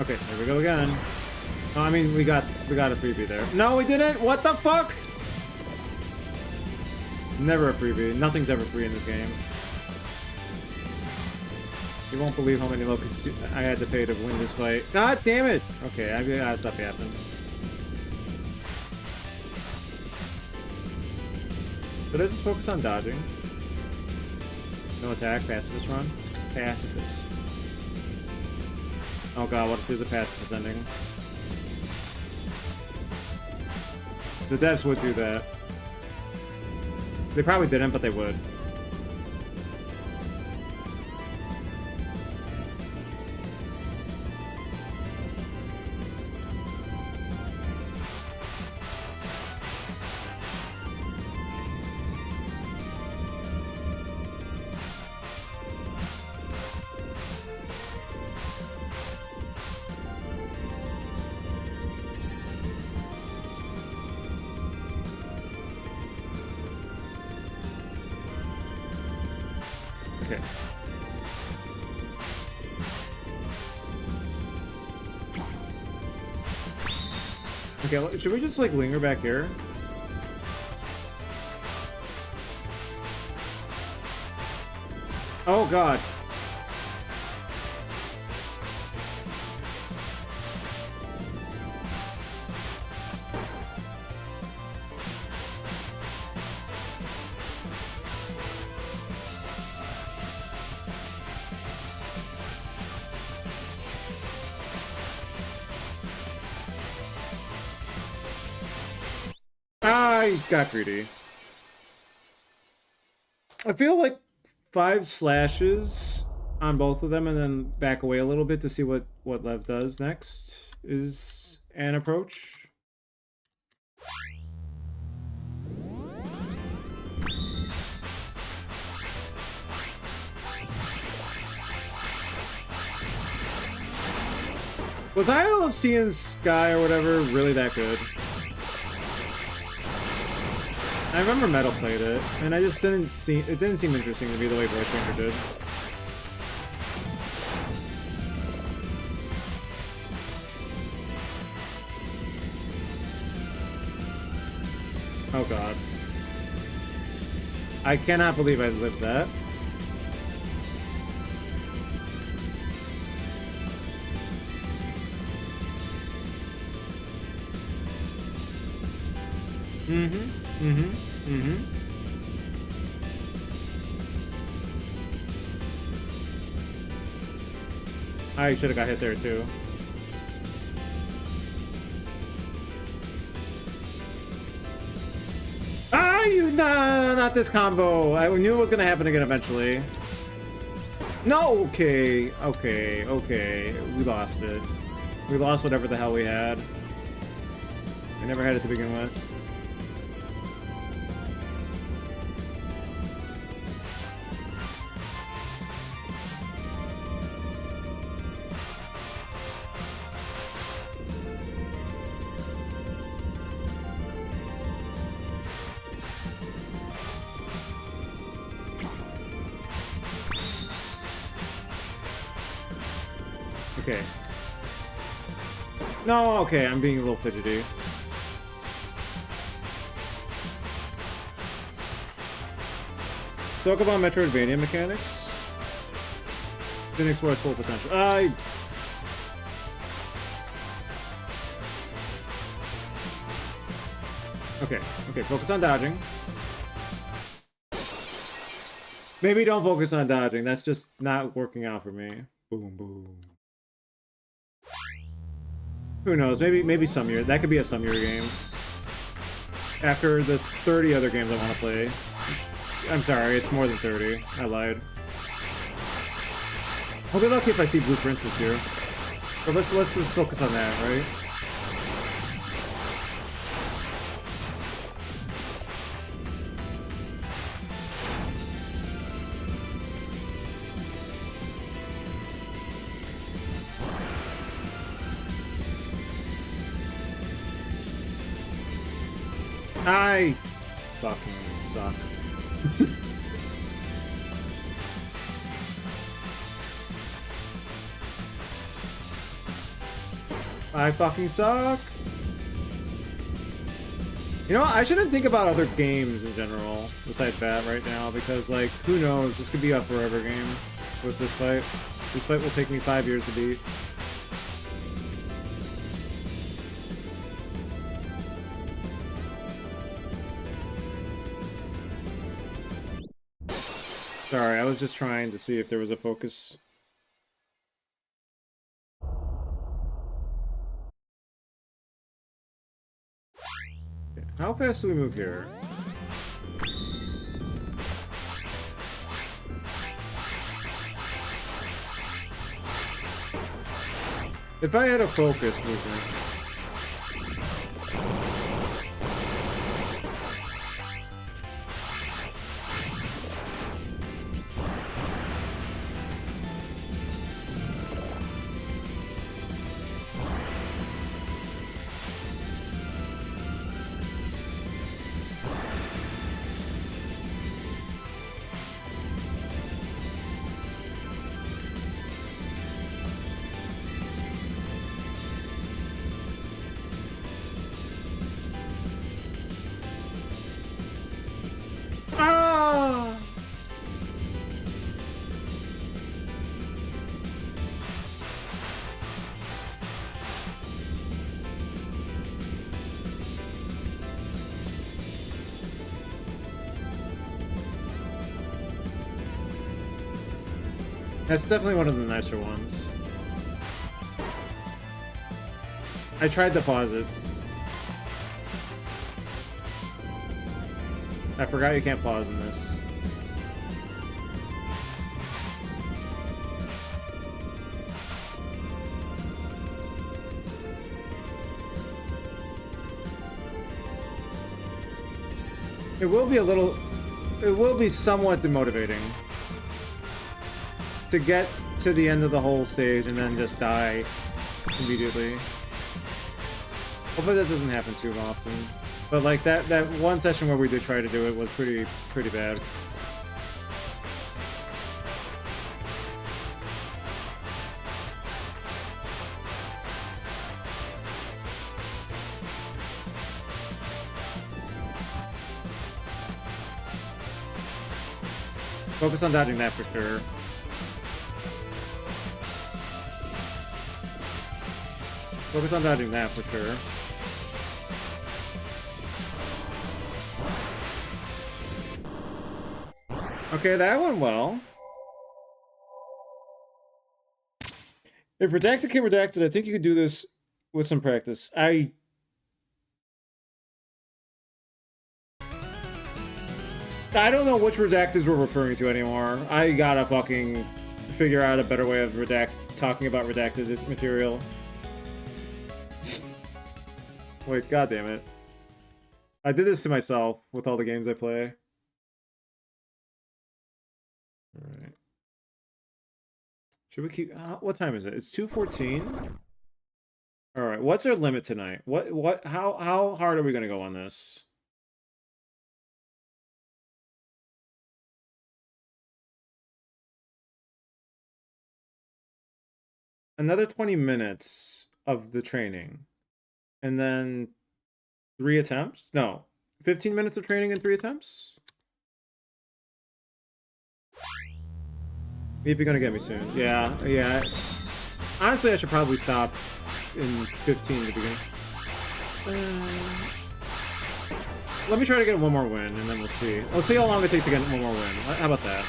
Okay, here we go again. Oh, I mean, we got a freebie there. No, we didn't! What the fuck? Never a freebie. Nothing's ever free in this game. You won't believe how many locusts I had to pay to win this fight. God damn it! Okay, I gotta stop yapping. Should I just focus on dodging? No attack, pacifist run? Pacifist. Oh god, what if there's a pacifist ending? The devs would do that. They probably didn't, but they would. Okay. Okay, should we just like linger back here? Oh god. I got greedy. I feel like 5 slashes on both of them and then back away a little bit to see what Lev does next is an approach. Was Isle of Sea and Sky or whatever really that good? I remember Metal played it, and I just didn't see it didn't seem interesting to me the way Void Stranger did. Oh god. I cannot believe I lived that. I should have got hit there too. Ah, nah, not this combo. I knew it was gonna happen again eventually. No, okay. We lost it. We lost whatever the hell we had. We never had it to begin with. Okay. No, okay, I'm being a little fidgety. Sokoban Metroidvania mechanics. Didn't explore its full potential. Okay, focus on dodging. Maybe don't focus on dodging. That's just not working out for me. Boom, boom. Who knows? Maybe some year. That could be a some year game. After the 30 other games I want to play. I'm sorry, it's more than 30. I lied. I'll be lucky if I see blueprints this year. But let's just focus on that, right? I fucking suck. I fucking suck. You know what? I shouldn't think about other games in general besides that right now because, like, who knows? This could be a forever game with this fight. This fight will take me 5 years to beat. Sorry, I was just trying to see if there was a focus. Okay. How fast do we move here? If I had a focus movement. That's definitely one of the nicer ones. I tried to pause it. I forgot you can't pause in this. It will be a little... It will be somewhat demotivating to get to the end of the whole stage and then just die immediately. Hopefully that doesn't happen too often. But like that one session where we did try to do it was pretty bad. Focus on dodging that for sure. Focus on dodging that for sure. Okay, that went well. If Redacted came Redacted, I think you could do this with some practice. I don't know which Redacteds we're referring to anymore. I gotta fucking figure out a better way of talking about redacted material. Wait, goddammit. I did this to myself with all the games I play. Alright. Should we keep... what time is it? It's 2:14? Alright, what's our limit tonight? How hard are we gonna go on this? Another 20 minutes of the training. And then 3 attempts? No. 15 minutes of training and 3 attempts? Maybe you're gonna get me soon. Yeah. Honestly, I should probably stop in 15 to begin. Let me try to get one more win, and then we'll see. We'll see how long it takes to get one more win. How about that?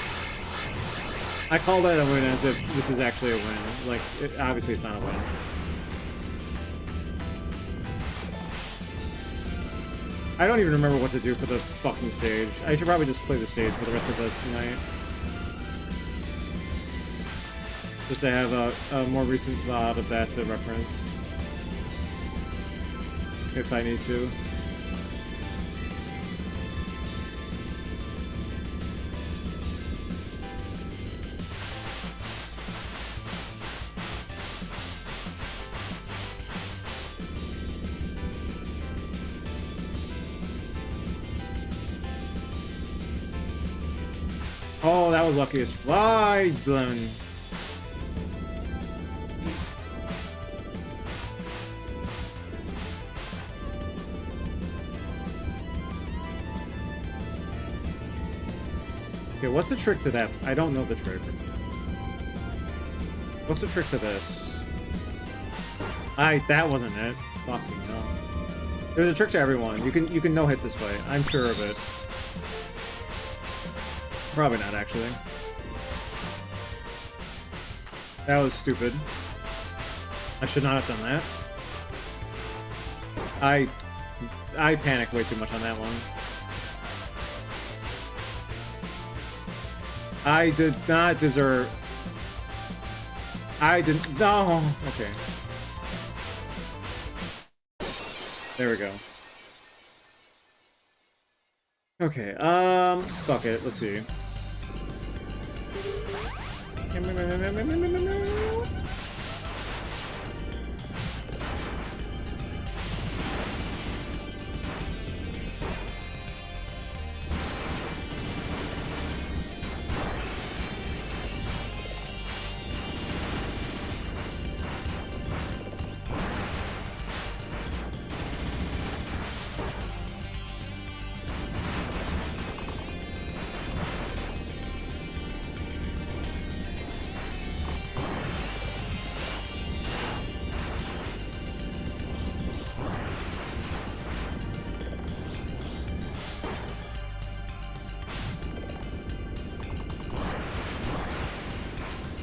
I call that a win as if this is actually a win. Like, obviously it's not a win. I don't even remember what to do for the fucking stage. I should probably just play the stage for the rest of the night. Just to have a more recent VOD of that to reference. If I need to. Oh, that was lucky as fly, then. Okay, what's the trick to that? I don't know the trick. What's the trick to this? That wasn't it. Fucking hell. There's a trick to everyone. You can no hit this fight. I'm sure of it. Probably not, actually. That was stupid. I should not have done that. I panicked way too much on that one. I did not deserve... I didn't... No! Okay. There we go. Okay, fuck it, let's see.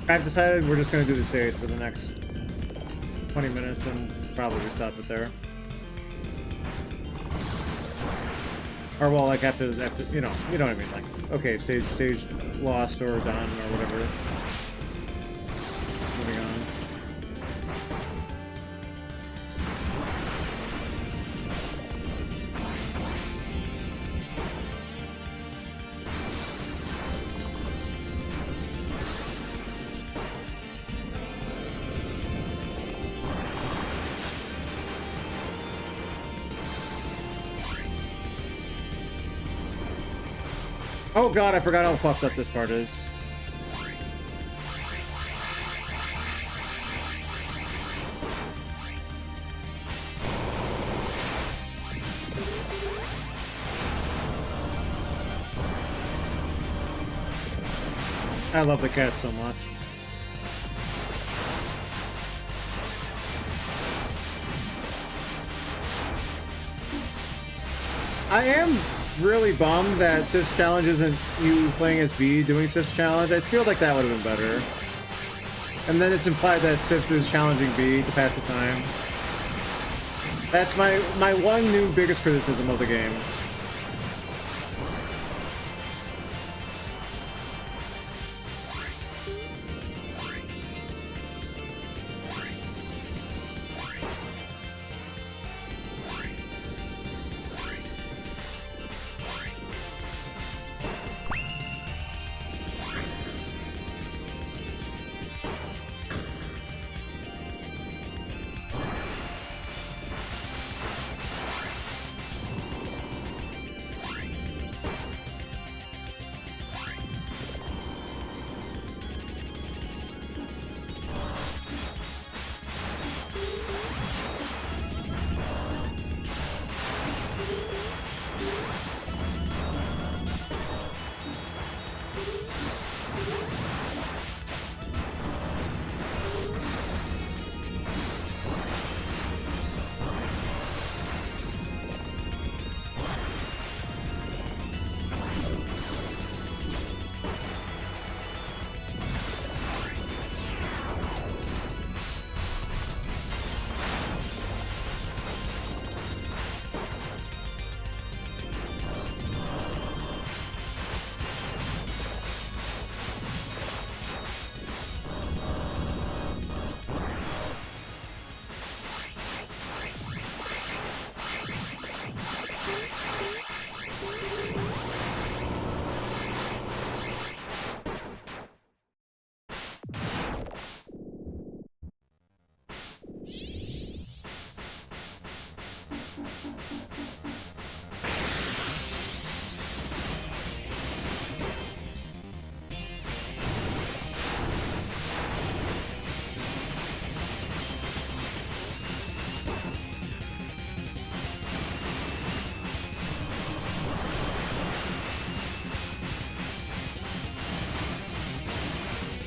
I've decided we're just going to do the stage for the next 20 minutes and probably stop it there. Or well, like after you know what I mean. Like okay, stage lost or done or whatever. Moving on. Oh god, I forgot how fucked up this part is. I love the cat so much. I am really bummed that Sif's challenge isn't you playing as B doing Sif's challenge. I feel like that would have been better. And then it's implied that Sif is challenging B to pass the time. That's my one new biggest criticism of the game.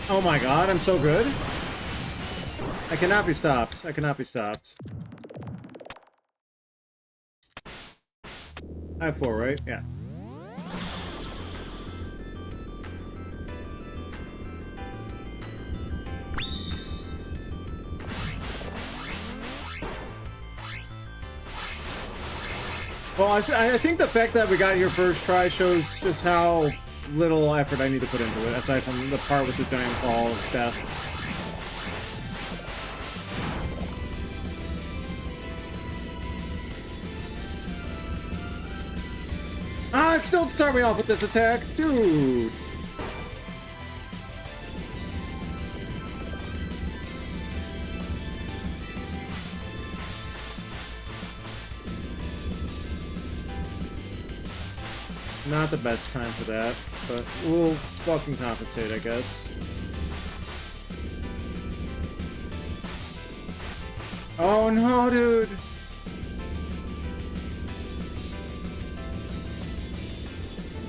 Oh my god, I'm so good. I cannot be stopped. I cannot be stopped. I have 4, right? Yeah. Well, I think the fact that we got here first try shows just how little effort I need to put into it, aside from the part with the giant ball of death. Ah, still start me off with this attack? Dude! Not the best time for that, but we'll fucking compensate, I guess. Oh no, dude!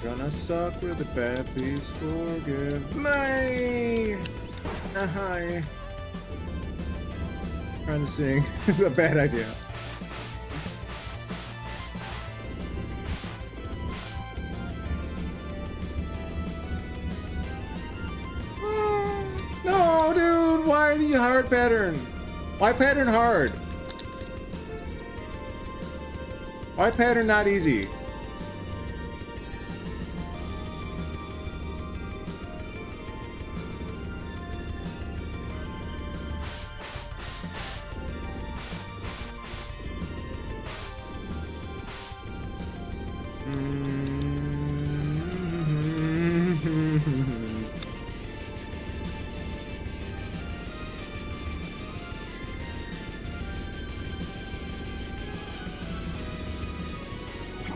I'm gonna suck with the bad, please forgive me! Hi. Trying to sing is a bad idea. No, dude! Why the hard pattern? Why pattern hard? Why pattern not easy?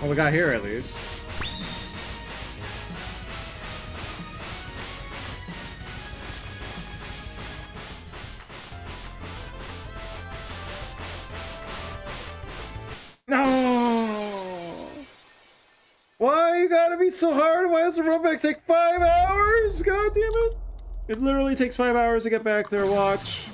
Well, we got here at least. No! Why you gotta be so hard? Why does the run back take 5 hours? God damn it! It literally takes 5 hours to get back there. Watch.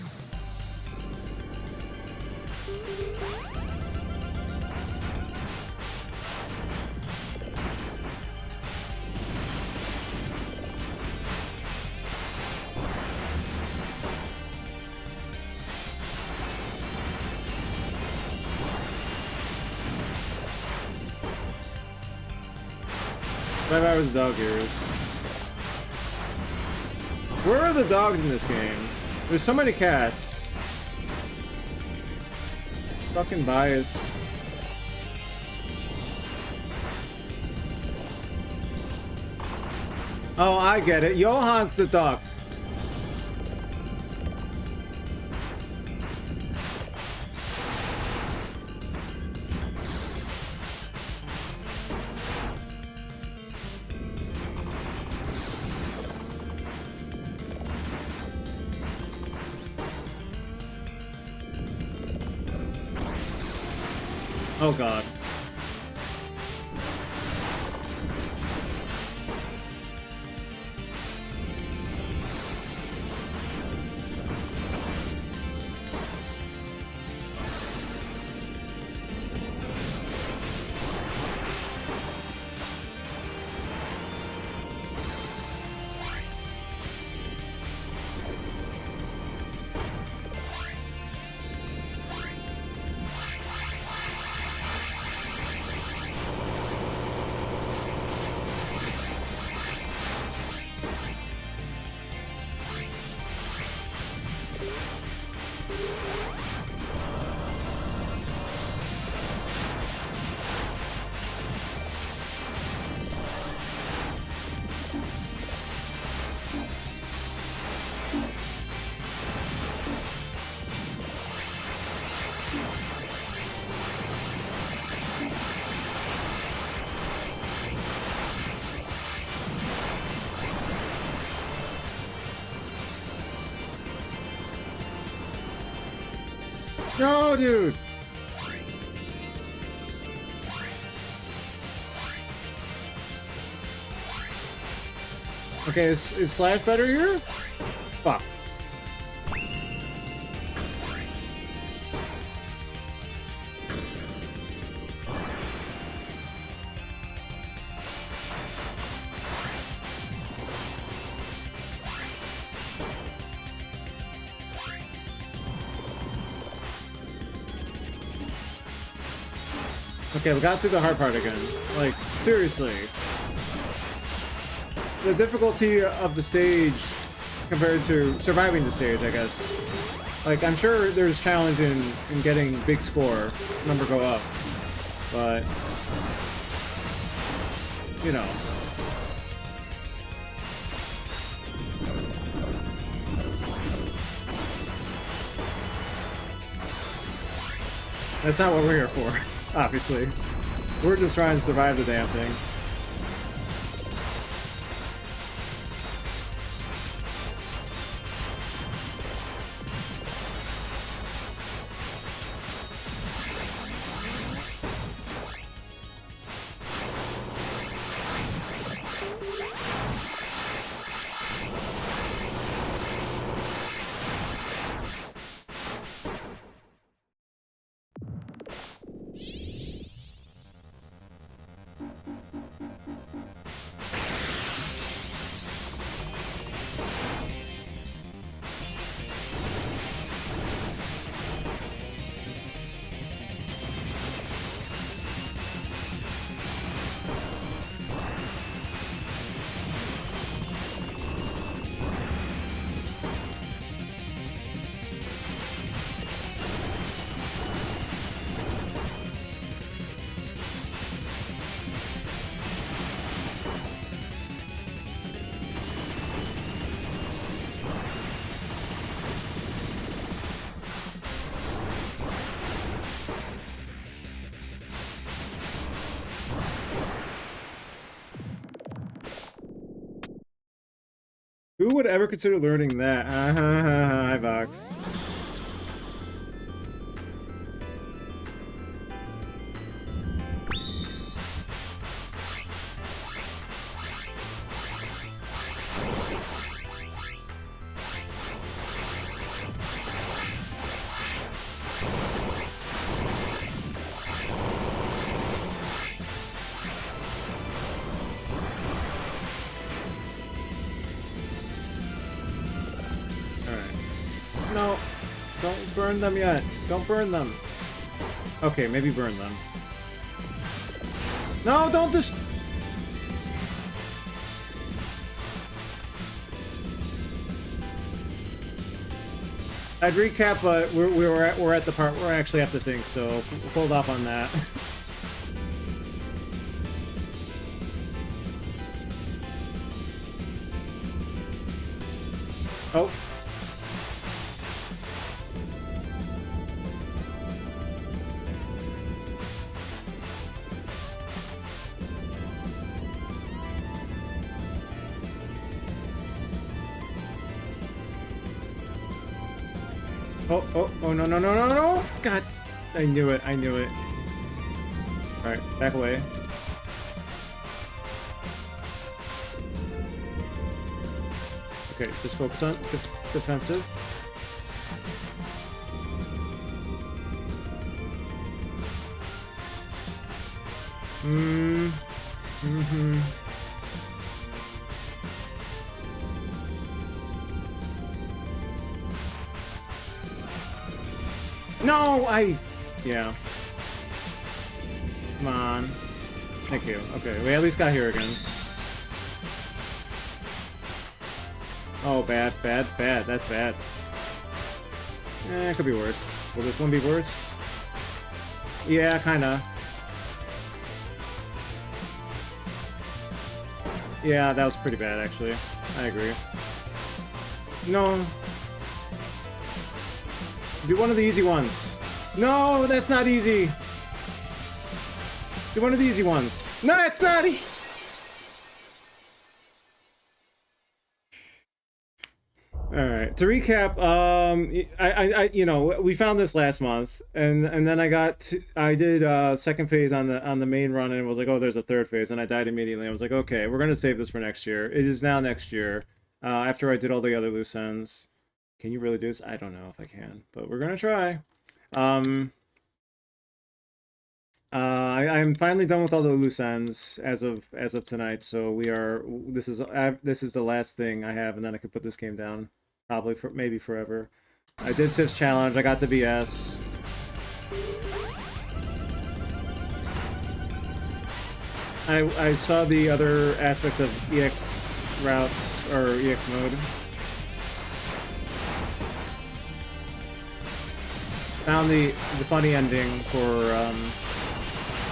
Five hours of dog ears. Where are the dogs in this game? There's so many cats. Fucking bias. Oh, I get it. Johan's the duck. Oh god. No, dude. Okay, is Slash better here? Fuck. Okay, we got through the hard part again. Like, seriously. The difficulty of the stage compared to surviving the stage, I guess. Like, I'm sure there's challenge in getting big score, number go up. But, you know. That's not what we're here for. Obviously. We're just trying to survive the damn thing. Who would ever consider learning that? Hi, Vox. No, don't burn them yet. Don't burn them. Okay, maybe burn them. No, don't just. I'd recap, but we're at the part where I actually have to think, so hold off on that. Oh. Oh, no, no, no, no, no! God, I knew it, I knew it. Alright, back away. Okay, just focus on defensive. Mm-hmm. No, yeah. Come on. Thank you. Okay, we at least got here again. Oh, bad, bad, bad. That's bad. It could be worse. Will this one be worse? Yeah, kinda. Yeah, that was pretty bad, actually. I agree. No. Do one of the easy ones. No, that's not easy. Do one of the easy ones. No, it's not easy. All right. To recap, I you know, we found this last month, and then I did second phase on the main run, and it was like, oh, there's a third phase, and I died immediately. I was like, okay, we're gonna save this for next year. It is now next year. After I did all the other loose ends. Can you really do this? I don't know if I can, but we're gonna try. I'm finally done with all the loose ends as of tonight. So we are. This is the last thing I have, and then I could put this game down, probably for maybe forever. I did Sif's challenge. I got the BS. I saw the other aspects of EX routes or EX mode. Found the funny ending for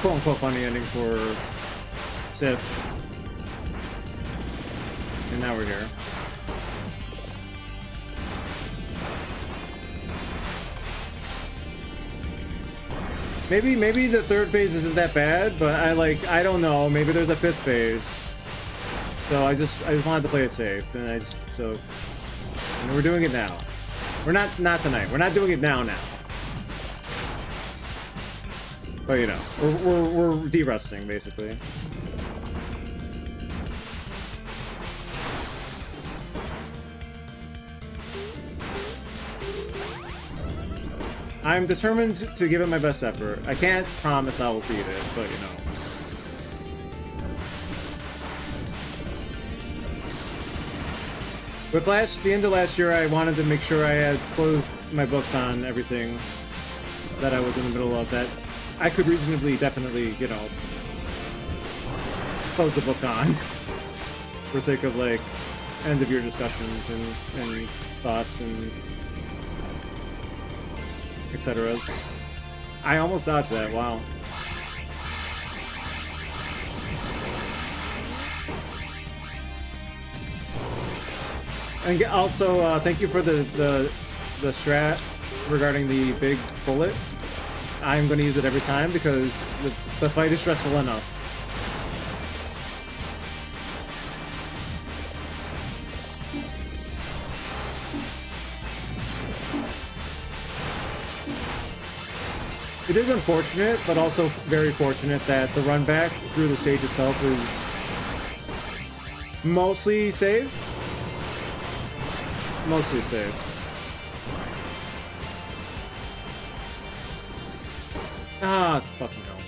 quote-unquote funny ending for Sif. And now we're here. Maybe the third phase isn't that bad, but I don't know, maybe there's a fifth phase. So I just wanted to play it safe, and and we're doing it now. We're not tonight. We're not doing it now. But you know, we're de-rusting basically. I'm determined to give it my best effort. I can't promise I will beat it, but you know. With the end of last year, I wanted to make sure I had closed my books on everything that I was in the middle of, that I could reasonably, definitely, you know, close the book on for sake of, like, end of year discussions and thoughts and etc. I almost dodged that, wow. And also, thank you for the strat regarding the big bullet. I'm going to use it every time because the fight is stressful enough. It is unfortunate, but also very fortunate that the run back through the stage itself is mostly safe. Mostly safe. Ah, fucking hell.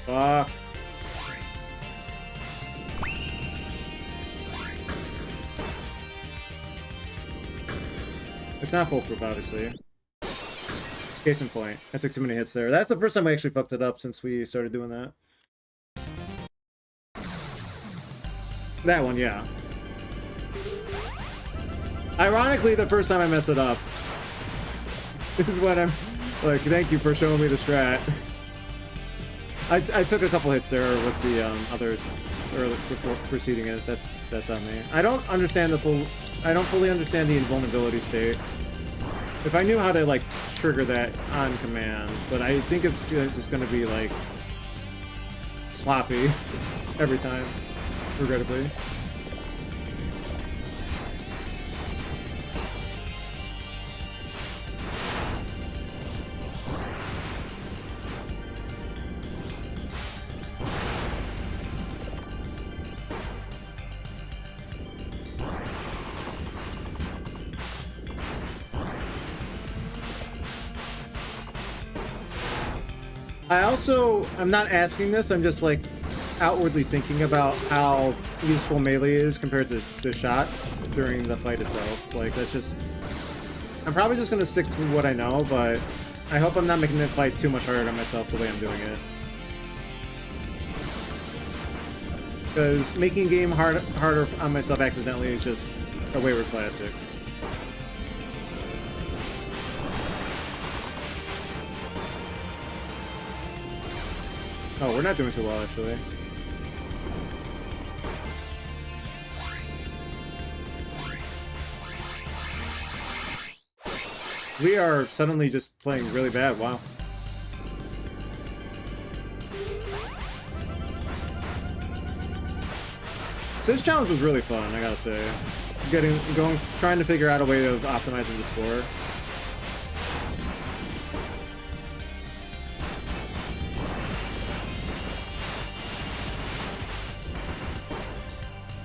Fuck. It's not foolproof, obviously. Case in point. I took too many hits there. That's the first time I actually fucked it up since we started doing that. That one, yeah. Ironically, the first time I mess it up. This is when I'm like, thank you for showing me the strat. I took a couple hits there with the other, or before preceding it. That's on me. I don't understand the full. I don't fully understand the invulnerability state. If I knew how to like trigger that on command, but I think it's just gonna be like sloppy every time, regrettably. I'm not asking this, I'm just like outwardly thinking about how useful melee is compared to the shot during the fight itself. Like, that's just... I'm probably just gonna stick to what I know, but I hope I'm not making the fight too much harder on myself the way I'm doing it. Because making game harder on myself accidentally is just a wayward classic. Oh, we're not doing too well, actually. We are suddenly just playing really bad, wow. So this challenge was really fun, I gotta say. Trying to figure out a way of optimizing the score.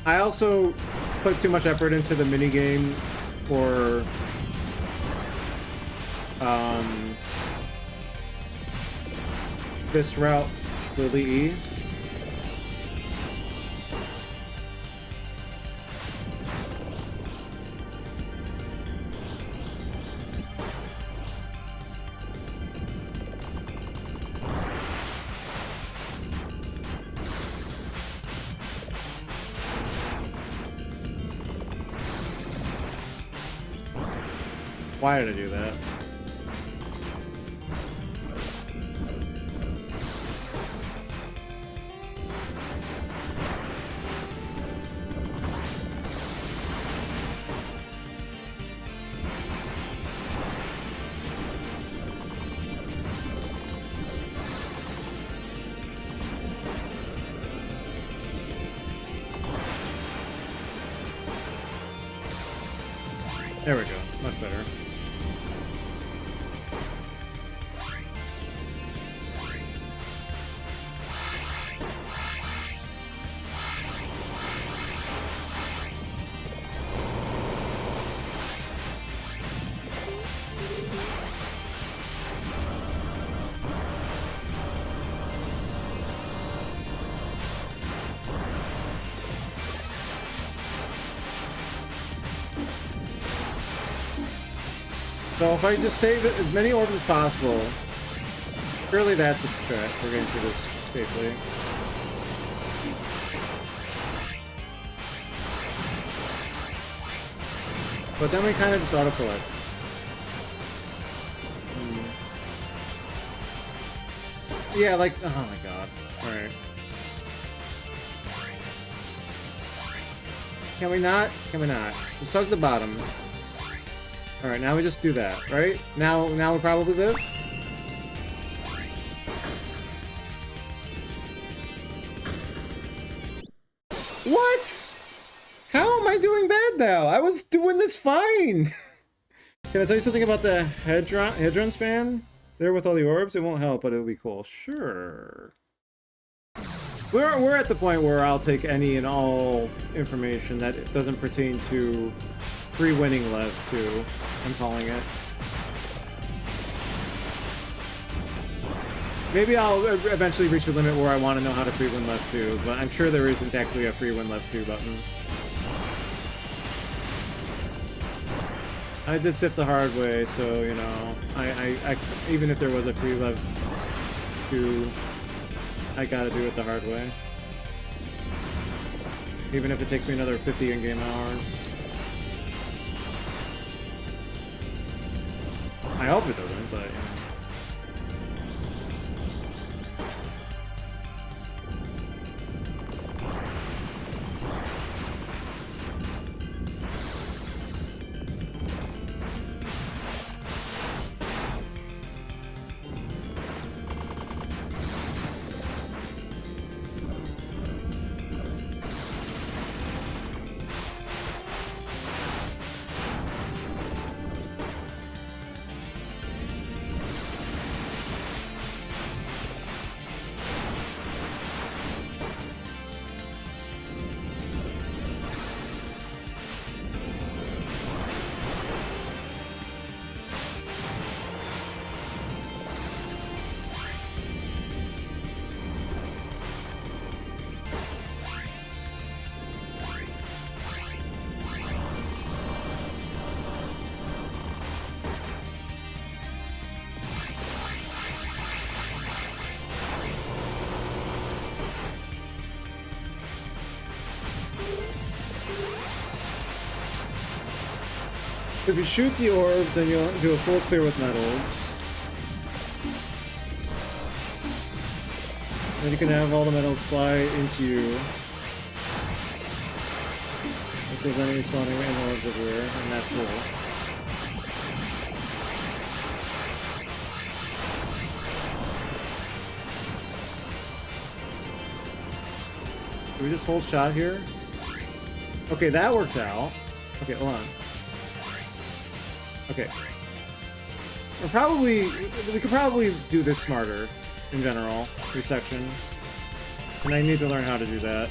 I also put too much effort into the minigame for this route, Lily E. Why did I do that? There we go. Much better. So if I just save it as many orbs as possible, surely that's the strat for getting through this safely. But then we kind of just auto-collect. Yeah, like, oh my god. Alright. Can we not? Can we not? Let's start at the bottom. Alright, now we just do that, right? Now we probably live? What? How am I doing bad now? I was doing this fine. Can I tell you something about the Hedron span? There with all the orbs? It won't help, but it'll be cool. Sure. We're at the point where I'll take any and all information that doesn't pertain to free winning Lev 2. I'm calling it. Maybe I'll eventually reach a limit where I want to know how to free win Lev 2, but I'm sure there isn't actually a free win Lev 2 button. I did sift the hard way, so, you know, I even if there was a free Lev 2, I gotta do it the hard way. Even if it takes me another 50 in-game hours. I hope it doesn't, but, you know. If you shoot the orbs, then you'll do a full clear with metals. Then you can have all the metals fly into you. If there's any spawning in orbs everywhere, and that's cool. Do we just hold shot here? Okay, that worked out. Okay, hold on. Okay. We could probably do this smarter, in general, resection. And I need to learn how to do that.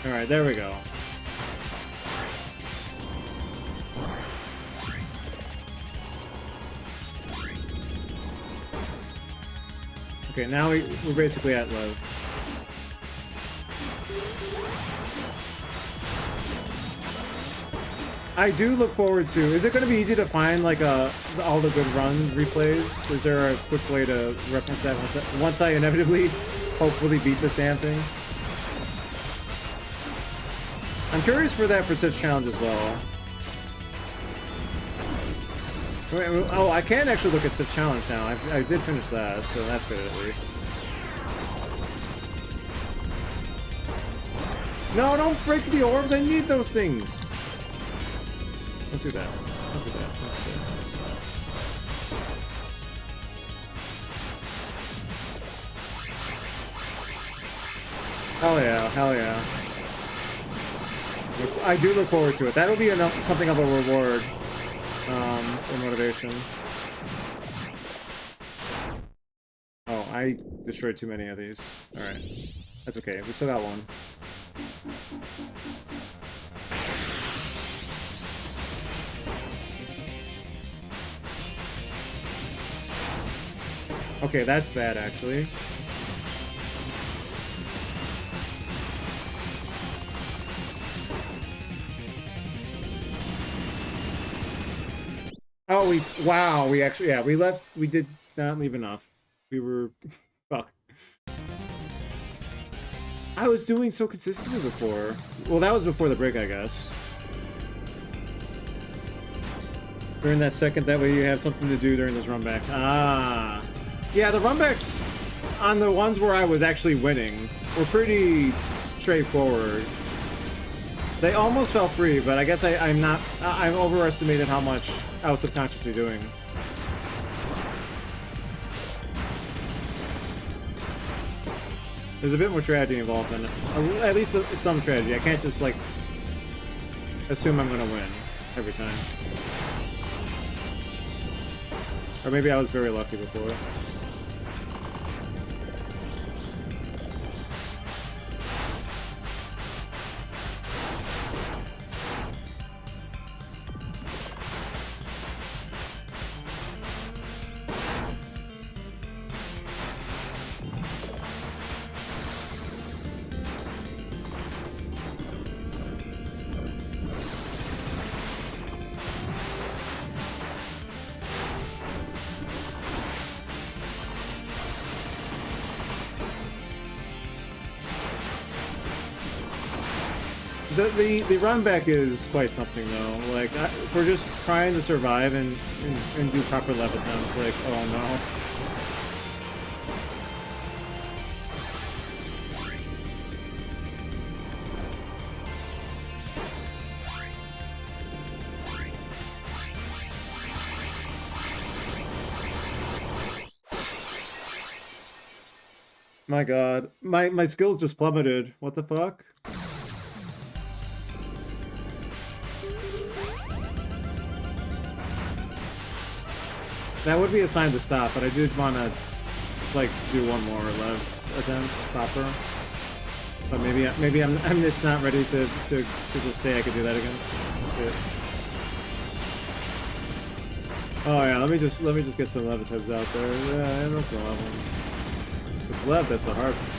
Alright, there we go. Okay, now we're basically at low. I do look forward to... Is it going to be easy to find, like, all the good run replays? Is there a quick way to reference that once I inevitably, hopefully beat this damn thing? I'm curious for that for Sif's challenge as well. Oh, I can actually look at Sif's challenge now. I did finish that, so that's good at least. No, don't break the orbs. I need those things. Don't do that. Don't do that. Don't do that. Hell yeah. Hell yeah. I do look forward to it. That'll be something of a reward. For motivation. Oh, I destroyed too many of these. Alright. That's okay. We still got one. Okay, that's bad, actually. Oh, we actually, yeah, we did not leave enough. We were, fuck. I was doing so consistently before. Well, that was before the break, I guess. During that second, that way you have something to do during those runbacks. Ah. Yeah, the runbacks on the ones where I was actually winning were pretty straightforward. They almost felt free, but I guess I've overestimated how much I was subconsciously doing. There's a bit more strategy involved in it. At least some strategy. I can't just, like, assume I'm gonna win every time. Or maybe I was very lucky before. The run back is quite something though. Like we're just trying to survive and do proper lev attempts. Like, oh no. My god. My skills just plummeted. What the fuck? That would be a sign to stop, but I did want to, like, do one more lev attempt proper. But maybe I'm it's not ready to just say I could do that again. Yeah. Oh yeah, let me just get some lev attempts out there. Yeah, no problem. It's lev, that's the hard one.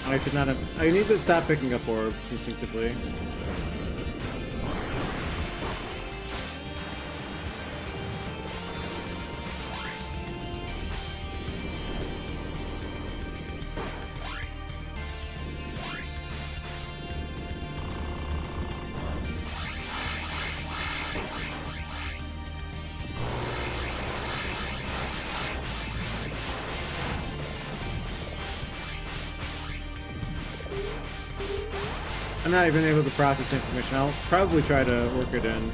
I should not have. I need to stop picking up orbs instinctively. I'm not even able to process information. I'll probably try to work it in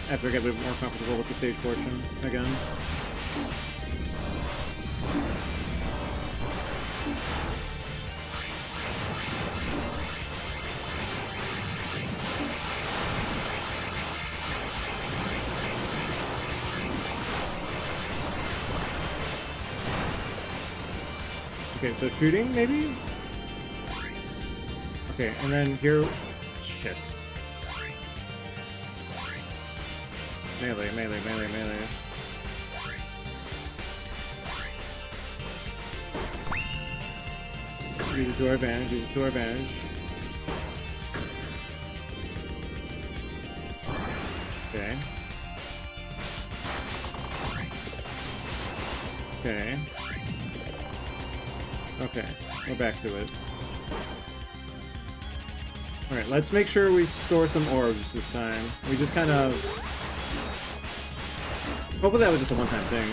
after I get a bit more comfortable with the stage portion again. Okay, so shooting, maybe? Okay, and then here... Shit. Melee, melee, melee, melee. Use it to our advantage, use it to our advantage. Okay. Okay. Okay, go back to it. Alright, let's make sure we store some orbs this time. We just kind of... Hopefully that was just a one-time thing.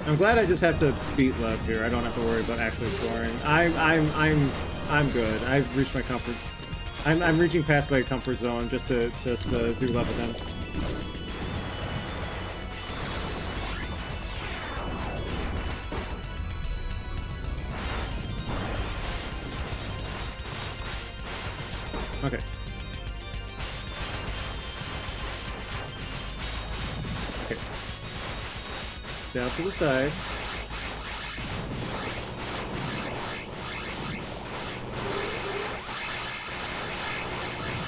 I'm glad I just have to beat lev here. I don't have to worry about actually scoring. I'm good. I've reached my comfort. I'm reaching past my comfort zone just to do lev attempts. Okay. Okay. Stay out to the side.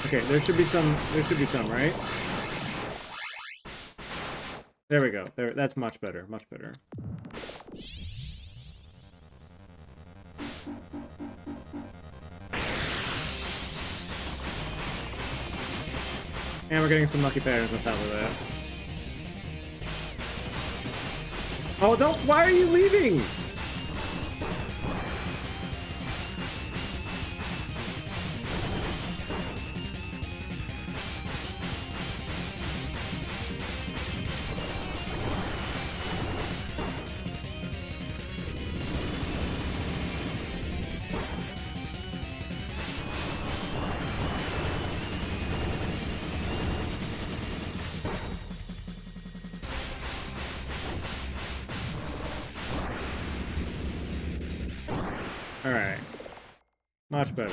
Okay, there should be some, right? There we go. There, that's much better, much better. And we're getting some lucky patterns on top of that. Oh, don't, why are you leaving? Alright. Much better.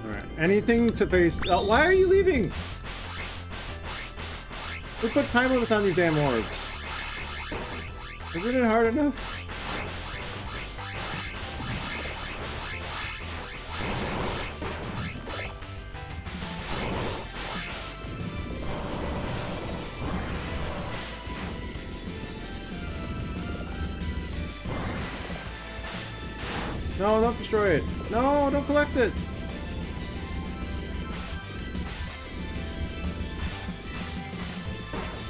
Alright. Anything to face... Oh, why are you leaving? We put time limits on these damn orbs. Isn't it hard enough? No, don't destroy it. No, don't collect it.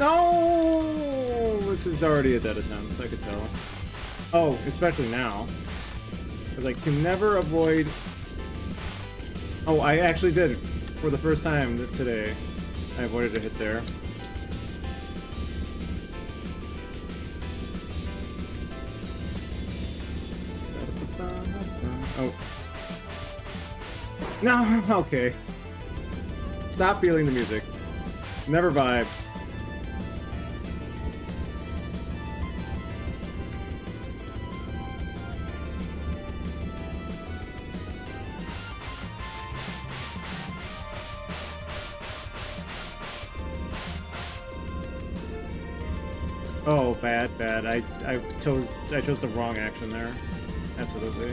No! This is already a dead attempt, I could tell. Oh, especially now. Because I can never avoid... Oh, I actually did. For the first time today, I avoided a hit there. Oh. No, okay. Stop feeling the music. Never vibe. Oh, bad, bad. I chose the wrong action there. Absolutely.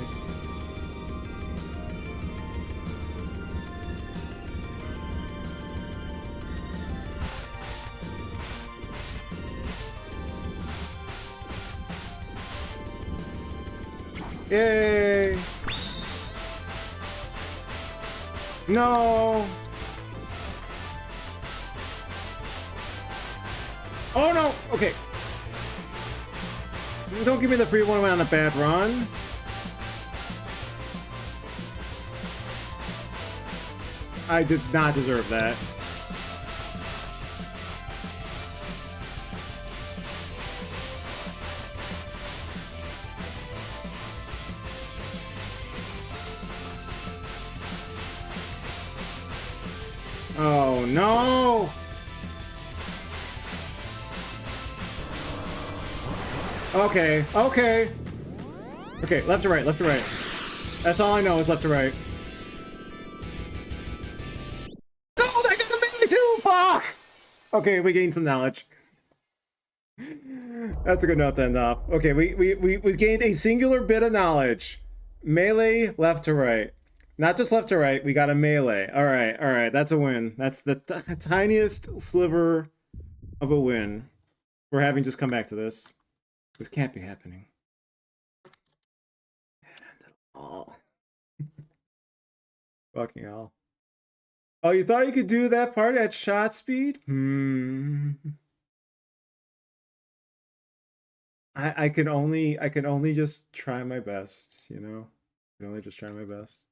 Yay! No! Oh no! Okay. Don't give me the free one on a bad run. I did not deserve that. Oh no! Okay, okay. Okay, left to right, left to right. That's all I know is left to right. No, I got the melee too! Fuck! Okay, we gained some knowledge. That's a good note to end off. Okay, we gained a singular bit of knowledge. Melee, left to right. Not just left to right, we got a melee. Alright, that's a win. That's the tiniest sliver of a win. We're having just come back to this. This can't be happening. Oh. Fucking hell. Oh, you thought you could do that part at shot speed? I can only just try my best, you know? I can only just try my best.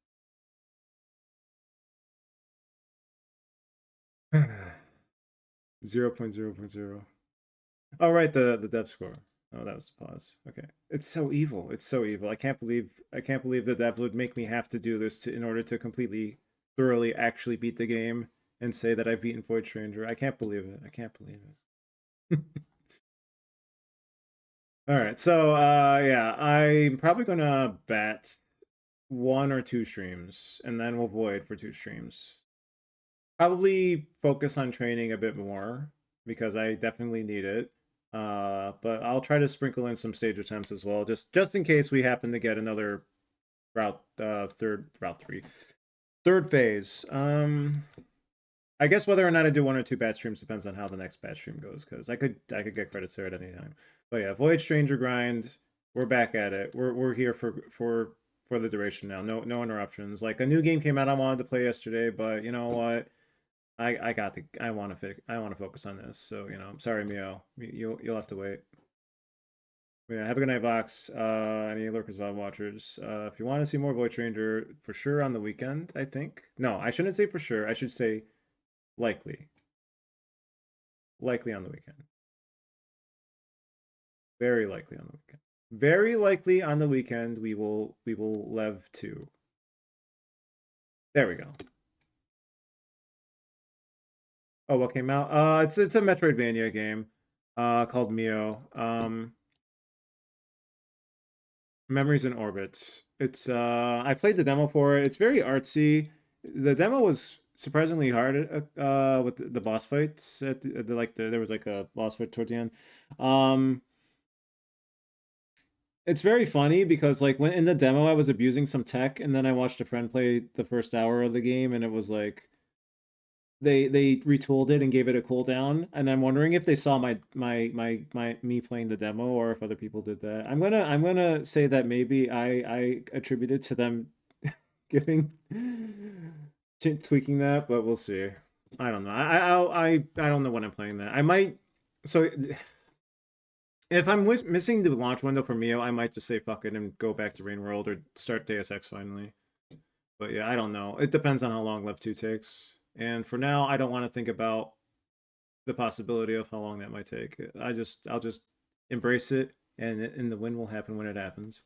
0.0.0. Oh right, the dev score. Oh, that was pause. Okay. It's so evil. It's so evil. I can't believe the dev would make me have to do this in order to completely, thoroughly actually beat the game and say that I've beaten Void Stranger. I can't believe it. I can't believe it. All right. So, yeah, I'm probably gonna bat 1 or 2 streams, and then we'll void for 2 streams. Probably focus on training a bit more because I definitely need it. But I'll try to sprinkle in some stage attempts as well, just in case we happen to get another third phase. I guess whether or not I do 1 or 2 batch streams depends on how the next batch stream goes, because I could get credits there at any time. But yeah, Void Stranger grind. We're back at it. We're here for the duration now. No interruptions. Like a new game came out I wanted to play yesterday, but you know what? I want to focus on this. So I'm sorry, Mio. You'll have to wait. Yeah, have a good night, Vox. Any lurkers, VOD watchers. If you want to see more Void Stranger, for sure on the weekend, I think. No, I shouldn't say for sure. I should say likely. Likely on the weekend. Very likely on the weekend. Very likely on the weekend we will lev 2. There we go. Oh, what came out? It's a Metroidvania game called Mio. Memories in Orbit. It's I played the demo for it. It's very artsy. The demo was surprisingly hard with the boss fights there was like a boss fight toward the end. It's very funny because like when in the demo I was abusing some tech and then I watched a friend play the first hour of the game and it was like they retooled it and gave it a cooldown, and I'm wondering if they saw my me playing the demo or if other people did that. I'm gonna say that maybe I attributed to them giving tweaking that, but we'll see. I don't know. I don't know when I'm playing that. I might. So if I'm missing the launch window for Mio, I might just say fuck it and go back to Rain World or start Deus Ex finally. But yeah, I don't know. It depends on how long Lev 2 takes. And for now, I don't want to think about the possibility of how long that might take. I'll just embrace it, and the win will happen when it happens.